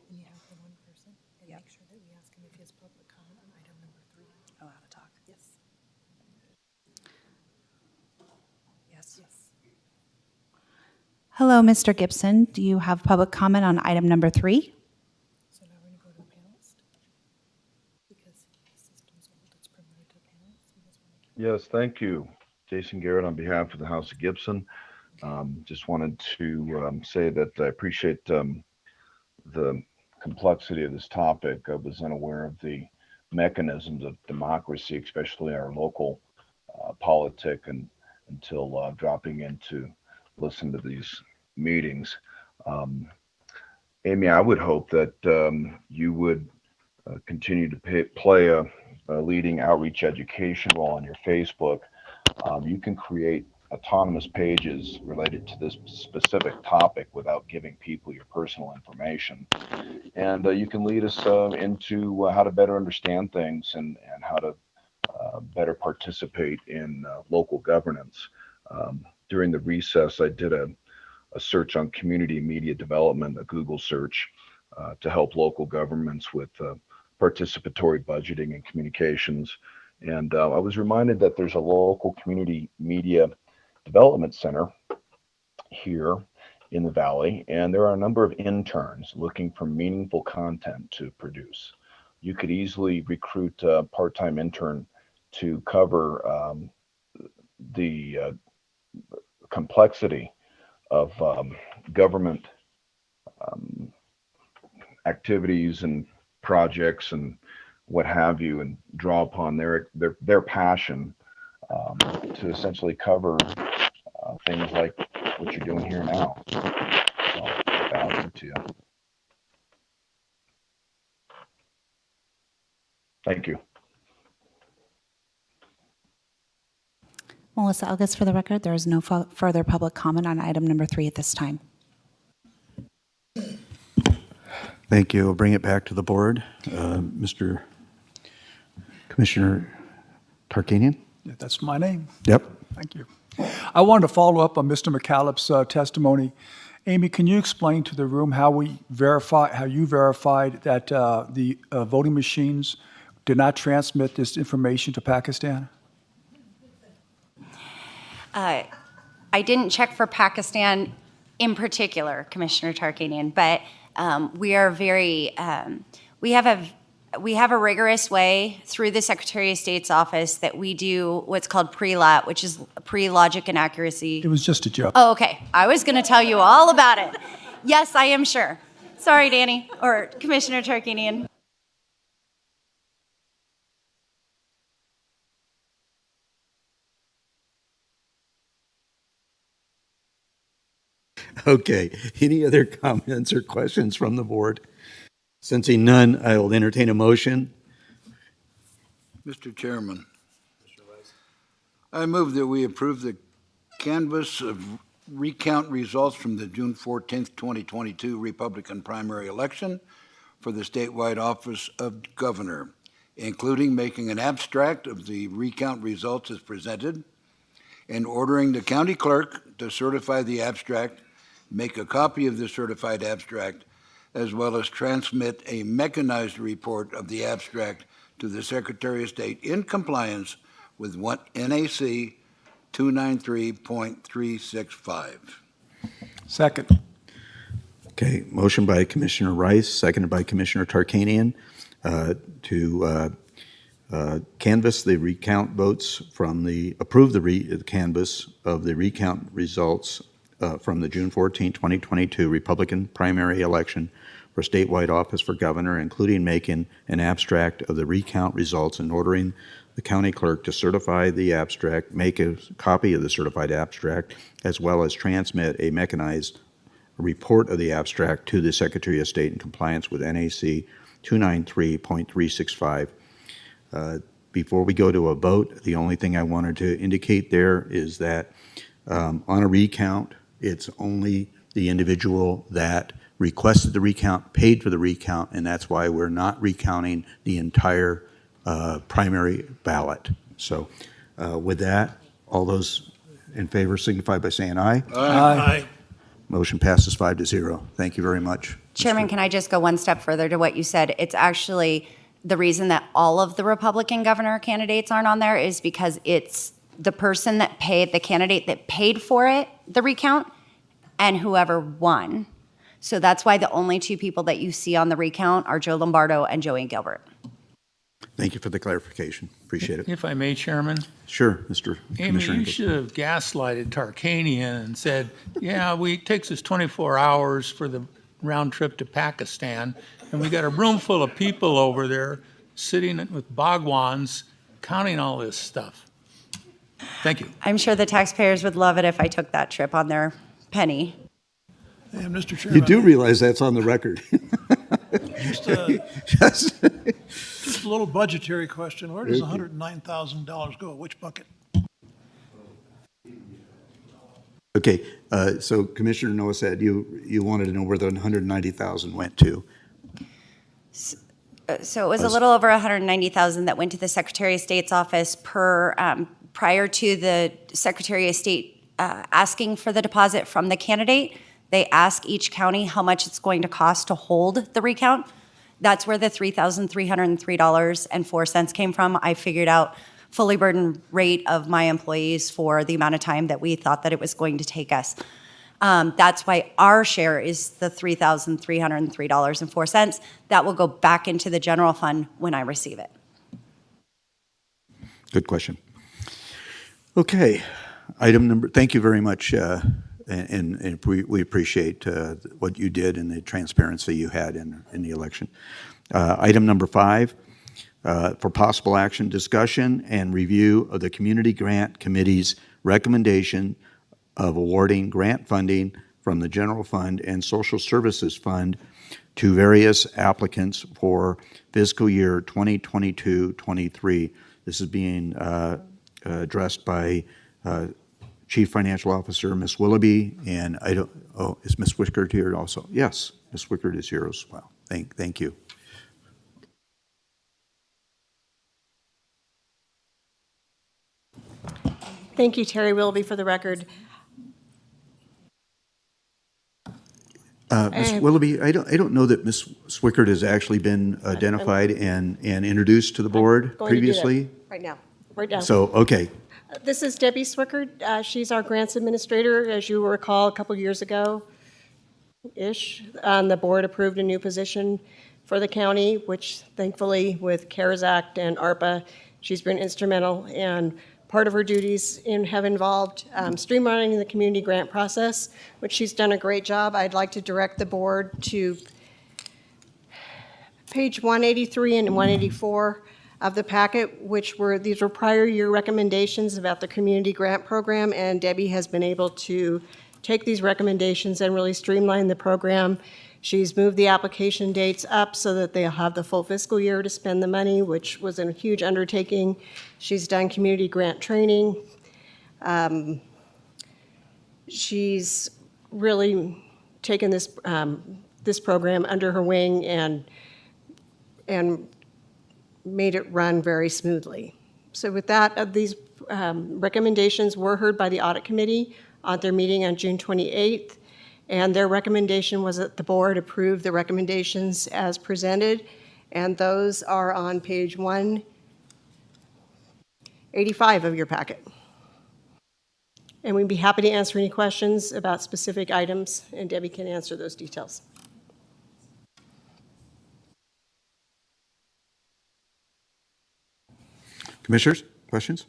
and you have the one person, and make sure that we ask him if he has public comment on item number 3. Oh, how to talk. Yes. Yes. Hello, Mr. Gibson. Do you have public comment on item number 3? So now we're going to go to the panelist. Because the system's old, it's promoted to panelist. We just want to keep Yes, thank you. Jason Garrett on behalf of the House of Gibson. Just wanted to say that I appreciate the complexity of this topic. I was unaware of the mechanisms of democracy, especially our local politic, and until dropping in to listen to these meetings. Amy, I would hope that you would continue to play a leading outreach education role on your Facebook. You can create autonomous pages related to this specific topic without giving people your personal information. And you can lead us into how to better understand things and how to better participate in local governance. During the recess, I did a search on community media development, a Google search, to help local governments with participatory budgeting and communications. And I was reminded that there's a local community media development center here in the Valley, and there are a number of interns looking for meaningful content to produce. You could easily recruit a part-time intern to cover the complexity of government activities and projects and what have you, and draw upon their passion to essentially cover things like what you're doing here now. So, value to you. Thank you. Melissa August, for the record, there is no further public comment on item number 3 at this time. Thank you. I'll bring it back to the board. Mr. Commissioner Tarkanian? Yeah, that's my name. Yep. Thank you. I wanted to follow up on Mr. McCallup's testimony. Amy, can you explain to the room how you verified that the voting machines did not transmit this information to Pakistan? I didn't check for Pakistan in particular, Commissioner Tarkanian, but we are very, we have a rigorous way through the Secretary of State's office that we do what's called pre-lat, which is pre-logic and accuracy. It was just a joke. Oh, okay. I was going to tell you all about it. Yes, I am sure. Sorry, Danny, or Commissioner Tarkanian. Okay, any other comments or questions from the board? Sensing none, I will entertain a motion. Mr. Chairman, I move that we approve the canvass of recount results from the June 14th, 2022 Republican primary election for the statewide office of governor, including making an abstract of the recount results as presented and ordering the county clerk to certify the abstract, make a copy of the certified abstract, as well as transmit a mechanized report of the abstract to the Secretary of State in compliance with NAC 293.365. Second. Okay, motion by Commissioner Rice, seconded by Commissioner Tarkanian to canvass the recount votes approve the canvass of the recount results from the June 14, 2022 Republican primary election for statewide office for governor, including making an abstract of the recount results and ordering the county clerk to certify the abstract, make a copy of the certified abstract, as well as transmit a mechanized report of the abstract to the Secretary of State in compliance with NAC 293.365. Before we go to a vote, the only thing I wanted to indicate there is that on a recount, it's only the individual that requested the recount, paid for the recount, and that's why we're not recounting the entire primary ballot. So with that, all those in favor signify by saying aye. Aye. Motion passes 5-0. Thank you very much. Chairman, can I just go one step further to what you said? It's actually the reason that all of the Republican governor candidates aren't on there is because it's the person that paid, the candidate that paid for it, the recount, and whoever won. So that's why the only two people that you see on the recount are Joe Lombardo and Joey Gilbert. Thank you for the clarification. Appreciate it. If I may, Chairman. Sure, Mr. Amy, Commissioner. you should have gaslighted Tarkanian and said, yeah, it takes us 24 hours for the round trip to Pakistan, and we got a room full of people over there sitting with bhagwans counting all this stuff. Thank you. I'm sure the taxpayers would love it if I took that trip on their penny. And Mr. You Chairman. do realize that's on the record. Just Yes. just a little budgetary question. Where does $109,000 go? Which bucket? Okay, so Commissioner Noah said you wanted to know where the $190,000 went to. So it was a little over $190,000 that went to the Secretary of State's office prior to the Secretary of State asking for the deposit from the candidate. They ask each county how much it's going to cost to hold the recount. That's where the $3,303.04 came from. I figured out fully burdened rate of my employees for the amount of time that we thought that it was going to take us. That's why our share is the $3,303.04. That will go back into the general fund when I receive it. Good question. Okay, thank you very much, and we appreciate what you did and the transparency you had in the election. Item number 5, for possible action, discussion and review of the Community Grant Committee's recommendation of awarding grant funding from the General Fund and Social Services Fund to various applicants for fiscal year 2022-23. This is being addressed by Chief Financial Officer, Ms. Willoughby, and is Ms. Wickert here also? Yes, Ms. Wickert is here as well. Thank you. Thank you, Terry Willoughby, for the record. Ms. Willoughby, I don't know that Ms. Wickert has actually been identified and introduced to the board Going to do previously. that right now. So, okay. This is Debbie Swickard. She's our grants administrator. As you will recall, a couple years ago-ish, the board approved a new position for the county, which thankfully with CARES Act and ARPA, she's been instrumental, and part of her duties have involved streamlining the community grant process, which she's done a great job. I'd like to direct the board to page 183 and 184 of the packet, these were prior year recommendations about the community grant program, and Debbie has been able to take these recommendations and really streamline the program. She's moved the application dates up so that they'll have the full fiscal year to spend the money, which was a huge undertaking. She's done community grant training. She's really taken this program under her wing and made it run very smoothly. So with that, these recommendations were heard by the Audit Committee at their meeting on June 28th, and their recommendation was that the board approve the recommendations as presented, and those are on page 185 of your packet. And we'd be happy to answer any questions about specific items, and Debbie can answer those details. Commissioners, questions?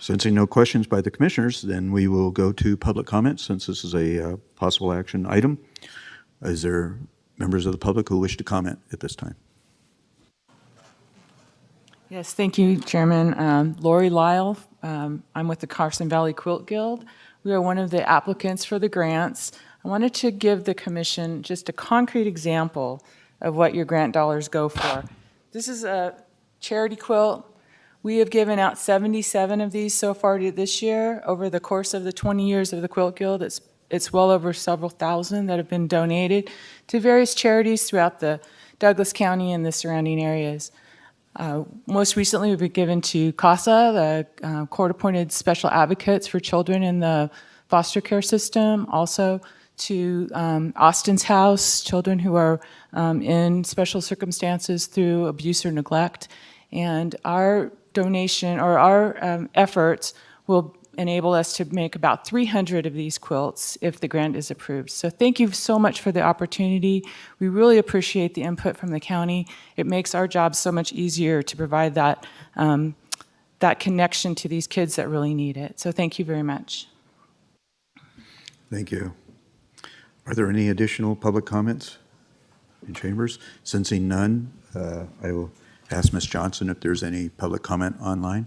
Sensing no questions by the commissioners, then we will go to public comment since this is a possible action item. Is there members of the public who wish to comment at this time? Yes, thank you, Chairman. Lori Lyle. I'm with the Carson Valley Quilt Guild. We are one of the applicants for the grants. I wanted to give the commission just a concrete example of what your grant dollars go for. This is a charity quilt. We have given out 77 of these so far this year. Over the course of the 20 years of the Quilt Guild, it's well over several thousand that have been donated to various charities throughout the Douglas County and the surrounding areas. Most recently, we've been given to CASA, the court-appointed special advocates for children in the foster care system, also to Austin's House, children who are in special circumstances through abuse or neglect. And our donation or our efforts will enable us to make about 300 of these quilts if the grant is approved. So thank you so much for the opportunity. We really appreciate the input from the county. It makes our job so much easier to provide that, that connection to these kids that really need it. So thank you very much. Thank you. Are there any additional public comments in chambers? Sensing none, I will ask Ms. Johnson if there's any public comment online.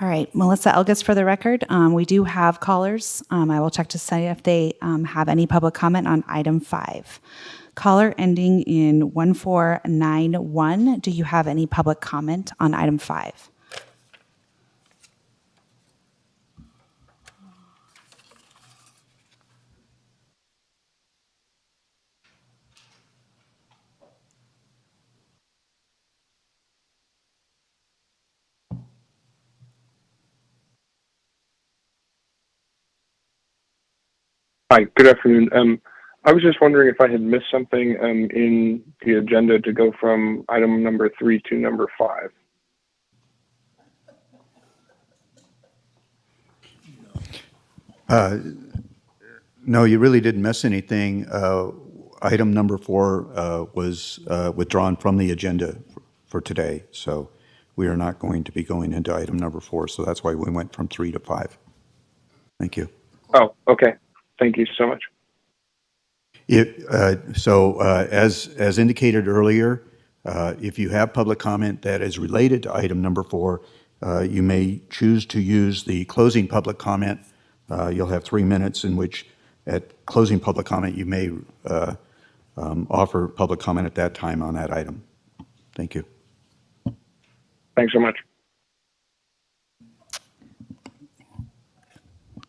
All right, Melissa Elgus for the record. We do have callers. I will check to see if they have any public comment on item 5. Caller ending in 1491. Do you have any public comment on item 5? Hi, good afternoon. I was just wondering if I had missed something in the agenda to go from item number 3 to number 5. No, you really didn't miss anything. Item number 4 was withdrawn from the agenda for today, so we are not going to be going into item number 4, so that's why we went from 3 to 5. Thank you. Oh, okay. Thank you so much. As indicated earlier, if you have public comment that is related to item number 4, you may choose to use the closing public comment. You'll have 3 minutes in which, at closing public comment, you may offer public comment at that time on that item. Thank you. Thanks so much.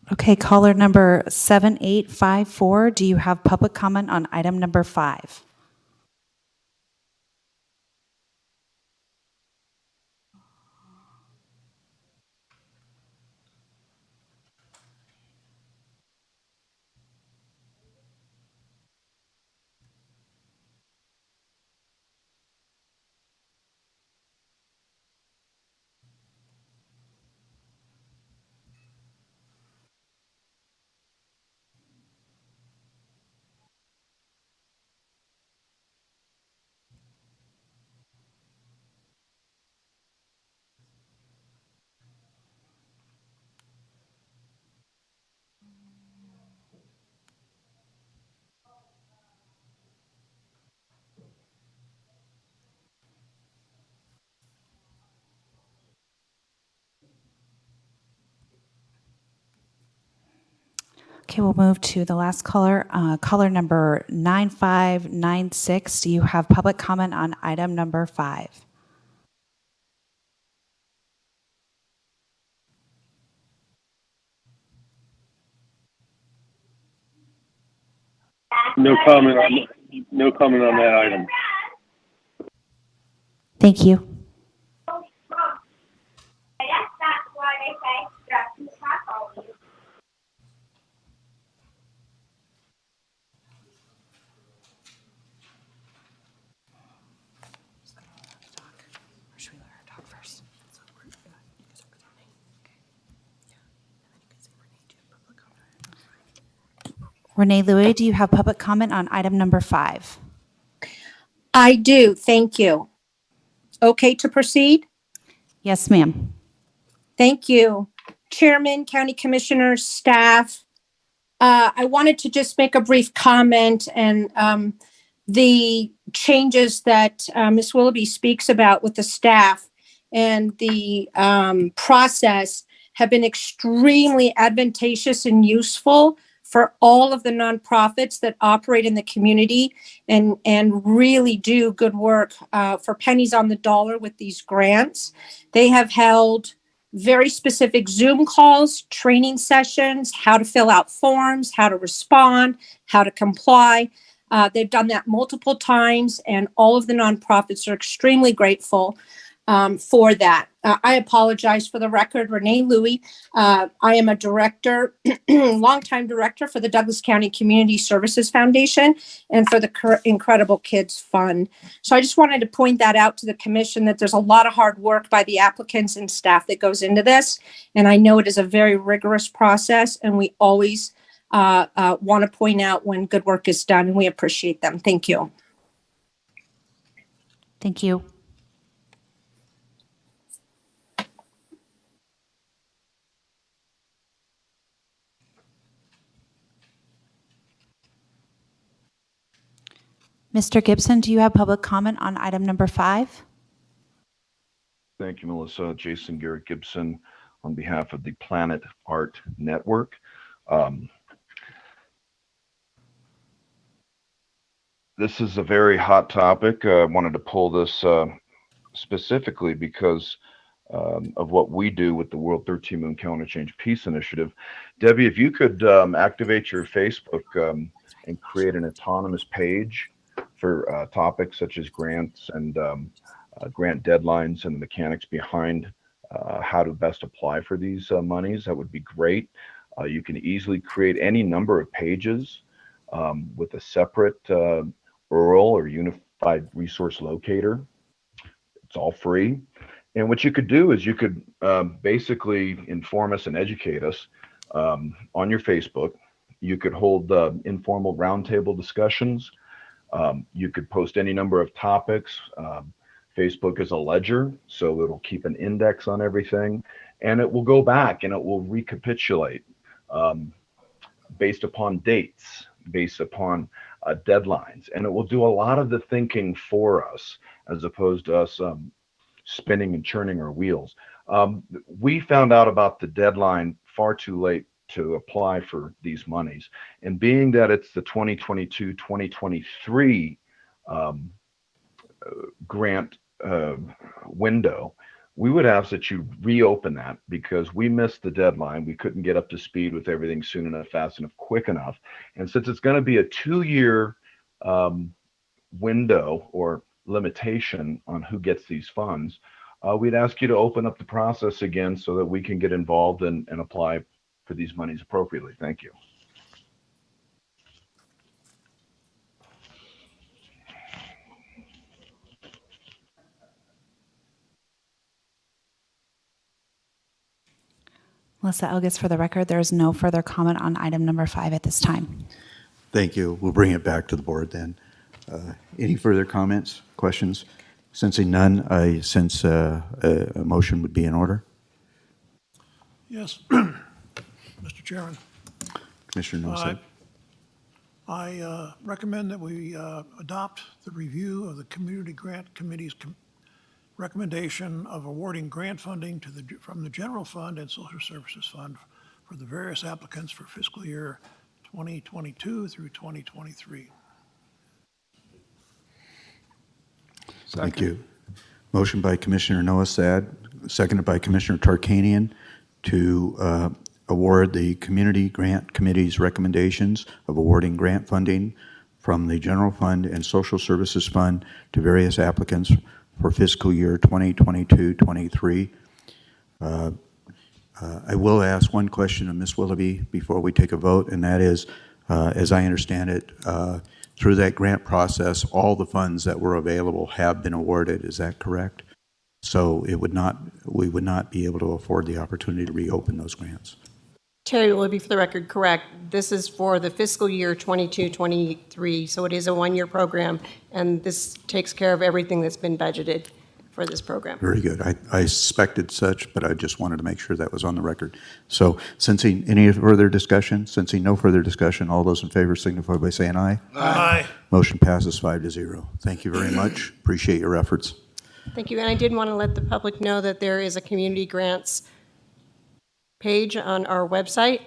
Okay, caller number 7854. Do you have public comment on item number 5? Okay, we'll move to the last caller, caller number 9596. Do you have public comment on item number 5? No comment on that item. Thank you. Renee Louie, do you have public comment on item number 5? I do, thank you. Okay to proceed? Yes, ma'am. Thank you. Chairman, County Commissioners, staff, I wanted to just make a brief comment and the changes that Ms. Willoughby speaks about with the staff and the process have been extremely advantageous and useful for all of the nonprofits that operate in the community and really do good work for pennies on the dollar with these grants. They have held very specific Zoom calls, training sessions, how to fill out forms, how to respond, how to comply. They've done that multiple times, and all of the nonprofits are extremely grateful for that. I apologize for the record, Renee Louie. I am a director, longtime director for the Douglas County Community Services Foundation and for the Incredible Kids Fund. So I just wanted to point that out to the commission that there's a lot of hard work by the applicants and staff that goes into this. And I know it is a very rigorous process, and we always want to point out when good work is done, and we appreciate them. Thank you. Thank you. Mr. Gibson, do you have public comment on item number 5? Thank you, Melissa. Jason Garrett Gibson on behalf of the Planet Art Network. This is a very hot topic. I wanted to pull this specifically because of what we do with the World 13 Moon Calendar Change Peace Initiative. Debbie, if you could activate your Facebook and create an autonomous page for topics such as grants and grant deadlines and the mechanics behind how to best apply for these monies, that would be great. You can easily create any number of pages with a separate URL or unified resource locator. It's all free. And what you could do is you could basically inform us and educate us on your Facebook. You could hold informal roundtable discussions. You could post any number of topics. Facebook is a ledger, so it'll keep an index on everything, and it will go back and it will recapitulate based upon dates, based upon deadlines, and it will do a lot of the thinking for us as opposed to us spinning and churning our wheels. We found out about the deadline far too late to apply for these monies, and being that it's the 2022-2023 grant window, we would ask that you reopen that because we missed the deadline. We couldn't get up to speed with everything soon enough, fast enough, quick enough. And since it's going to be a 2-year window or limitation on who gets these funds, we'd ask you to open up the process again so that we can get involved and apply for these monies appropriately. Thank you. Melissa Elgis, for the record, there is no further comment on item number 5 at this time. Thank you. We'll bring it back to the board then. Any further comments, questions? Sensing none, I sense a motion would be in order. Yes, Mr. Chairman. Commissioner Nosek. I recommend that we adopt the review of the Community Grant Committee's recommendation of awarding grant funding from the General Fund and Social Services Fund for the various applicants for fiscal year 2022 through 2023. Thank you. Motion by Commissioner Noasad, seconded by Commissioner Tarkanian to award the Community Grant Committee's recommendations of awarding grant funding from the General Fund and Social Services Fund to various applicants for fiscal year 2022-23. I will ask one question of Ms. Willoughby before we take a vote, and that is, as I understand it, through that grant process, all the funds that were available have been awarded. Is that correct? So we would not be able to afford the opportunity to reopen those grants. Terry will be, for the record, correct. This is for the fiscal year 22-23, so it is a one-year program, and this takes care of everything that's been budgeted for this program. Very good. I suspected such, but I just wanted to make sure that was on the record. So sensing any further discussion, sensing no further discussion, all those in favor signify by saying aye. Aye. Motion passes 5-0. Thank you very much. Appreciate your efforts. Thank you, and I did want to let the public know that there is a community grants page on our website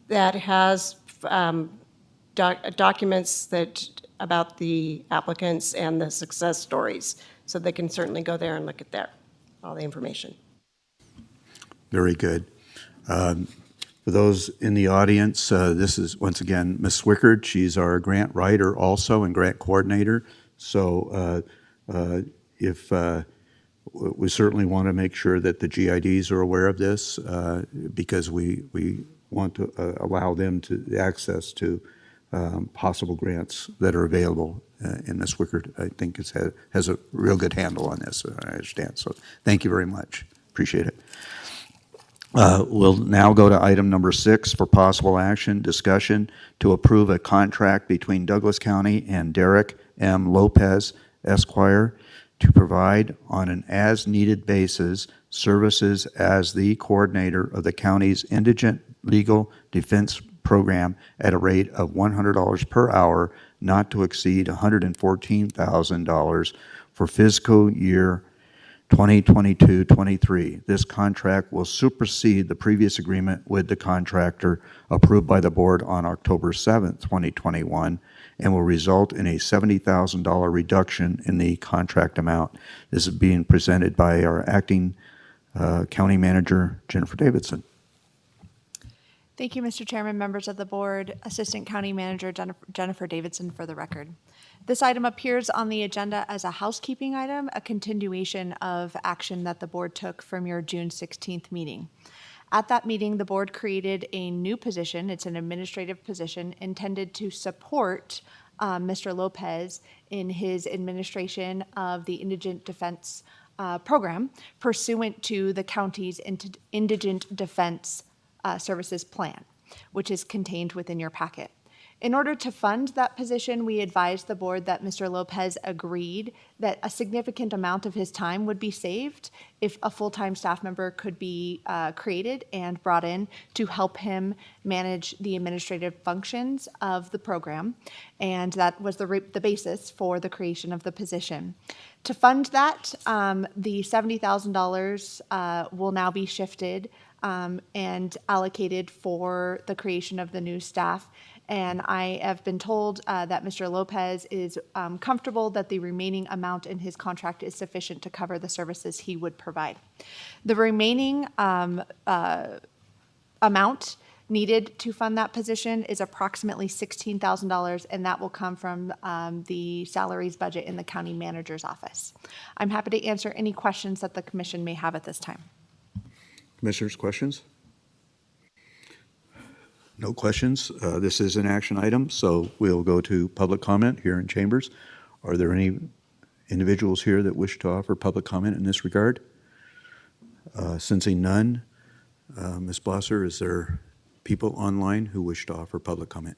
that has documents about the applicants and the success stories. So they can certainly go there and look at all the information. Very good. For those in the audience, this is, once again, Ms. Swickard. She's our grant writer also and grant coordinator. So we certainly want to make sure that the GIDs are aware of this because we want to allow them to access to possible grants that are available. And Ms. Swickard, I think, has a real good handle on this, I understand. So thank you very much. Appreciate it. We'll now go to item number 6 for possible action, discussion to approve a contract between Douglas County and Derek M. Lopez, Esquire, to provide on an as-needed basis services as the coordinator of the county's indigent legal defense program at a rate of $100 per hour, not to exceed $114,000 for fiscal year 2022-23. This contract will supersede the previous agreement with the contractor approved by the board on October 7th, 2021, and will result in a $70,000 reduction in the contract amount. This is being presented by our acting county manager, Jennifer Davidson. Thank you, Mr. Chairman, members of the board, Assistant County Manager Jennifer Davidson for the record. This item appears on the agenda as a housekeeping item, a continuation of action that the board took from your June 16th meeting. At that meeting, the board created a new position. It's an administrative position intended to support Mr. Lopez in his administration of the Indigent Defense Program pursuant to the county's Indigent Defense Services Plan, which is contained within your packet. In order to fund that position, we advised the board that Mr. Lopez agreed that a significant amount of his time would be saved if a full-time staff member could be created and brought in to help him manage the administrative functions of the program. And that was the basis for the creation of the position. To fund that, the $70,000 will now be shifted and allocated for the creation of the new staff. And I have been told that Mr. Lopez is comfortable that the remaining amount in his contract is sufficient to cover the services he would provide. The remaining amount needed to fund that position is approximately $16,000, and that will come from the salaries budget in the county manager's office. I'm happy to answer any questions that the commission may have at this time. Commissioners, questions? No questions. This is an action item, so we'll go to public comment here in chambers. Are there any individuals here that wish to offer public comment in this regard? Sensing none, Ms. Blosser, is there people online who wish to offer public comment?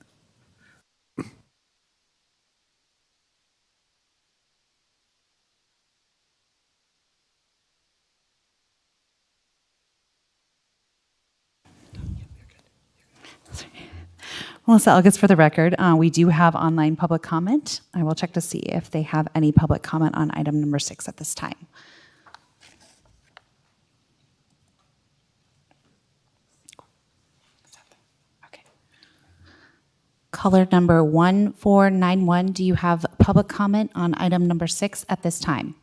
Melissa Elgis for the record. We do have online public comment. I will check to see if they have any public comment on item number 6 at this time. Caller number 1491, do you have public comment on item number 6 at this time?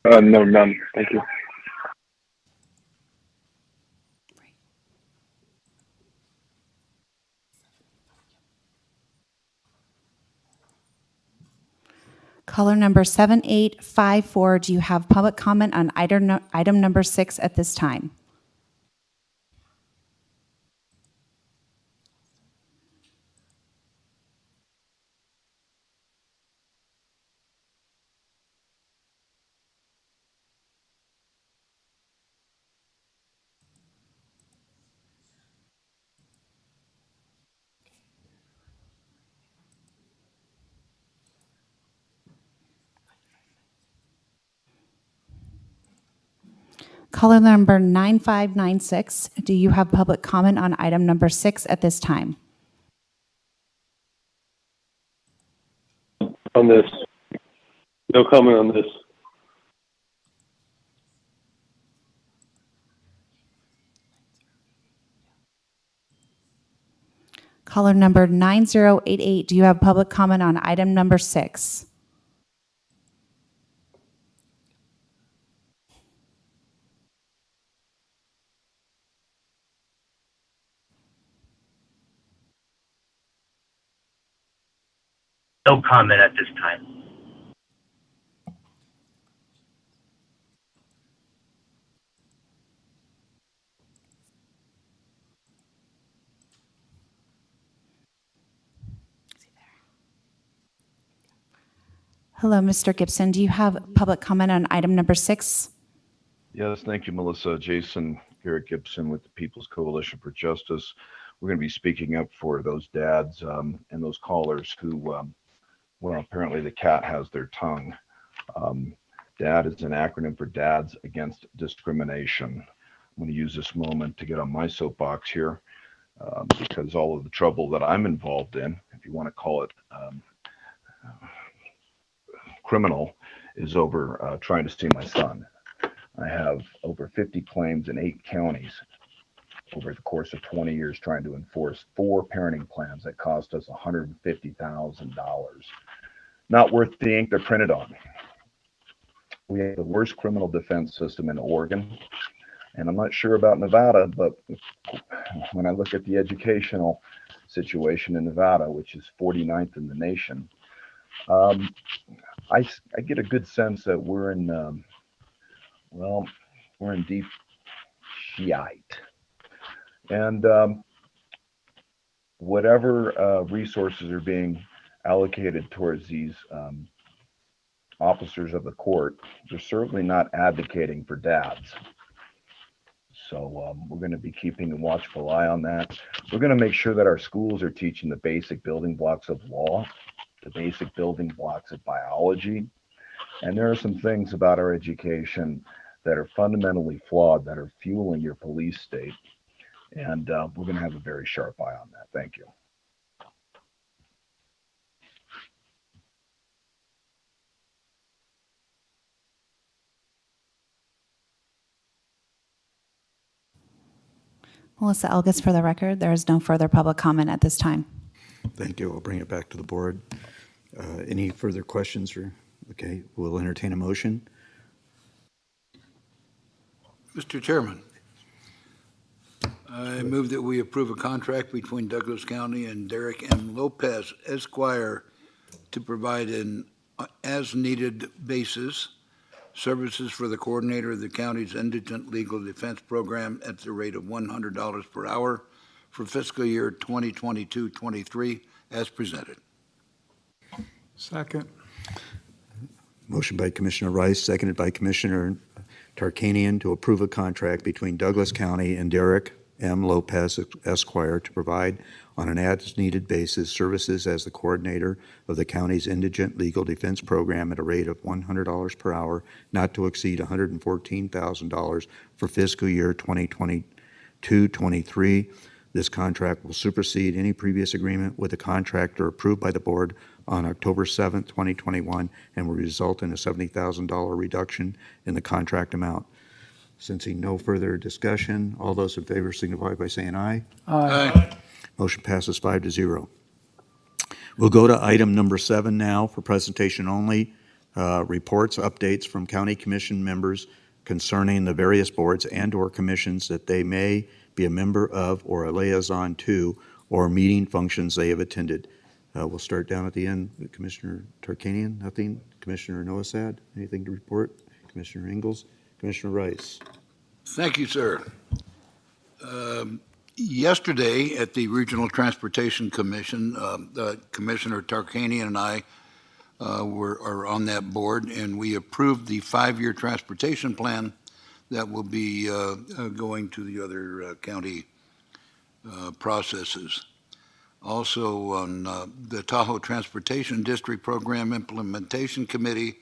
No, none. Thank you. Caller number 7854, do you have public comment on item number 6 at this time? Caller number 9596, do you have public comment on item number 6 at this time? On this, no comment on this. Caller number 9088, do you have public comment on item number 6? No comment at this time. Hello, Mr. Gibson, do you have public comment on item number 6? Yes, thank you, Melissa. Jason Garrett Gibson with the People's Coalition for Justice. We're going to be speaking up for those dads and those callers who, well, apparently the cat has their tongue. DAD is an acronym for Dads Against Discrimination. I'm going to use this moment to get on my soapbox here because all of the trouble that I'm involved in, if you want to call it criminal, is over trying to see my son. I have over 50 claims in 8 counties over the course of 20 years trying to enforce 4 parenting plans that cost us $150,000. Not worth the ink they're printed on. We have the worst criminal defense system in Oregon, and I'm not sure about Nevada, but when I look at the educational situation in Nevada, which is 49th in the nation, I get a good sense that we're in, well, we're in deep shite. And whatever resources are being allocated towards these officers of the court, they're certainly not advocating for dads. So we're going to be keeping a watchful eye on that. We're going to make sure that our schools are teaching the basic building blocks of law, the basic building blocks of biology. And there are some things about our education that are fundamentally flawed that are fueling your police state. And we're going to have a very sharp eye on that. Thank you. Melissa Elgis, for the record, there is no further public comment at this time. Thank you. I'll bring it back to the board. Any further questions or, okay, we'll entertain a motion. Mr. Chairman, I move that we approve a contract between Douglas County and Derek M. Lopez Esquire to provide an as-needed basis services for the coordinator of the county's indigent legal defense program at the rate of $100 per hour for fiscal year 2022-23 as presented. Second. Motion by Commissioner Rice, seconded by Commissioner Tarkanian to approve a contract between Douglas County and Derek M. Lopez Esquire to provide on an as-needed basis services as the coordinator of the county's indigent legal defense program at a rate of $100 per hour, not to exceed $114,000 for fiscal year 2022-23. This contract will supersede any previous agreement with the contractor approved by the board on October 7th, 2021, and will result in a $70,000 reduction in the contract amount. Sensing no further discussion, all those in favor signify by saying aye. Aye. Motion passes 5-0. We'll go to item number 7 now for presentation only. Reports, updates from county commission members concerning the various boards and/or commissions that they may be a member of or a liaison to, or meeting functions they have attended. We'll start down at the end. Commissioner Tarkanian, nothing. Commissioner Noasad, anything to report? Commissioner Ingalls? Commissioner Rice? Thank you, sir. Yesterday at the Regional Transportation Commission, Commissioner Tarkanian and I are on that board, and we approved the 5-year transportation plan that will be going to the other county processes. Also, on the Tahoe Transportation District Program Implementation Committee,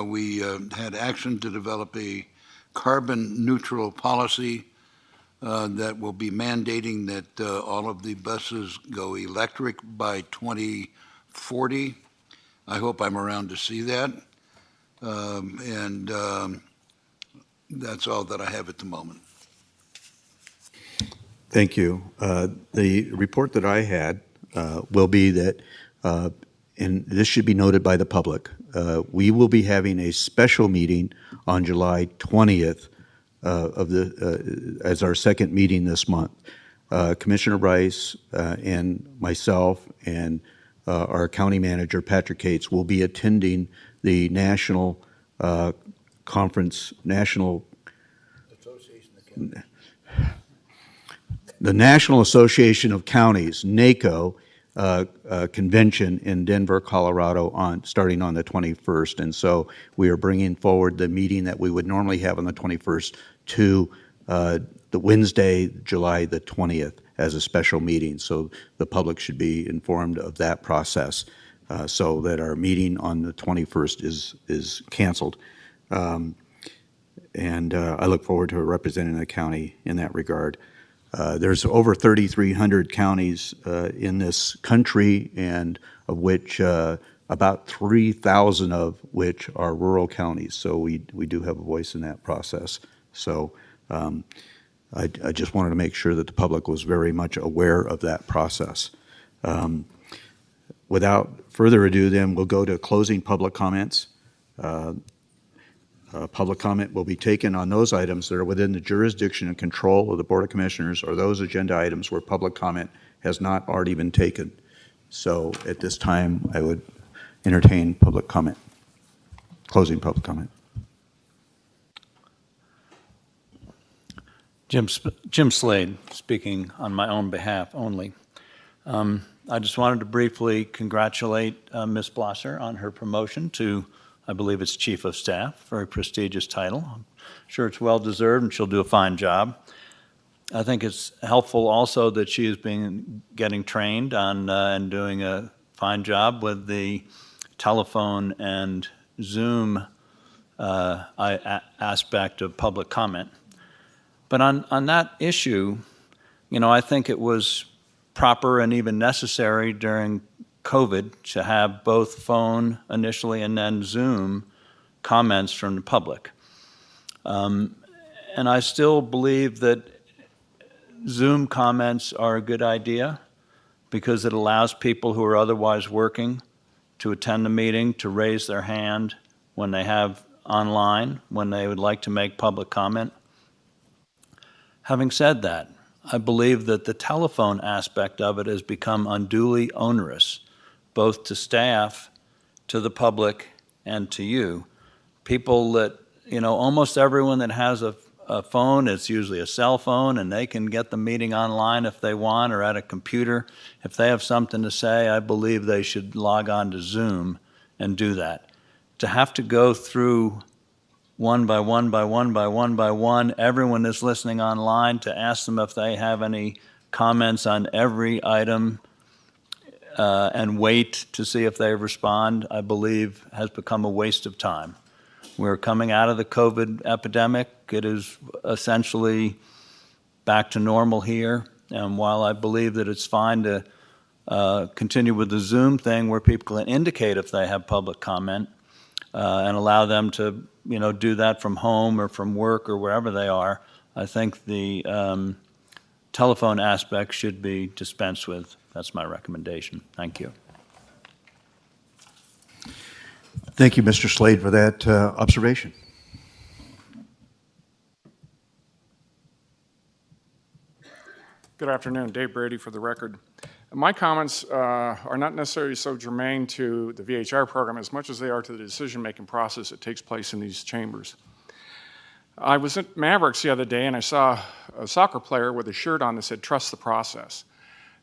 we had action to develop a carbon neutral policy that will be mandating that all of the buses go electric by 2040. I hope I'm around to see that. That's all that I have at the moment. Thank you. The report that I had will be that, and this should be noted by the public, we will be having a special meeting on July 20th as our second meeting this month. Commissioner Rice and myself and our county manager, Patrick Cates, will be attending the National Conference, the National Association of Counties, NACO, convention in Denver, Colorado, starting on the 21st. And so we are bringing forward the meeting that we would normally have on the 21st to the Wednesday, July the 20th, as a special meeting. So the public should be informed of that process, so that our meeting on the 21st is canceled. And I look forward to representing the county in that regard. There's over 3,300 counties in this country, and of which about 3,000 of which are rural counties. So we do have a voice in that process. So I just wanted to make sure that the public was very much aware of that process. Without further ado, then, we'll go to closing public comments. Public comment will be taken on those items that are within the jurisdiction and control of the Board of Commissioners, or those agenda items where public comment has not already been taken. So at this time, I would entertain public comment, closing public comment. Jim Slade, speaking on my own behalf only. I just wanted to briefly congratulate Ms. Blosser on her promotion to, I believe it's Chief of Staff, very prestigious title. I'm sure it's well-deserved, and she'll do a fine job. I think it's helpful also that she is getting trained on and doing a fine job with the telephone and Zoom aspect of public comment. But on that issue, I think it was proper and even necessary during COVID to have both phone initially and then Zoom comments from the public. And I still believe that Zoom comments are a good idea because it allows people who are otherwise working to attend the meeting to raise their hand when they have online, when they would like to make public comment. Having said that, I believe that the telephone aspect of it has become unduly onerous, both to staff, to the public, and to you. People that, almost everyone that has a phone, it's usually a cell phone, and they can get the meeting online if they want, or at a computer. If they have something to say, I believe they should log on to Zoom and do that. To have to go through one by one by one by one by one, everyone that's listening online, to ask them if they have any comments on every item and wait to see if they respond, I believe has become a waste of time. We're coming out of the COVID epidemic. It is essentially back to normal here. And while I believe that it's fine to continue with the Zoom thing where people can indicate if they have public comment, and allow them to, do that from home or from work or wherever they are, I think the telephone aspect should be dispensed with. That's my recommendation. Thank you. Thank you, Mr. Slade, for that observation. Good afternoon. Dave Brady for the record. My comments are not necessarily so germane to the VHR program as much as they are to the decision-making process that takes place in these chambers. I was at Mavericks the other day and I saw a soccer player with a shirt on that said, "Trust the process."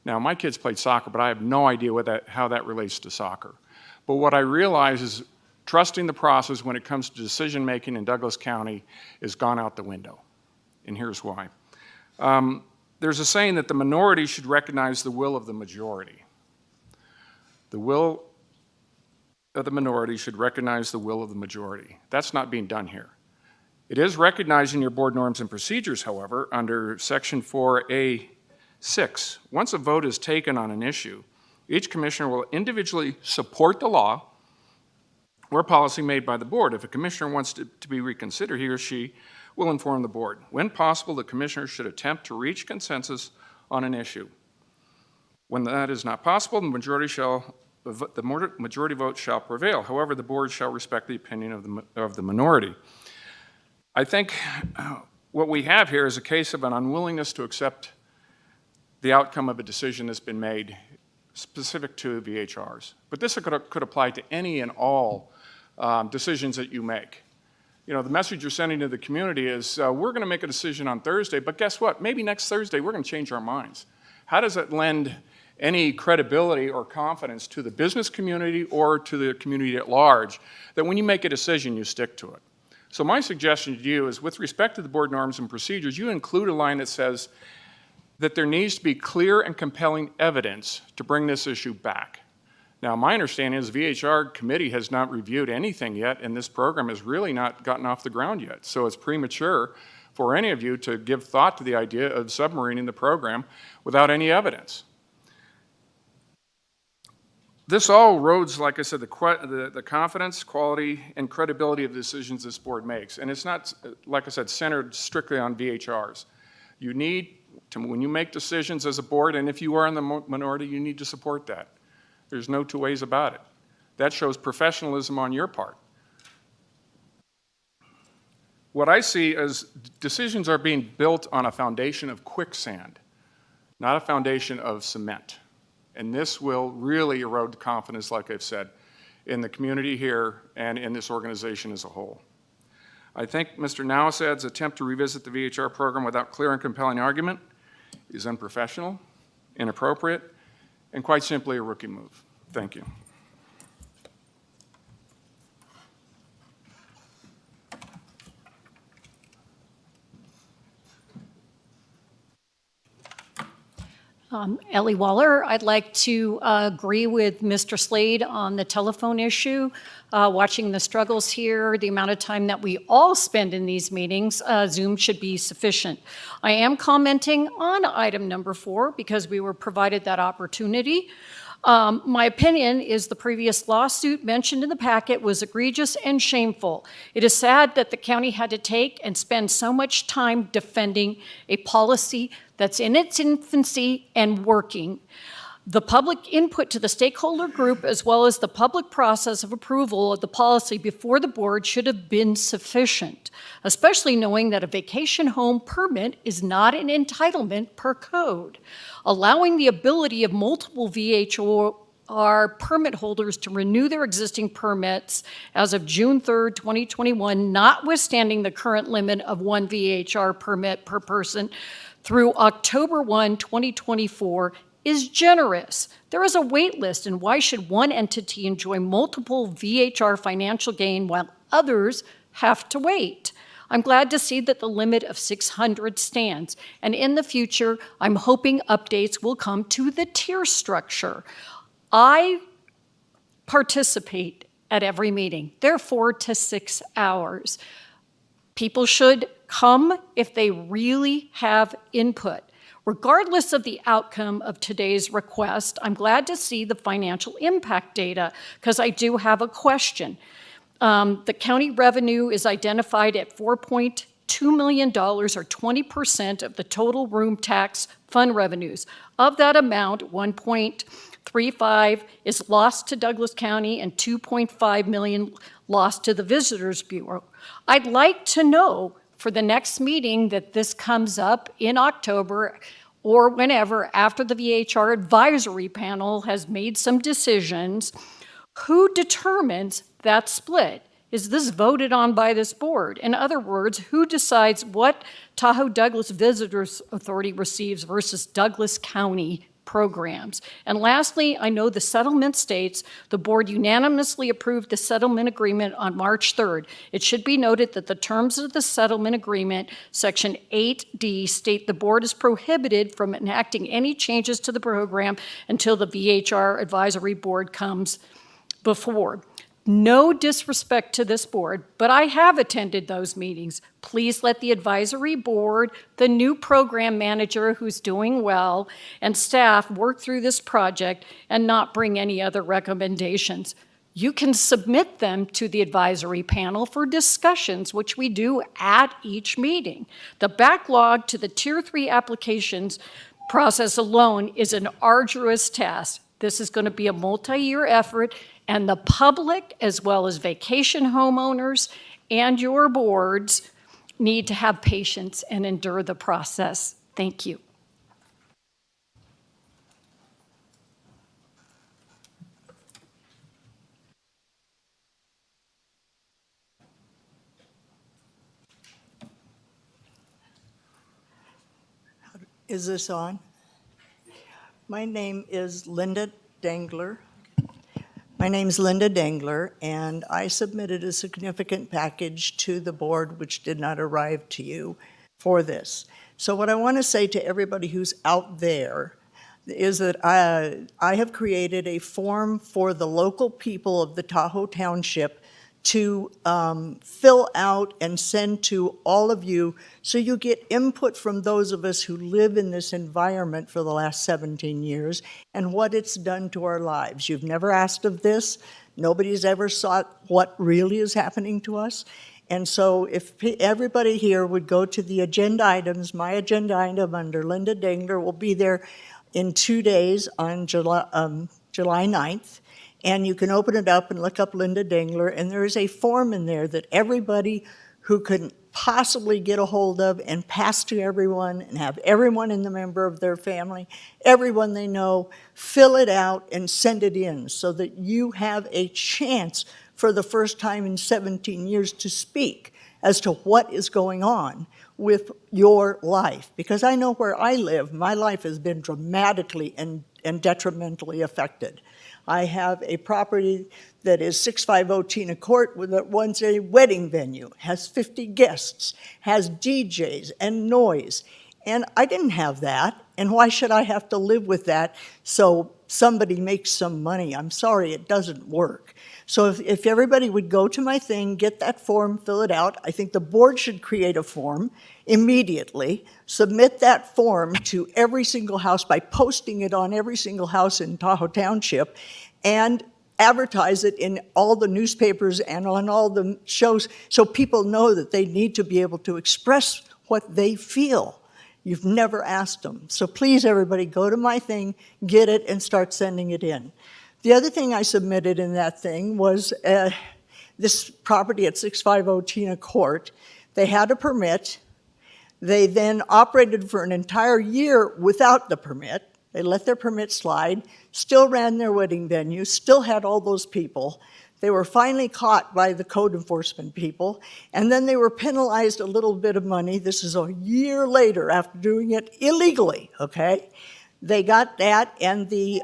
Now, my kids played soccer, but I have no idea how that relates to soccer. But what I realize is trusting the process when it comes to decision-making in Douglas County is gone out the window. And here's why. There's a saying that the minority should recognize the will of the majority. The will of the minority should recognize the will of the majority. That's not being done here. It is recognized in your board norms and procedures, however, under Section 4A6. Once a vote is taken on an issue, each commissioner will individually support the law or policy made by the board. If a commissioner wants to be reconsidered, he or she will inform the board. When possible, the commissioner should attempt to reach consensus on an issue. When that is not possible, the majority vote shall prevail. However, the board shall respect the opinion of the minority. I think what we have here is a case of an unwillingness to accept the outcome of a decision that's been made specific to VHRs. But this could apply to any and all decisions that you make. The message you're sending to the community is, we're going to make a decision on Thursday, but guess what? Maybe next Thursday we're going to change our minds. How does it lend any credibility or confidence to the business community or to the community at large that when you make a decision, you stick to it? So my suggestion to you is, with respect to the board norms and procedures, you include a line that says that there needs to be clear and compelling evidence to bring this issue back. Now, my understanding is the VHR committee has not reviewed anything yet, and this program has really not gotten off the ground yet. So it's premature for any of you to give thought to the idea of submarining the program without any evidence. This all erodes, like I said, the confidence, quality, and credibility of the decisions this board makes. And it's not, like I said, centered strictly on VHRs. You need to, when you make decisions as a board, and if you are in the minority, you need to support that. There's no two ways about it. That shows professionalism on your part. What I see is decisions are being built on a foundation of quicksand, not a foundation of cement. And this will really erode the confidence, like I've said, in the community here and in this organization as a whole. I think Mr. Nawasad's attempt to revisit the VHR program without clear and compelling argument is unprofessional, inappropriate, and quite simply a rookie move. Thank you. Ellie Waller, I'd like to agree with Mr. Slade on the telephone issue. Watching the struggles here, the amount of time that we all spend in these meetings, Zoom should be sufficient. I am commenting on item number 4 because we were provided that opportunity. My opinion is the previous lawsuit mentioned in the packet was egregious and shameful. It is sad that the county had to take and spend so much time defending a policy that's in its infancy and working. The public input to the stakeholder group, as well as the public process of approval of the policy before the board, should have been sufficient, especially knowing that a vacation home permit is not an entitlement per code. Allowing the ability of multiple VHR permit holders to renew their existing permits as of June 3rd, 2021, notwithstanding the current limit of 1 VHR permit per person, through October 1, 2024, is generous. There is a wait list, and why should one entity enjoy multiple VHR financial gain while others have to wait? I'm glad to see that the limit of 600 stands, and in the future, I'm hoping updates will come to the tier structure. I participate at every meeting. They're 4 to 6 hours. People should come if they really have input. Regardless of the outcome of today's request, I'm glad to see the financial impact data because I do have a question. The county revenue is identified at $4.2 million, or 20% of the total room tax fund revenues. Of that amount, 1.35 is lost to Douglas County and 2.5 million lost to the Visitors Bureau. I'd like to know for the next meeting that this comes up in October or whenever after the VHR advisory panel has made some decisions, who determines that split? Is this voted on by this board? In other words, who decides what Tahoe Douglas Visitors Authority receives versus Douglas County programs? And lastly, I know the settlement states the board unanimously approved the settlement agreement on March 3rd. It should be noted that the terms of the settlement agreement, Section 8D, state the board is prohibited from enacting any changes to the program until the VHR advisory board comes before. No disrespect to this board, but I have attended those meetings. Please let the advisory board, the new program manager who's doing well, and staff work through this project and not bring any other recommendations. You can submit them to the advisory panel for discussions, which we do at each meeting. The backlog to the Tier 3 applications process alone is an arduous task. This is going to be a multi-year effort, and the public, as well as vacation homeowners and your boards, need to have patience and endure the process. Thank you. Is this on? My name is Linda Dangler. And I submitted a significant package to the board which did not arrive to you for this. So what I want to say to everybody who's out there is that I have created a form for the local people of the Tahoe Township to fill out and send to all of you so you get input from those of us who live in this environment for the last 17 years and what it's done to our lives. You've never asked of this. Nobody's ever sought what really is happening to us. And so if everybody here would go to the agenda items, my agenda item under Linda Dangler will be there in 2 days on July 9th. And you can open it up and look up Linda Dangler, and there is a form in there that everybody who can possibly get a hold of and pass to everyone and have everyone in the member of their family, everyone they know, fill it out and send it in so that you have a chance for the first time in 17 years to speak as to what is going on with your life. Because I know where I live, my life has been dramatically and detrimentally affected. I have a property that is 650 Tina Court that runs a wedding venue, has 50 guests, has DJs and noise. And I didn't have that. And why should I have to live with that so somebody makes some money? I'm sorry, it doesn't work. So if everybody would go to my thing, get that form, fill it out. I think the board should create a form immediately, submit that form to every single house by posting it on every single house in Tahoe Township, and advertise it in all the newspapers and on all the shows so people know that they need to be able to express what they feel. You've never asked them. So please, everybody, go to my thing, get it, and start sending it in. The other thing I submitted in that thing was this property at 650 Tina Court. They had a permit. They then operated for an entire year without the permit. They let their permit slide, still ran their wedding venue, still had all those people. They were finally caught by the code enforcement people, and then they were penalized a little bit of money. This is a year later after doing it illegally, okay? They got that, and they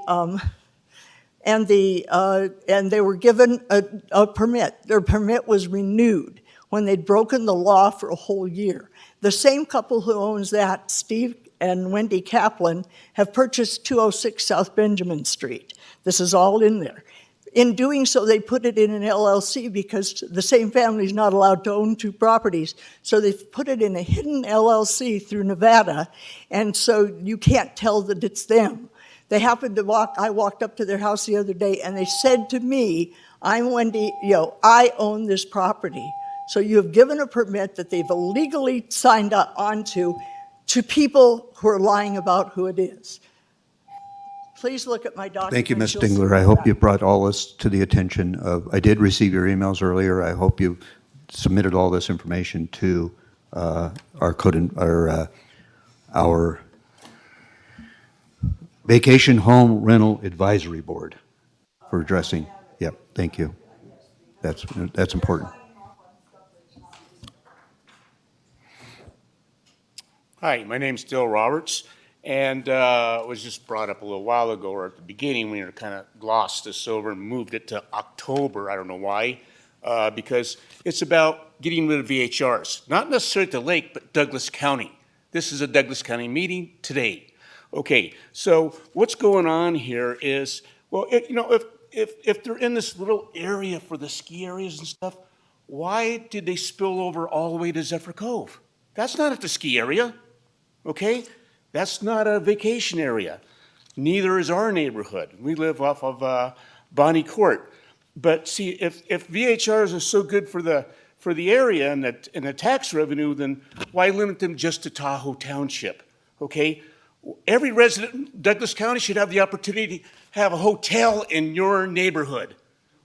were given a permit. Their permit was renewed when they'd broken the law for a whole year. The same couple who owns that, Steve and Wendy Kaplan, have purchased 206 South Benjamin Street. This is all in there. In doing so, they put it in an LLC because the same family is not allowed to own two properties. So they've put it in a hidden LLC through Nevada, and so you can't tell that it's them. They happened to I walked up to their house the other day, and they said to me, I'm Wendy, I own this property. So you have given a permit that they've illegally signed up onto to people who are lying about who it is. Please look at my document. Thank you, Ms. You'll see Dingler. I hope you brought all this to the attention of, I did receive your emails earlier. I hope you submitted all this information to our Vacation Home Rental Advisory Board for addressing. Yep, thank you. That's important. Hi, my name's Dill Roberts, and it was just brought up a little while ago, or at the beginning, we kind of glossed this over and moved it to October. I don't know why, because it's about getting rid of VHRs, not necessarily at the lake, but Douglas County. This is a Douglas County meeting today. Okay, so what's going on here is, well, if they're in this little area for the ski areas and stuff, why did they spill over all the way to Zephyr Cove? That's not at the ski area. Okay? That's not a vacation area. Neither is our neighborhood. We live off of Bonnie Court. But see, if VHRs are so good for the area and the tax revenue, then why limit them just to Tahoe Township? Okay? Every resident in Douglas County should have the opportunity to have a hotel in your neighborhood.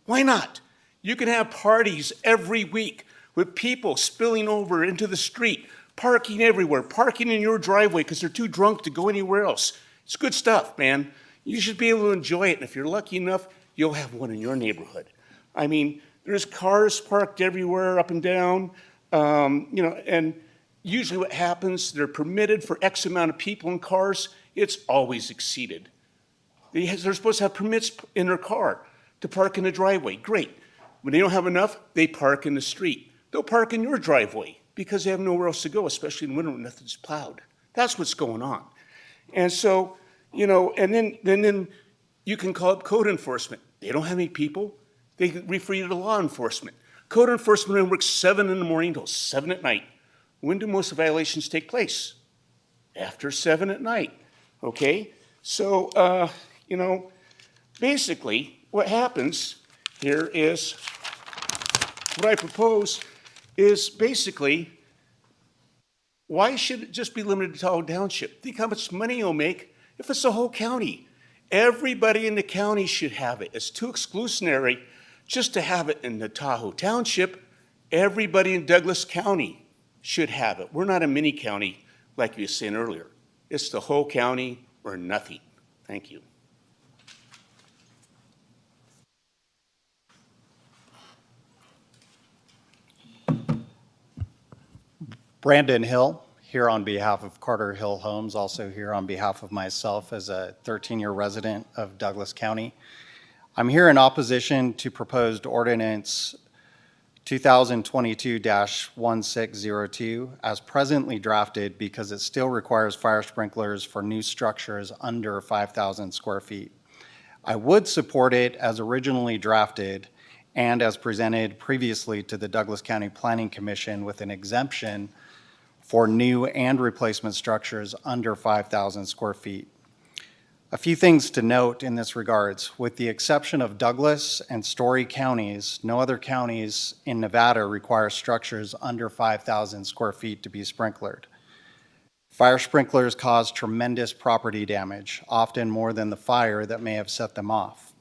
Why not? You can have parties every week with people spilling over into the street, parking everywhere, parking in your driveway because they're too drunk to go anywhere else. It's good stuff, man. You should be able to enjoy it, and if you're lucky enough, you'll have one in your neighborhood. I mean, there's cars parked everywhere, up and down, and usually what happens, they're permitted for X amount of people in cars, it's always exceeded. They're supposed to have permits in their car to park in the driveway. Great. When they don't have enough, they park in the street. They'll park in your driveway because they have nowhere else to go, especially in winter when nothing's plowed. That's what's going on. And so, and then you can call up code enforcement. They don't have any people. They refer you to law enforcement. Code enforcement works 7 in the morning till 7 at night. When do most violations take place? After 7 at night, okay? So, basically what happens here is, what I propose is basically, why should it just be limited to Tahoe Township? Think how much money you'll make if it's the whole county. Everybody in the county should have it. It's too exclusionary just to have it in the Tahoe Township. Everybody in Douglas County should have it. We're not a mini county like you were saying earlier. It's the whole county or nothing. Thank you. Brandon Hill, here on behalf of Carter Hill Homes, also here on behalf of myself as a 13-year resident of Douglas County. I'm here in opposition to proposed ordinance 2022-1602 as presently drafted because it still requires fire sprinklers for new structures under 5,000 square feet. I would support it as originally drafted and as presented previously to the Douglas County Planning Commission with an exemption for new and replacement structures under 5,000 square feet. A few things to note in this regards. With the exception of Douglas and Story counties, no other counties in Nevada require structures under 5,000 square feet to be sprinklered. Fire sprinklers cause tremendous property damage, often more than the fire that may have set them off.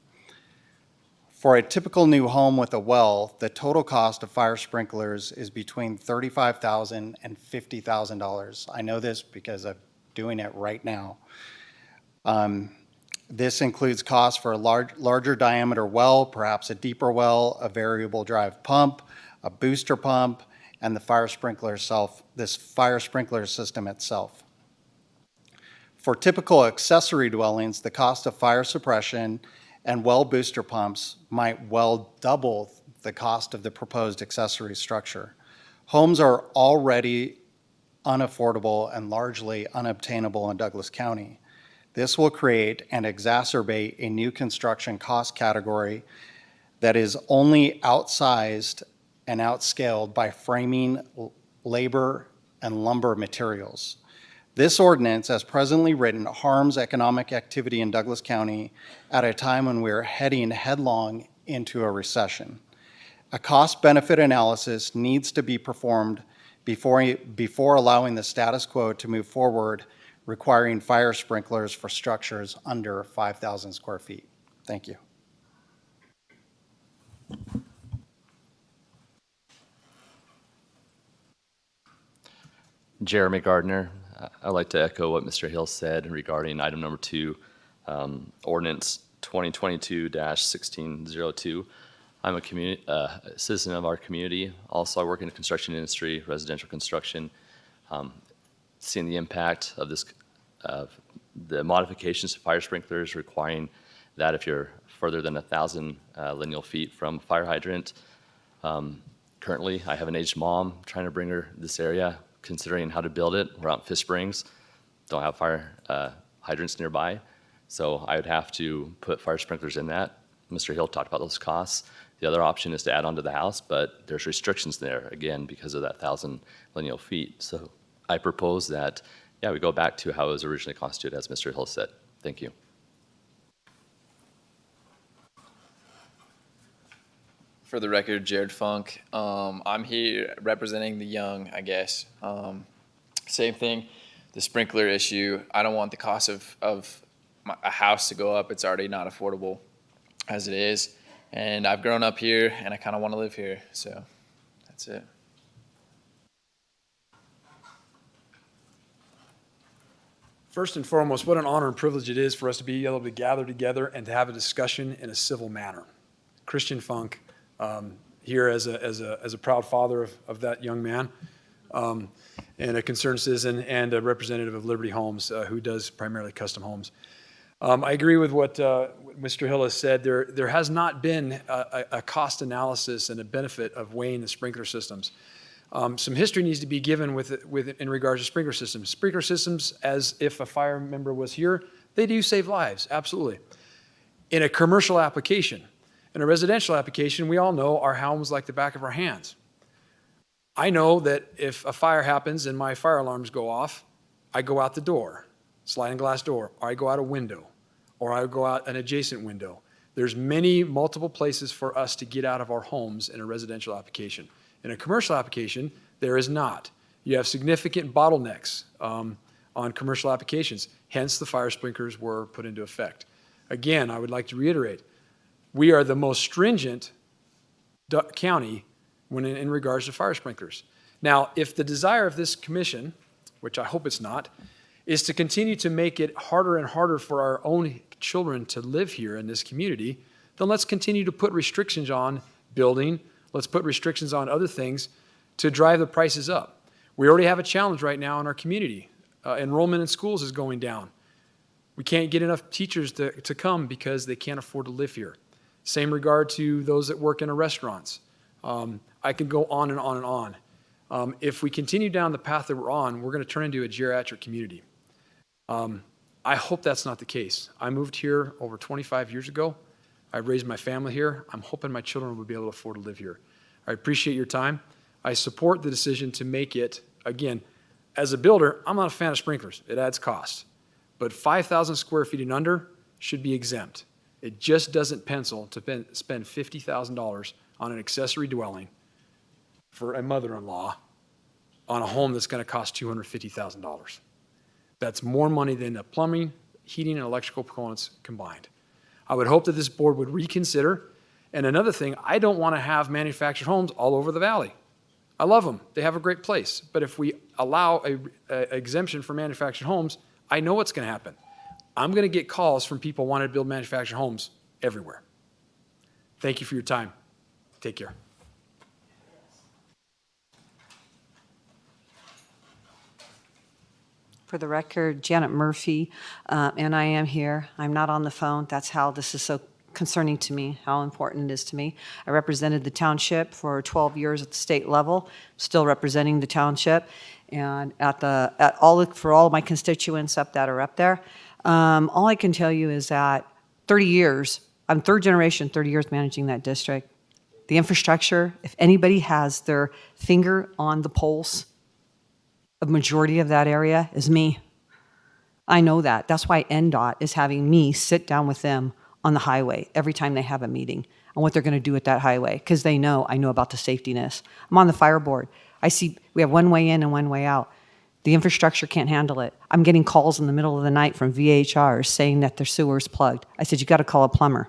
For a typical new home with a well, the total cost of fire sprinklers is between $35,000 and $50,000. I know this because I'm doing it right now. This includes costs for a larger diameter well, perhaps a deeper well, a variable drive pump, a booster pump, and the fire sprinkler system itself. For typical accessory dwellings, the cost of fire suppression and well booster pumps might well double the cost of the proposed accessory structure. Homes are already unaffordable and largely unobtainable in Douglas County. This will create and exacerbate a new construction cost category that is only outsized and outscaled by framing, labor, and lumber materials. This ordinance, as presently written, harms economic activity in Douglas County at a time when we are heading headlong into a recession. A cost-benefit analysis needs to be performed before allowing the status quo to move forward, requiring fire sprinklers for structures under 5,000 square feet. Thank you. Jeremy Gardner. I'd like to echo what Mr. Hill said regarding item number 2, Ordinance 2022-1602. I'm a citizen of our community. Also, I work in the construction industry, residential construction. Seeing the impact of the modifications to fire sprinklers requiring that if you're further than 1,000 lineal feet from a fire hydrant. Currently, I have an aged mom trying to bring her this area, considering how to build it. We're out in Fish Springs, don't have fire hydrants nearby, so I would have to put fire sprinklers in that. Mr. Hill talked about those costs. The other option is to add on to the house, but there's restrictions there, again, because of that 1,000 lineal feet. So I propose that, we go back to how it was originally constituted, as Mr. Hill said. Thank you. For the record, Jared Funk. I'm here representing the young, I guess. Same thing, the sprinkler issue. I don't want the cost of a house to go up. It's already not affordable as it is. And I've grown up here, and I kind of want to live here. So that's it. First and foremost, what an honor and privilege it is for us to be able to gather together and to have a discussion in a civil manner. Christian Funk, here as a proud father of that young man, and a concerned citizen and a representative of Liberty Homes, who does primarily custom homes. I agree with what Mr. Hill has said. There has not been a cost analysis and a benefit of weighing the sprinkler systems. Some history needs to be given in regards to sprinkler systems. Sprinkler systems, as if a fire member was here, they do save lives, absolutely. In a commercial application, in a residential application, we all know our homes like the back of our hands. I know that if a fire happens and my fire alarms go off, I go out the door, sliding glass door, or I go out a window, or I go out an adjacent window. There's multiple places for us to get out of our homes in a residential application. In a commercial application, there is not. You have significant bottlenecks on commercial applications. Hence, the fire sprinklers were put into effect. Again, I would like to reiterate, we are the most stringent county when in regards to fire sprinklers. Now, if the desire of this commission, which I hope it's not, is to continue to make it harder and harder for our own children to live here in this community, then let's continue to put restrictions on building. Let's put restrictions on other things to drive the prices up. We already have a challenge right now in our community. Enrollment in schools is going down. We can't get enough teachers to come because they can't afford to live here. Same regard to those that work in restaurants. I can go on and on and on. If we continue down the path that we're on, we're going to turn into a geriatric community. I hope that's not the case. I moved here over 25 years ago. I raised my family here. I'm hoping my children will be able to afford to live here. I appreciate your time. I support the decision to make it, again, as a builder, I'm not a fan of sprinklers. It adds cost. But 5,000 square feet and under should be exempt. It just doesn't pencil to spend $50,000 on an accessory dwelling for a mother-in-law on a home that's going to cost $250,000. That's more money than the plumbing, heating, and electrical components combined. I would hope that this board would reconsider. And another thing, I don't want to have manufactured homes all over the valley. I love them. They have a great place. But if we allow an exemption for manufactured homes, I know what's going to happen. I'm going to get calls from people wanting to build manufactured homes everywhere. Thank you for your time. Take care. For the record, Janet Murphy, and I am here. I'm not on the phone. That's how this is so concerning to me, how important it is to me. I represented the township for 12 years at the state level, still representing the township, and for all of my constituents that are up there. All I can tell you is that 30 years, I'm third generation, 30 years managing that district. The infrastructure, if anybody has their finger on the pulse, a majority of that area is me. I know that. That's why NDOT is having me sit down with them on the highway every time they have a meeting. on what they're going to do with that highway because they know I know about the safetiness. I'm on the fire board. I see we have one way in and one way out. The infrastructure can't handle it. I'm getting calls in the middle of the night from VHRs saying that their sewer's plugged. I said, you got to call a plumber.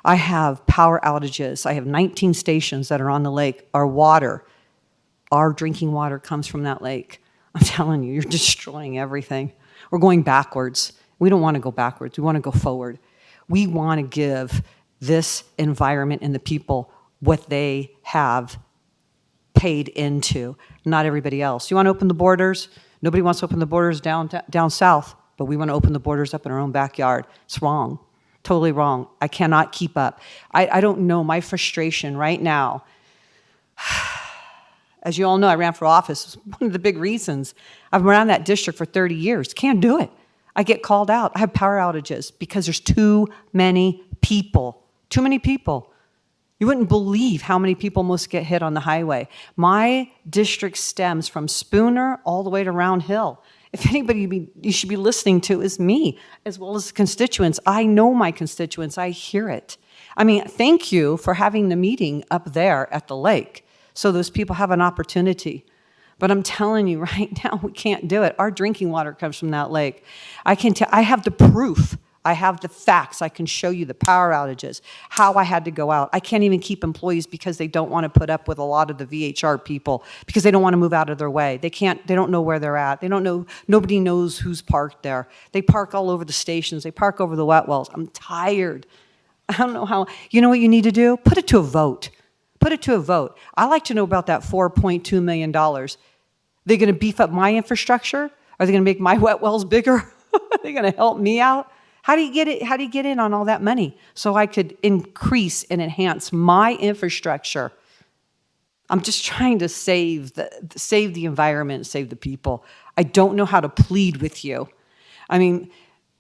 I have power outages. I have 19 stations that are on the lake. Our drinking water comes from that lake. I'm telling you, you're destroying everything. We're going backwards. We don't want to go backwards. We want to go forward. We want to give this environment and the people what they have paid into, not everybody else. You want to open the borders? Nobody wants to open the borders down south, but we want to open the borders up in our own backyard. It's wrong. Totally wrong. I cannot keep up. I don't know. My frustration right now, as you all know, I ran for office. It's one of the big reasons. I've been around that district for 30 years. Can't do it. I get called out. I have power outages because there's too many people. Too many people. You wouldn't believe how many people almost get hit on the highway. My district stems from Spooner all the way to Round Hill. If anybody you should be listening to is me, as well as the constituents. I know my constituents. I hear it. I mean, thank you for having the meeting up there at the lake so those people have an opportunity. But I'm telling you right now, we can't do it. Our drinking water comes from that lake. I have the proof. I have the facts. I can show you the power outages, how I had to go out. I can't even keep employees because they don't want to put up with a lot of the VHR people because they don't want to move out of their way. They don't know where they're at. They don't know, nobody knows who's parked there. They park all over the stations. They park over the wet wells. I'm tired. I don't know how, you know what you need to do? Put it to a vote. Put it to a vote. I like to know about that $4.2 million. They're going to beef up my infrastructure? Are they going to make my wet wells bigger? Are they going to help me out? How do you get it? How do you get in on all that money so I could increase and enhance my infrastructure? I'm just trying to save the environment, save the people. I don't know how to plead with you. I mean,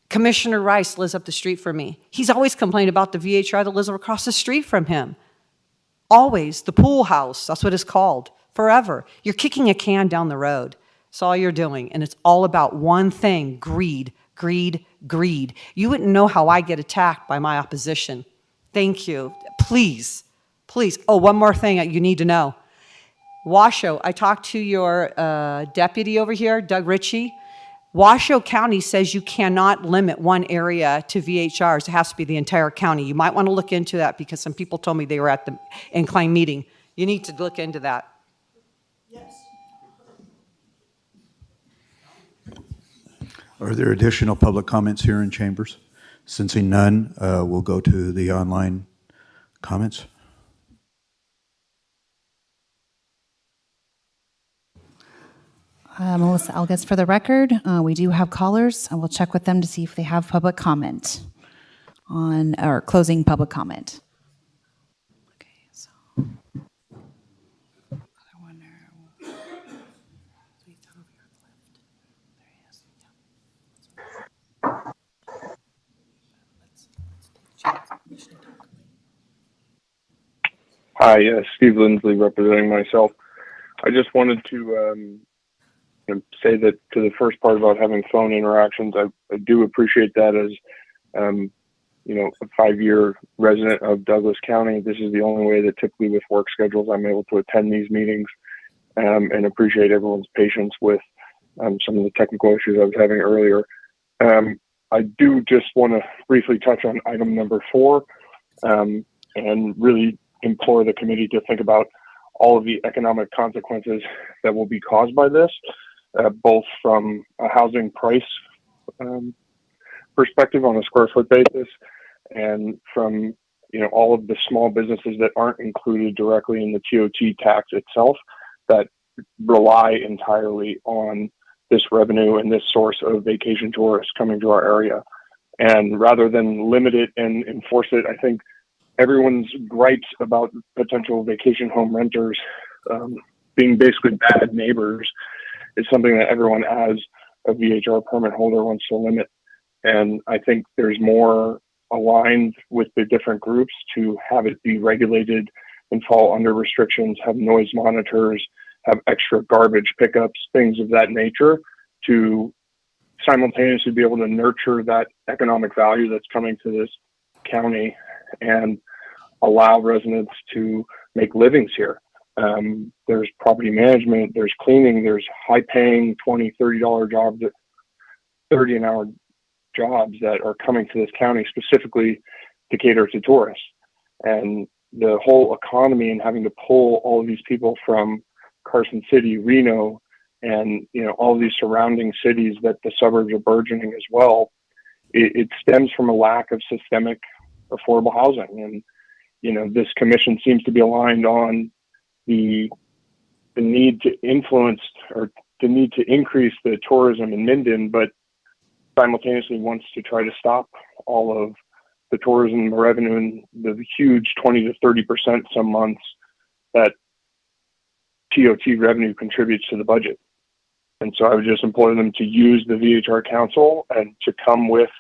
Commissioner Rice lives up the street from me. He's always complained about the VHR that lives across the street from him. Always. The pool house, that's what it's called. Forever. You're kicking a can down the road. That's all you're doing. And it's all about one thing, greed, greed, greed. You wouldn't know how I get attacked by my opposition. Thank you. Please, please. Oh, one more thing you need to know. Washoe, I talked to your deputy over here, Doug Ritchie. Washoe County says you cannot limit one area to VHRs. It has to be the entire county. You might want to look into that because some people told me they were at the incline meeting. You need to look into that. Are there additional public comments here in chambers? Sensing none, we'll go to the online comments. Melissa Elgus for the record. We do have callers. I will check with them to see if they have public comment on or closing public comment. Okay, so. Hi, Steve Lindsley representing myself. I just wanted to say that to the first part about having phone interactions, I do appreciate that as, a 5-year resident of Douglas County. This is the only way that typically with work schedules I'm able to attend these meetings and appreciate everyone's patience with some of the technical issues I was having earlier. I do just want to briefly touch on item number 4 and really implore the committee to think about all of the economic consequences that will be caused by this, both from a housing price perspective on a square foot basis and from all of the small businesses that aren't included directly in the TOT tax itself that rely entirely on this revenue and this source of vacation tourists coming to our area. And rather than limit it and enforce it, I think everyone's gripes about potential vacation home renters being basically bad neighbors is something that everyone as a VHR permit holder wants to limit. And I think there's more aligned with the different groups to have it be regulated and fall under restrictions, have noise monitors, have extra garbage pickups, things of that nature to simultaneously be able to nurture that economic value that's coming to this county and allow residents to make livings here. There's property management, there's cleaning, there's high-paying $20, $30 jobs, 30 an hour jobs that are coming to this county specifically to cater to tourists. And the whole economy and having to pull all of these people from Carson City, Reno, and all of these surrounding cities that the suburbs are burgeoning as well, it stems from a lack of systemic affordable housing. And this commission seems to be aligned on the need to influence or the need to increase the tourism in Minden, but simultaneously wants to try to stop all of the tourism revenue and the huge 20 to 30% some months that TOT revenue contributes to the budget. And so I would just implore them to use the VHR Council and to come with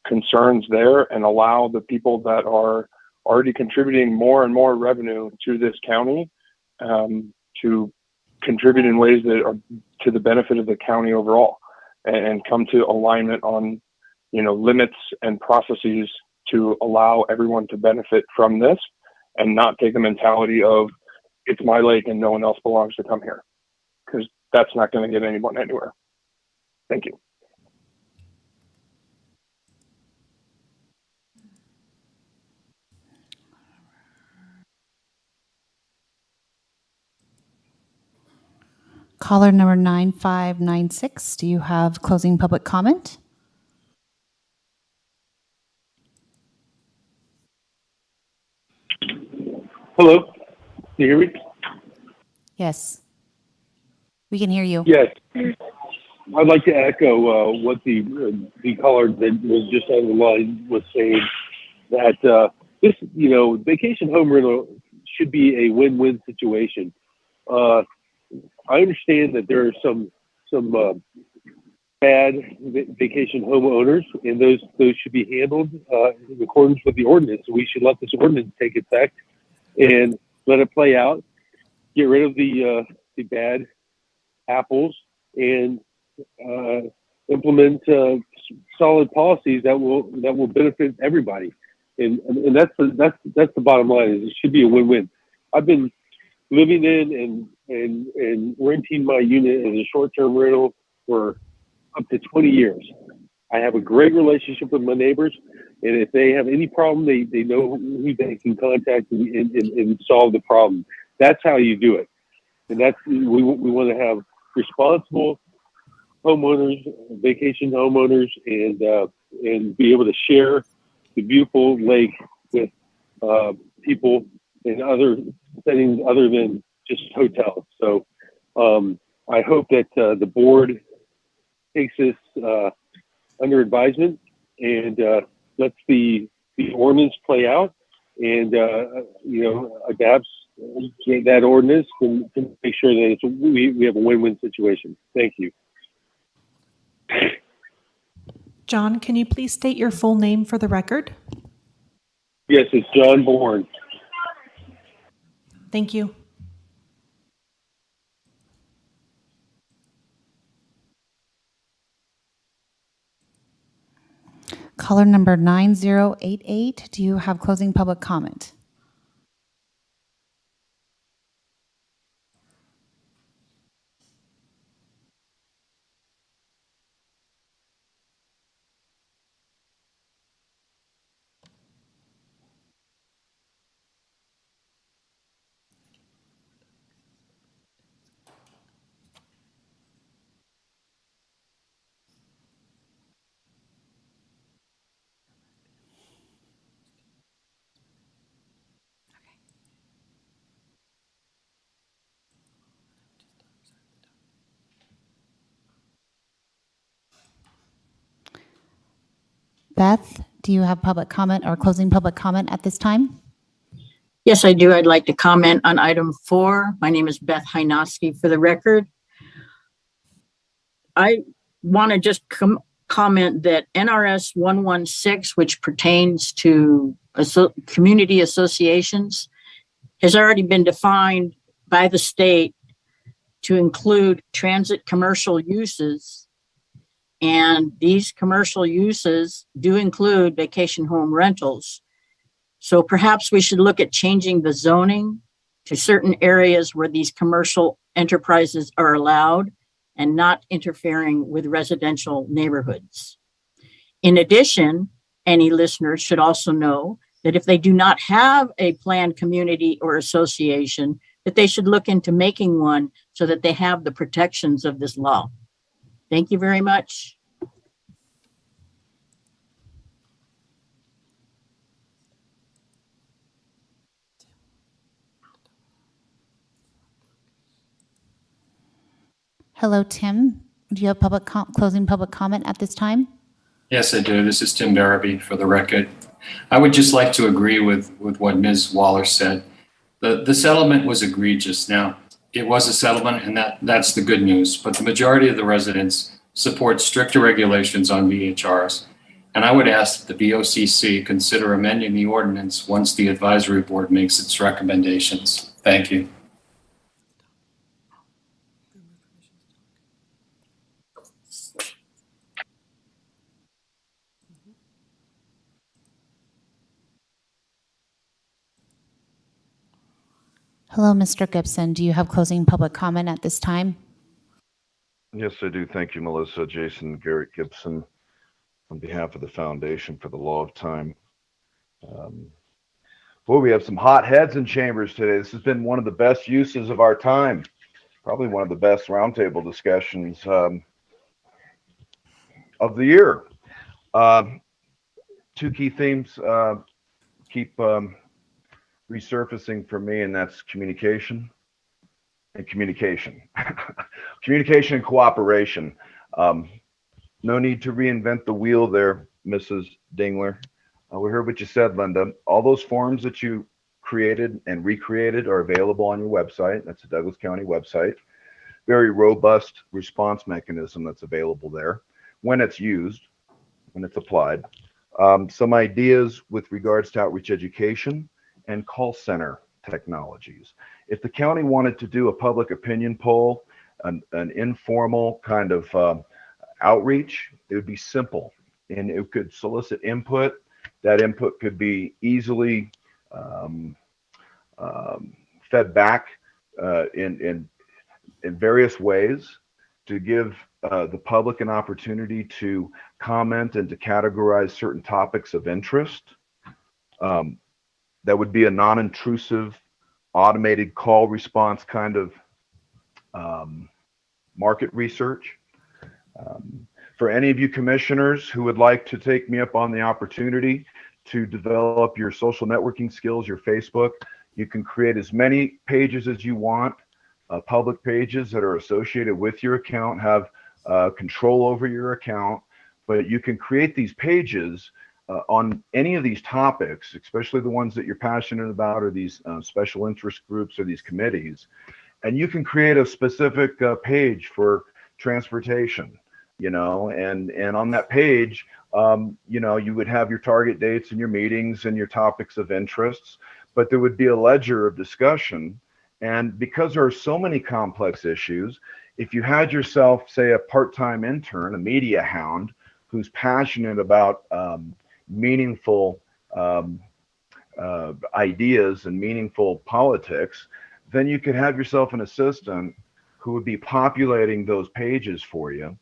concerns there and allow the people that are already contributing more and more revenue to this county to contribute in ways that are to the benefit of the county overall, and come to alignment on limits and processes to allow everyone to benefit from this, and not take the mentality of it's my lake and no one else belongs to come here, because that's not going to get anyone anywhere. Thank you. Caller number 9596, do you have closing public comment? Hello, can you hear me? Yes, we can hear you. Yes. I'd like to echo what the caller that was just on the line was saying, that this, vacation home rental should be a win-win situation. I understand that there are some bad vacation home owners, and those should be handled in accordance with the ordinance. We should let this ordinance take effect and let it play out. Get rid of the bad apples and implement solid policies that will benefit everybody. And that's the bottom line. Is it should be a win-win. I've been living in and renting my unit as a short-term rental for up to 20 years. I have a great relationship with my neighbors, and if they have any problem, they know who they can contact and solve the problem. That's how you do it. And that's we want to have responsible homeowners, vacation homeowners, and be able to share the beautiful lake with people in other settings other than just hotels. So I hope that the board takes this under advisement and lets the ordinance play out, and adapts that ordinance to make sure that we have a win-win situation. Thank you. John, can you please state your full name for the record? Yes, it's John Bourne. Thank you. Caller number 9088, do you have closing public comment? Beth, do you have public comment or closing public comment at this time? Yes, I do. I'd like to comment on item 4. My name is Beth Hynoski for the record. I want to just comment that NRS 116, which pertains to community associations, has already been defined by the state to include transit commercial uses. And these commercial uses do include vacation home rentals. So perhaps we should look at changing the zoning to certain areas where these commercial enterprises are allowed and not interfering with residential neighborhoods. In addition, any listeners should also know that if they do not have a planned community or association, that they should look into making one so that they have the protections of this law. Thank you very much. Hello, Tim. Do you have closing public comment at this time? Yes, I do. This is Tim Barabee for the record. I would just like to agree with what Ms. Waller said. The settlement was egregious. Now, it was a settlement, and that's the good news, but the majority of the residents support stricter regulations on VHRs. And I would ask that the BOCC consider amending the ordinance once the advisory board makes its recommendations. Thank you. Hello, Mr. Gibson. Do you have closing public comment at this time? Yes, I do. Thank you, Melissa. Jason Garrett Gibson on behalf of the Foundation for the Law of Time. Boy, we have some hot heads in chambers today. This has been one of the best uses of our time. Probably one of the best roundtable discussions of the year. Two key themes keep resurfacing for me, and that's communication and communication. Communication and cooperation. No need to reinvent the wheel there, Mrs. Dingler. We heard what you said, Linda. All those forms that you created and recreated are available on your website. That's the Douglas County website. Very robust response mechanism that's available there when it's used, when it's applied. Some ideas with regards to outreach education and call center technologies. If the county wanted to do a public opinion poll, an informal kind of outreach, it would be simple and it could solicit input. That input could be easily fed back in various ways to give the public an opportunity to comment and to categorize certain topics of interest. That would be a non-intrusive, automated call response kind of market research. For any of you commissioners who would like to take me up on the opportunity to develop your social networking skills, your Facebook, you can create as many pages as you want, public pages that are associated with your account, have control over your account, but you can create these pages on any of these topics, especially the ones that you're passionate about, or these special interest groups or these committees. And you can create a specific page for transportation, you know, and on that page, you know, you would have your target dates and your meetings and your topics of interests, but there would be a ledger of discussion. And because there are so many complex issues, if you had yourself, say, a part-time intern, a media hound, who's passionate about meaningful ideas and meaningful politics, then you could have yourself an assistant who would be populating those pages for you.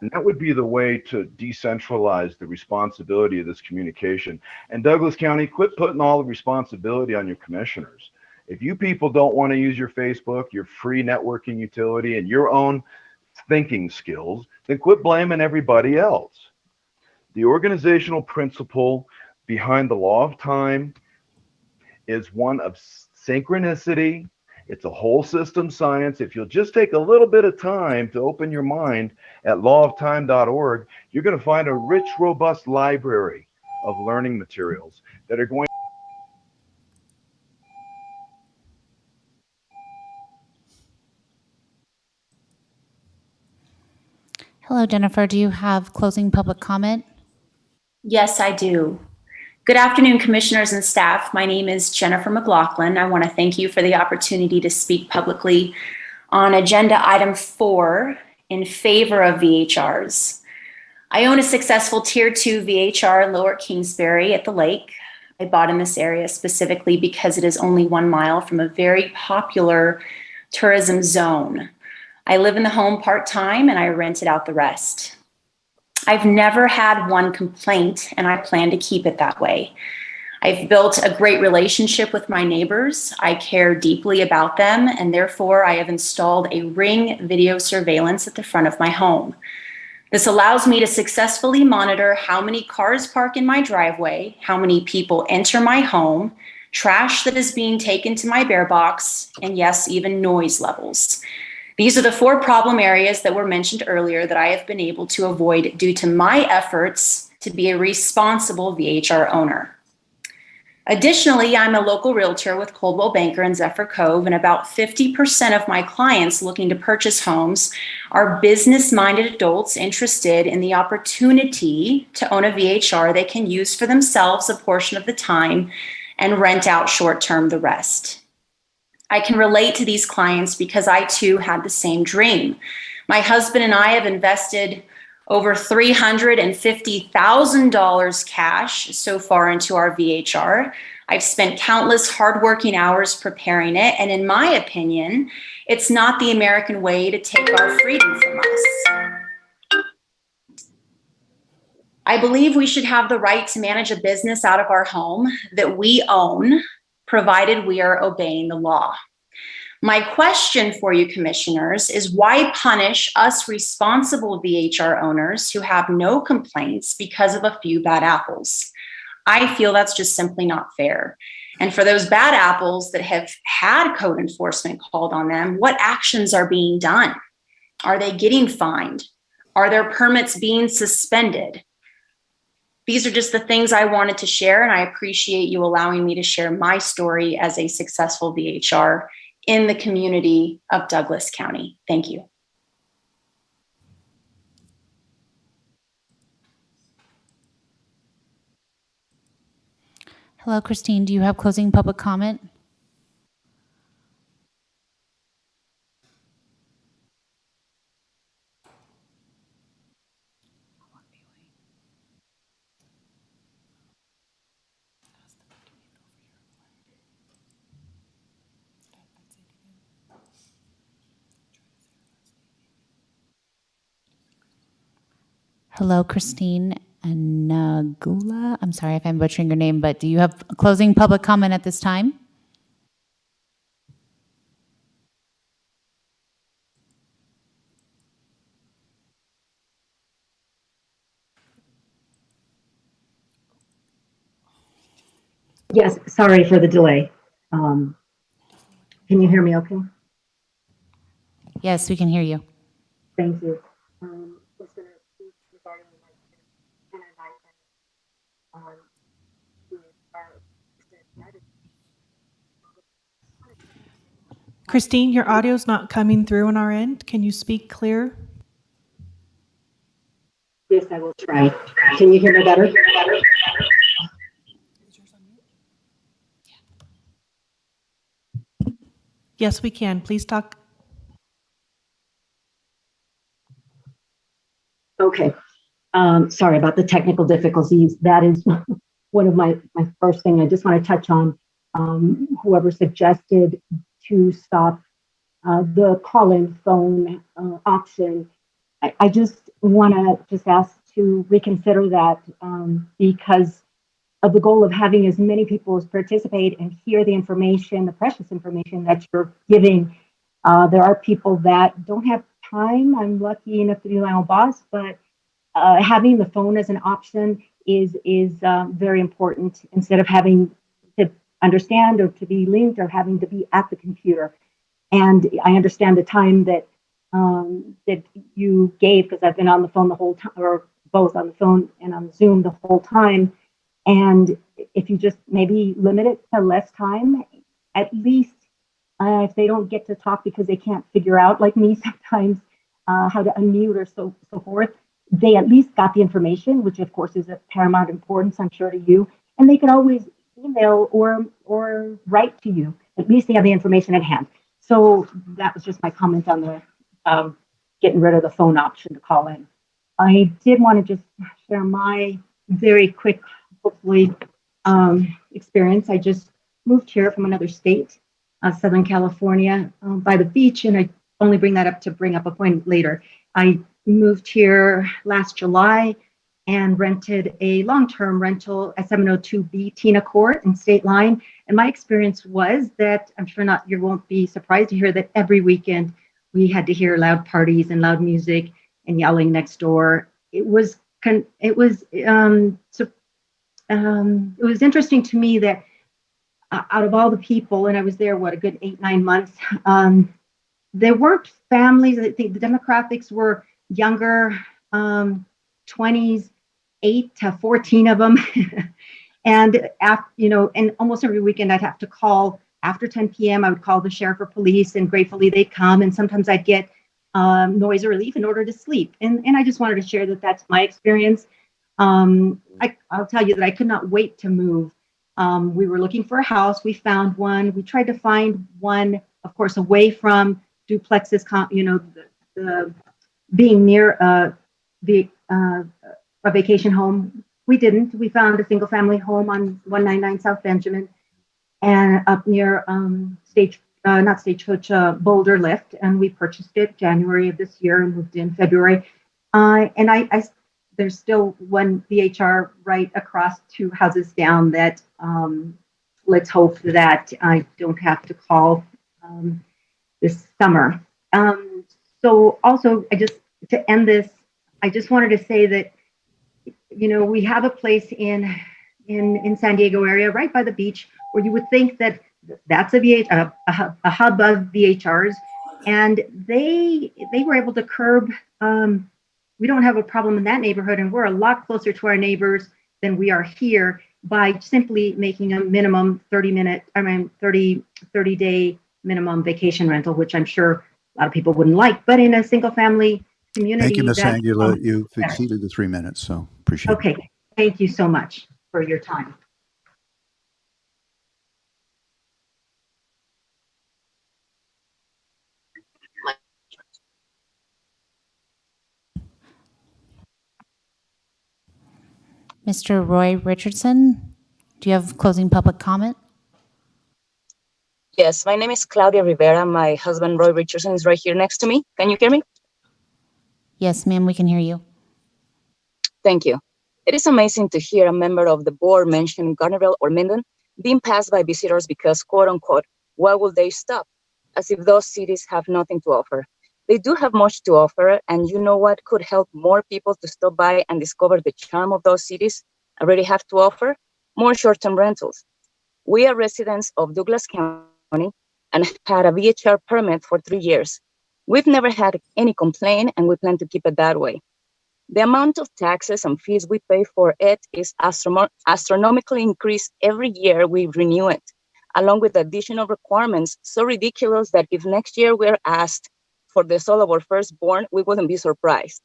And that would be the way to decentralize the responsibility of this communication. And Douglas County, quit putting all the responsibility on your commissioners. If you people don't want to use your Facebook, your free networking utility, and your own thinking skills, then quit blaming everybody else. The organizational principle behind the law of time is one of synchronicity. It's a whole system science. If you'll just take a little bit of time to open your mind at lawoftime.org, you're going to find a rich, robust library of learning materials that are going. Hello, Jennifer. Do you have closing public comment? Yes, I do. Good afternoon, commissioners and staff. My name is Jennifer McLaughlin. I want to thank you for the opportunity to speak publicly on agenda item 4 in favor of VHRs. I own a successful Tier 2 VHR in Lower Kingsbury at the lake. I bought in this area specifically because it is only 1 mile from a very popular tourism zone. I live in the home part-time and I rented out the rest. I've never had one complaint and I plan to keep it that way. I've built a great relationship with my neighbors. I care deeply about them, and therefore I have installed a Ring video surveillance at the front of my home. This allows me to successfully monitor how many cars park in my driveway, how many people enter my home, trash that is being taken to my bear box, and yes, even noise levels. These are the 4 problem areas that were mentioned earlier that I have been able to avoid due to my efforts to be a responsible VHR owner. Additionally, I'm a local realtor with Coldwell Banker in Zephyr Cove, and about 50% of my clients looking to purchase homes are business-minded adults interested in the opportunity to own a VHR they can use for themselves a portion of the time and rent out short-term the rest. I can relate to these clients because I too had the same dream. My husband and I have invested over $350,000 cash so far into our VHR. I've spent countless hardworking hours preparing it, and in my opinion, it's not the American way to take our freedom from us. I believe we should have the right to manage a business out of our home that we own, provided we are obeying the law. My question for you, commissioners, is why punish us responsible VHR owners who have no complaints because of a few bad apples? I feel that's just simply not fair. And for those bad apples that have had code enforcement called on them, what actions are being done? Are they getting fined? Are their permits being suspended? These are just the things I wanted to share, and I appreciate you allowing me to share my story as a successful VHR in the community of Douglas County. Thank you. Hello, Christine. Do you have closing public comment? Hello, Christine Nagula. I'm sorry if I'm butchering your name, but do you have a closing public comment at this time? Yes, sorry for the delay. Can you hear me okay? Yes, we can hear you. Thank you. Christine, your audio's not coming through on our end. Can you speak clear? Yes, I will try. Can you hear me better? Yes, we can. Please talk. Okay. Sorry about the technical difficulties. That is one of my first thing I just want to touch on. Whoever suggested to stop the call-in phone option, I just want to just ask to reconsider that because of the goal of having as many people as participate and hear the information, the precious information that you're giving. There are people that don't have time. I'm lucky enough to be my own boss, but having the phone as an option is very important instead of having to understand or to be linked or having to be at the computer. And I understand the time that that you gave because I've been on the phone the whole time, or both on the phone and on Zoom the whole time. And if you just maybe limit it to less time, at least if they don't get to talk because they can't figure out, like me sometimes, how to unmute or so forth, they at least got the information, which of course is of paramount importance, I'm sure, to you. And they can always email or write to you. At least they have the information at hand. So that was just my comment on the getting rid of the phone option to call in. I did want to just share my very quick, hopefully experience. I just moved here from another state, Southern California, by the beach, and I only bring that up to bring up a point later. I moved here last July and rented a long-term rental at 702B Tina Court in State Line. And my experience was that, I'm sure not, you won't be surprised to hear that every weekend we had to hear loud parties and loud music and yelling next door. It was interesting to me that out of all the people, and I was there, a good 8-9 months, there weren't families. I think the demographics were younger, 20s, 8 to 14 of them. And and almost every weekend I'd have to call after 10 p.m. I would call the sheriff or police, and gratefully they'd come. And sometimes I'd get noise relief in order to sleep. And I just wanted to share that that's my experience. I'll tell you that I could not wait to move. We were looking for a house. We found one. We tried to find one, of course, away from duplexes, the being near a vacation home. We didn't. We found a single family home on 199 South Benjamin and up near Boulder Lift. And we purchased it January of this year and moved in February. And there's still one VHR right across 2 houses down that let's hope that I don't have to call this summer. So also, to end this, I just wanted to say that, we have a place in San Diego area right by the beach where you would think that that's a hub of VHRs, and they were able to curb. We don't have a problem in that neighborhood, and we're a lot closer to our neighbors than we are here by simply making a minimum 30-day minimum vacation rental, which I'm sure a lot of people wouldn't like, but in a single family community. Thank you, Ms. Angela. You've exceeded the 3 minutes, so appreciate it. Okay, thank you so much for your time. Mr. Roy Richardson, do you have closing public comment? Yes, my name is Claudia Rivera. My husband, Roy Richardson, is right here next to me. Can you hear me? Yes, ma'am, we can hear you. Thank you. It is amazing to hear a member of the board mention Garnerville or Minden being passed by visitors because, quote unquote, why will they stop? As if those cities have nothing to offer. They do have much to offer, and you know what could help more people to stop by and discover the charm of those cities already have to offer? More short-term rentals. We are residents of Douglas County and had a VHR permit for 3 years. We've never had any complaint, and we plan to keep it that way. The amount of taxes and fees we pay for it is astronomically increased every year we renew it, along with additional requirements so ridiculous that if next year we're asked for the soul of our firstborn, we wouldn't be surprised.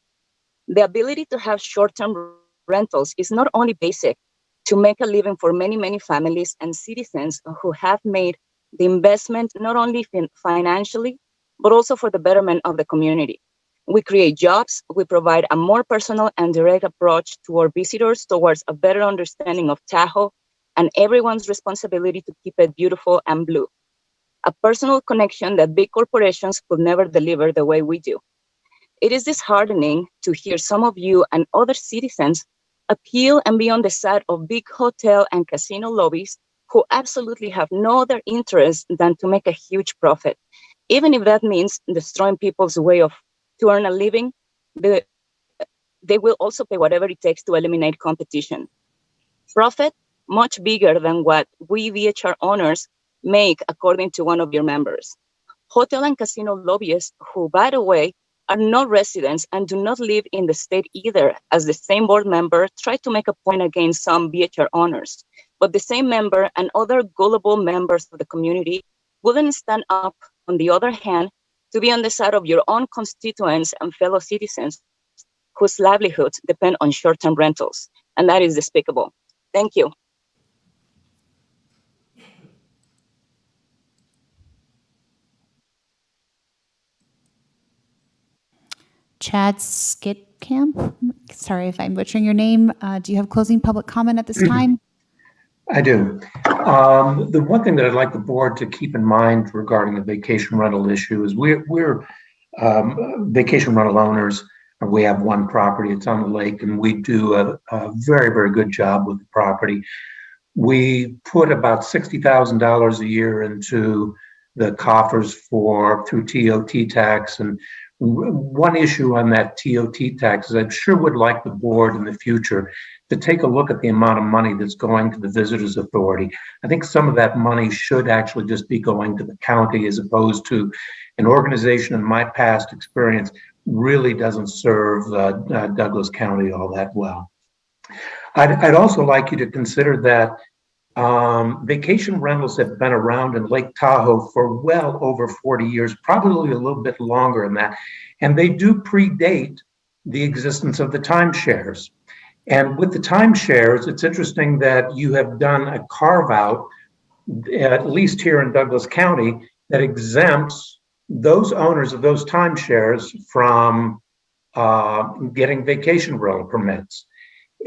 The ability to have short-term rentals is not only basic to make a living for many, many families and citizens who have made the investment not only financially, but also for the betterment of the community. We create jobs, we provide a more personal and direct approach to our visitors towards a better understanding of Tahoe and everyone's responsibility to keep it beautiful and blue. A personal connection that big corporations could never deliver the way we do. It is disheartening to hear some of you and other citizens appeal and be on the side of big hotel and casino lobbies who absolutely have no other interest than to make a huge profit. Even if that means destroying people's way to earn a living, they will also pay whatever it takes to eliminate competition. Profit much bigger than what we VHR owners make, according to one of your members. Hotel and casino lobbyists, who, by the way, are not residents and do not live in the state either, as the same board member tried to make a point against some VHR owners. But the same member and other gullible members of the community wouldn't stand up, on the other hand, to be on the side of your own constituents and fellow citizens whose livelihoods depend on short-term rentals. And that is despicable. Thank you. Chad Skidcamp, sorry if I'm butchering your name. Do you have closing public comment at this time? I do. The one thing that I'd like the board to keep in mind regarding the vacation rental issue is we're vacation rental owners. We have one property, it's on the lake, and we do a very, very good job with the property. We put about $60,000 a year into the coffers through TOT tax. And one issue on that TOT tax is I sure would like the board in the future to take a look at the amount of money that's going to the Visitors Authority. I think some of that money should actually just be going to the county, as opposed to an organization in my past experience really doesn't serve Douglas County all that well. I'd also like you to consider that vacation rentals have been around in Lake Tahoe for well over 40 years, probably a little bit longer than that. And they do predate the existence of the timeshares. And with the timeshares, it's interesting that you have done a carve out, at least here in Douglas County, that exempts those owners of those timeshares from getting vacation rental permits.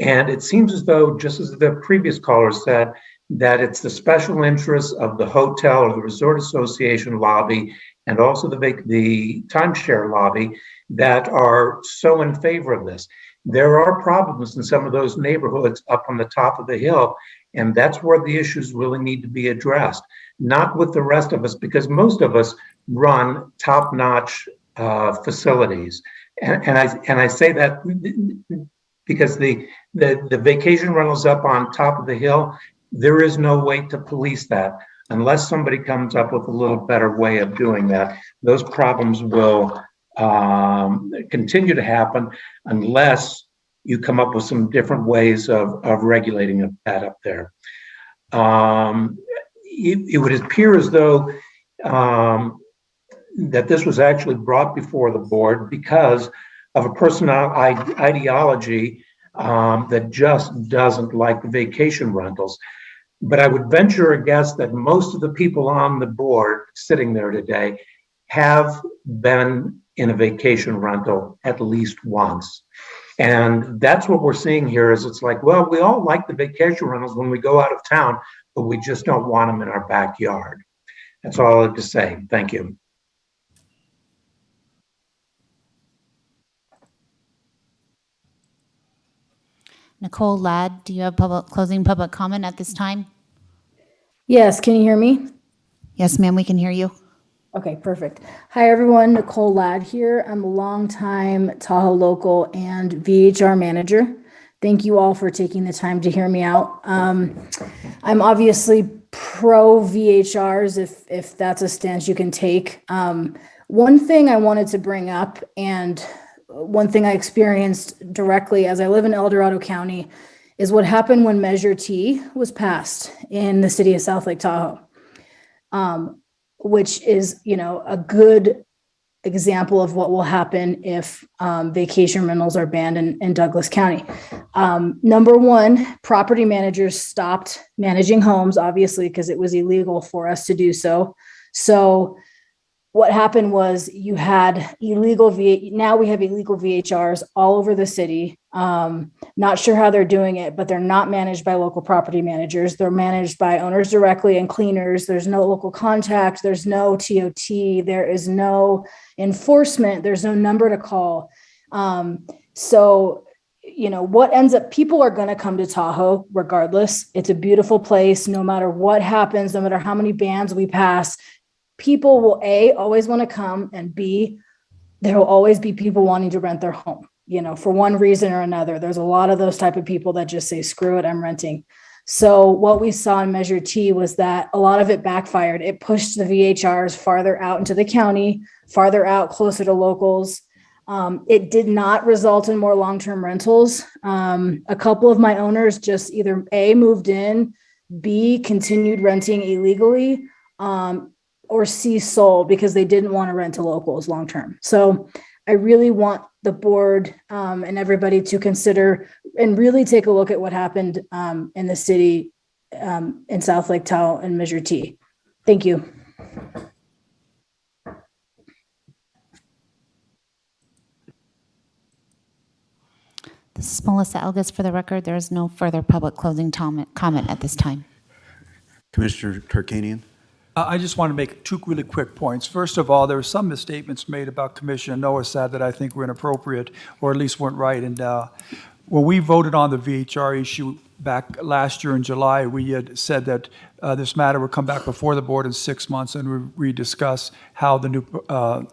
And it seems as though, just as the previous caller said, that it's the special interests of the hotel or the resort association lobby and also the timeshare lobby that are so in favor of this. There are problems in some of those neighborhoods up on the top of the hill, and that's where the issues really need to be addressed, not with the rest of us, because most of us run top-notch facilities. And I say that because the vacation rentals up on top of the hill, there is no way to police that unless somebody comes up with a little better way of doing that. Those problems will continue to happen unless you come up with some different ways of regulating that up there. It would appear as though that this was actually brought before the board because of a personal ideology that just doesn't like the vacation rentals. But I would venture a guess that most of the people on the board sitting there today have been in a vacation rental at least once. And that's what we're seeing here is it's like, well, we all like the vacation rentals when we go out of town, but we just don't want them in our backyard. That's all I have to say. Thank you. Nicole Ladd, do you have closing public comment at this time? Yes, can you hear me? Yes, ma'am, we can hear you. Okay, perfect. Hi, everyone. Nicole Ladd here. I'm a longtime Tahoe local and VHR manager. Thank you all for taking the time to hear me out. I'm obviously pro VHRs if that's a stance you can take. One thing I wanted to bring up, and one thing I experienced directly as I live in El Dorado County, is what happened when Measure T was passed in the city of South Lake Tahoe, which is, a good example of what will happen if vacation rentals are banned in Douglas County. Number one, property managers stopped managing homes, obviously, because it was illegal for us to do so. So what happened was you had now we have illegal VHRs all over the city. Not sure how they're doing it, but they're not managed by local property managers. They're managed by owners directly and cleaners. There's no local contact. There's no TOT. There is no enforcement. There's no number to call. So, what ends up, people are going to come to Tahoe regardless. It's a beautiful place. No matter what happens, no matter how many bans we pass, people will always want to come, and B, there will always be people wanting to rent their home, for one reason or another. There's a lot of those type of people that just say, screw it, I'm renting. So what we saw in Measure T was that a lot of it backfired. It pushed the VHRs farther out into the county, farther out, closer to locals. It did not result in more long-term rentals. A couple of my owners just either A, moved in, B, continued renting illegally, or C, sold because they didn't want to rent to locals long-term. So I really want the board and everybody to consider and really take a look at what happened in the city in South Lake Tahoe and Measure T. Thank you. This is Melissa Elgis for the record. There is no further public closing comment at this time. Commissioner Tarkanian? I just want to make two really quick points. First of all, there were some misstatements made about Commissioner Noah that I think were inappropriate, or at least weren't right. And when we voted on the VHR issue back last year in July, we had said that this matter would come back before the board in 6 months and we discuss how the new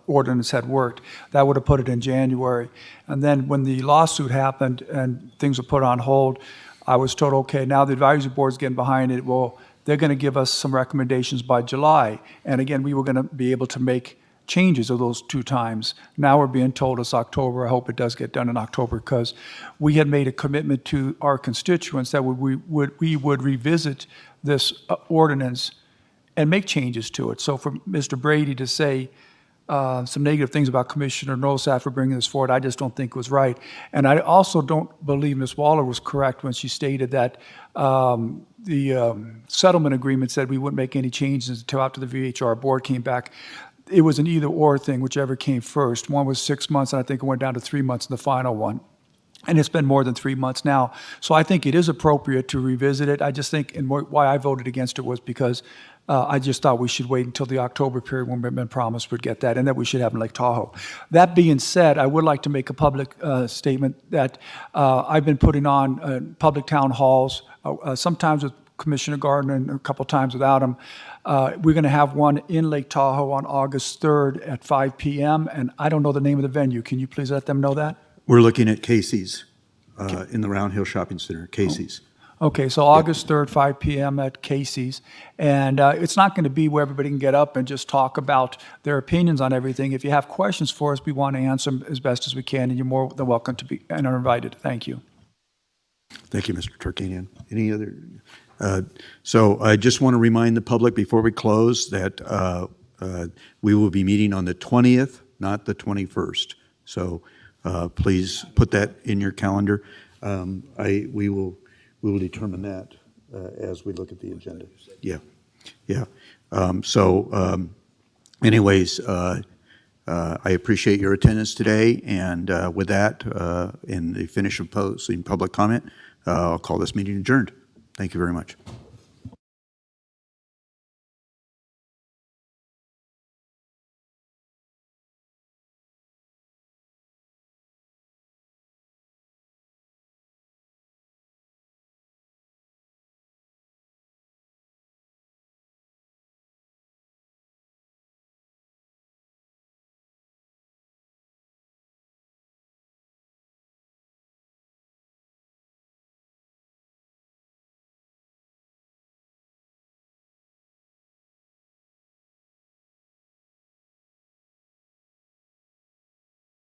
ordinance had worked. That would have put it in January. And then when the lawsuit happened and things were put on hold, I was told, okay, now the advisory board's getting behind it. Well, they're going to give us some recommendations by July. And again, we were going to be able to make changes of those 2 times. Now we're being told it's October. I hope it does get done in October, because we had made a commitment to our constituents that we would revisit this ordinance and make changes to it. So for Mr. Brady to say some negative things about Commissioner Nosat for bringing this forward, I just don't think was right. And I also don't believe Ms. Waller was correct when she stated that the settlement agreement said we wouldn't make any changes until after the VHR board came back. It was an either-or thing, whichever came first. One was 6 months, and I think it went down to 3 months in the final one. And it's been more than 3 months now. So I think it is appropriate to revisit it. I just think, and why I voted against it was because I just thought we should wait until the October period when we've been promised we'd get that, and that we should have in Lake Tahoe. That being said, I would like to make a public statement that I've been putting on public town halls, sometimes with Commissioner Gardner and a couple times without him. We're going to have one in Lake Tahoe on August 3rd at 5 p.m., and I don't know the name of the venue. Can you please let them know that? We're looking at Casey's in the Round Hill Shopping Center, Casey's. Okay, so August 3rd, 5 p.m. at Casey's. And it's not going to be where everybody can get up and just talk about their opinions on everything. If you have questions for us, we want to answer them as best as we can, and you're more than welcome to be and are invited. Thank you. Thank you, Mr. Tarkanian. Any other? So I just want to remind the public before we close that we will be meeting on the 20th, not the 21st. So please put that in your calendar. We will determine that as we look at the agenda. Yeah. Anyways, I appreciate your attendance today. And with that, in the finish of posting public comment, I'll call this meeting adjourned. Thank you very much.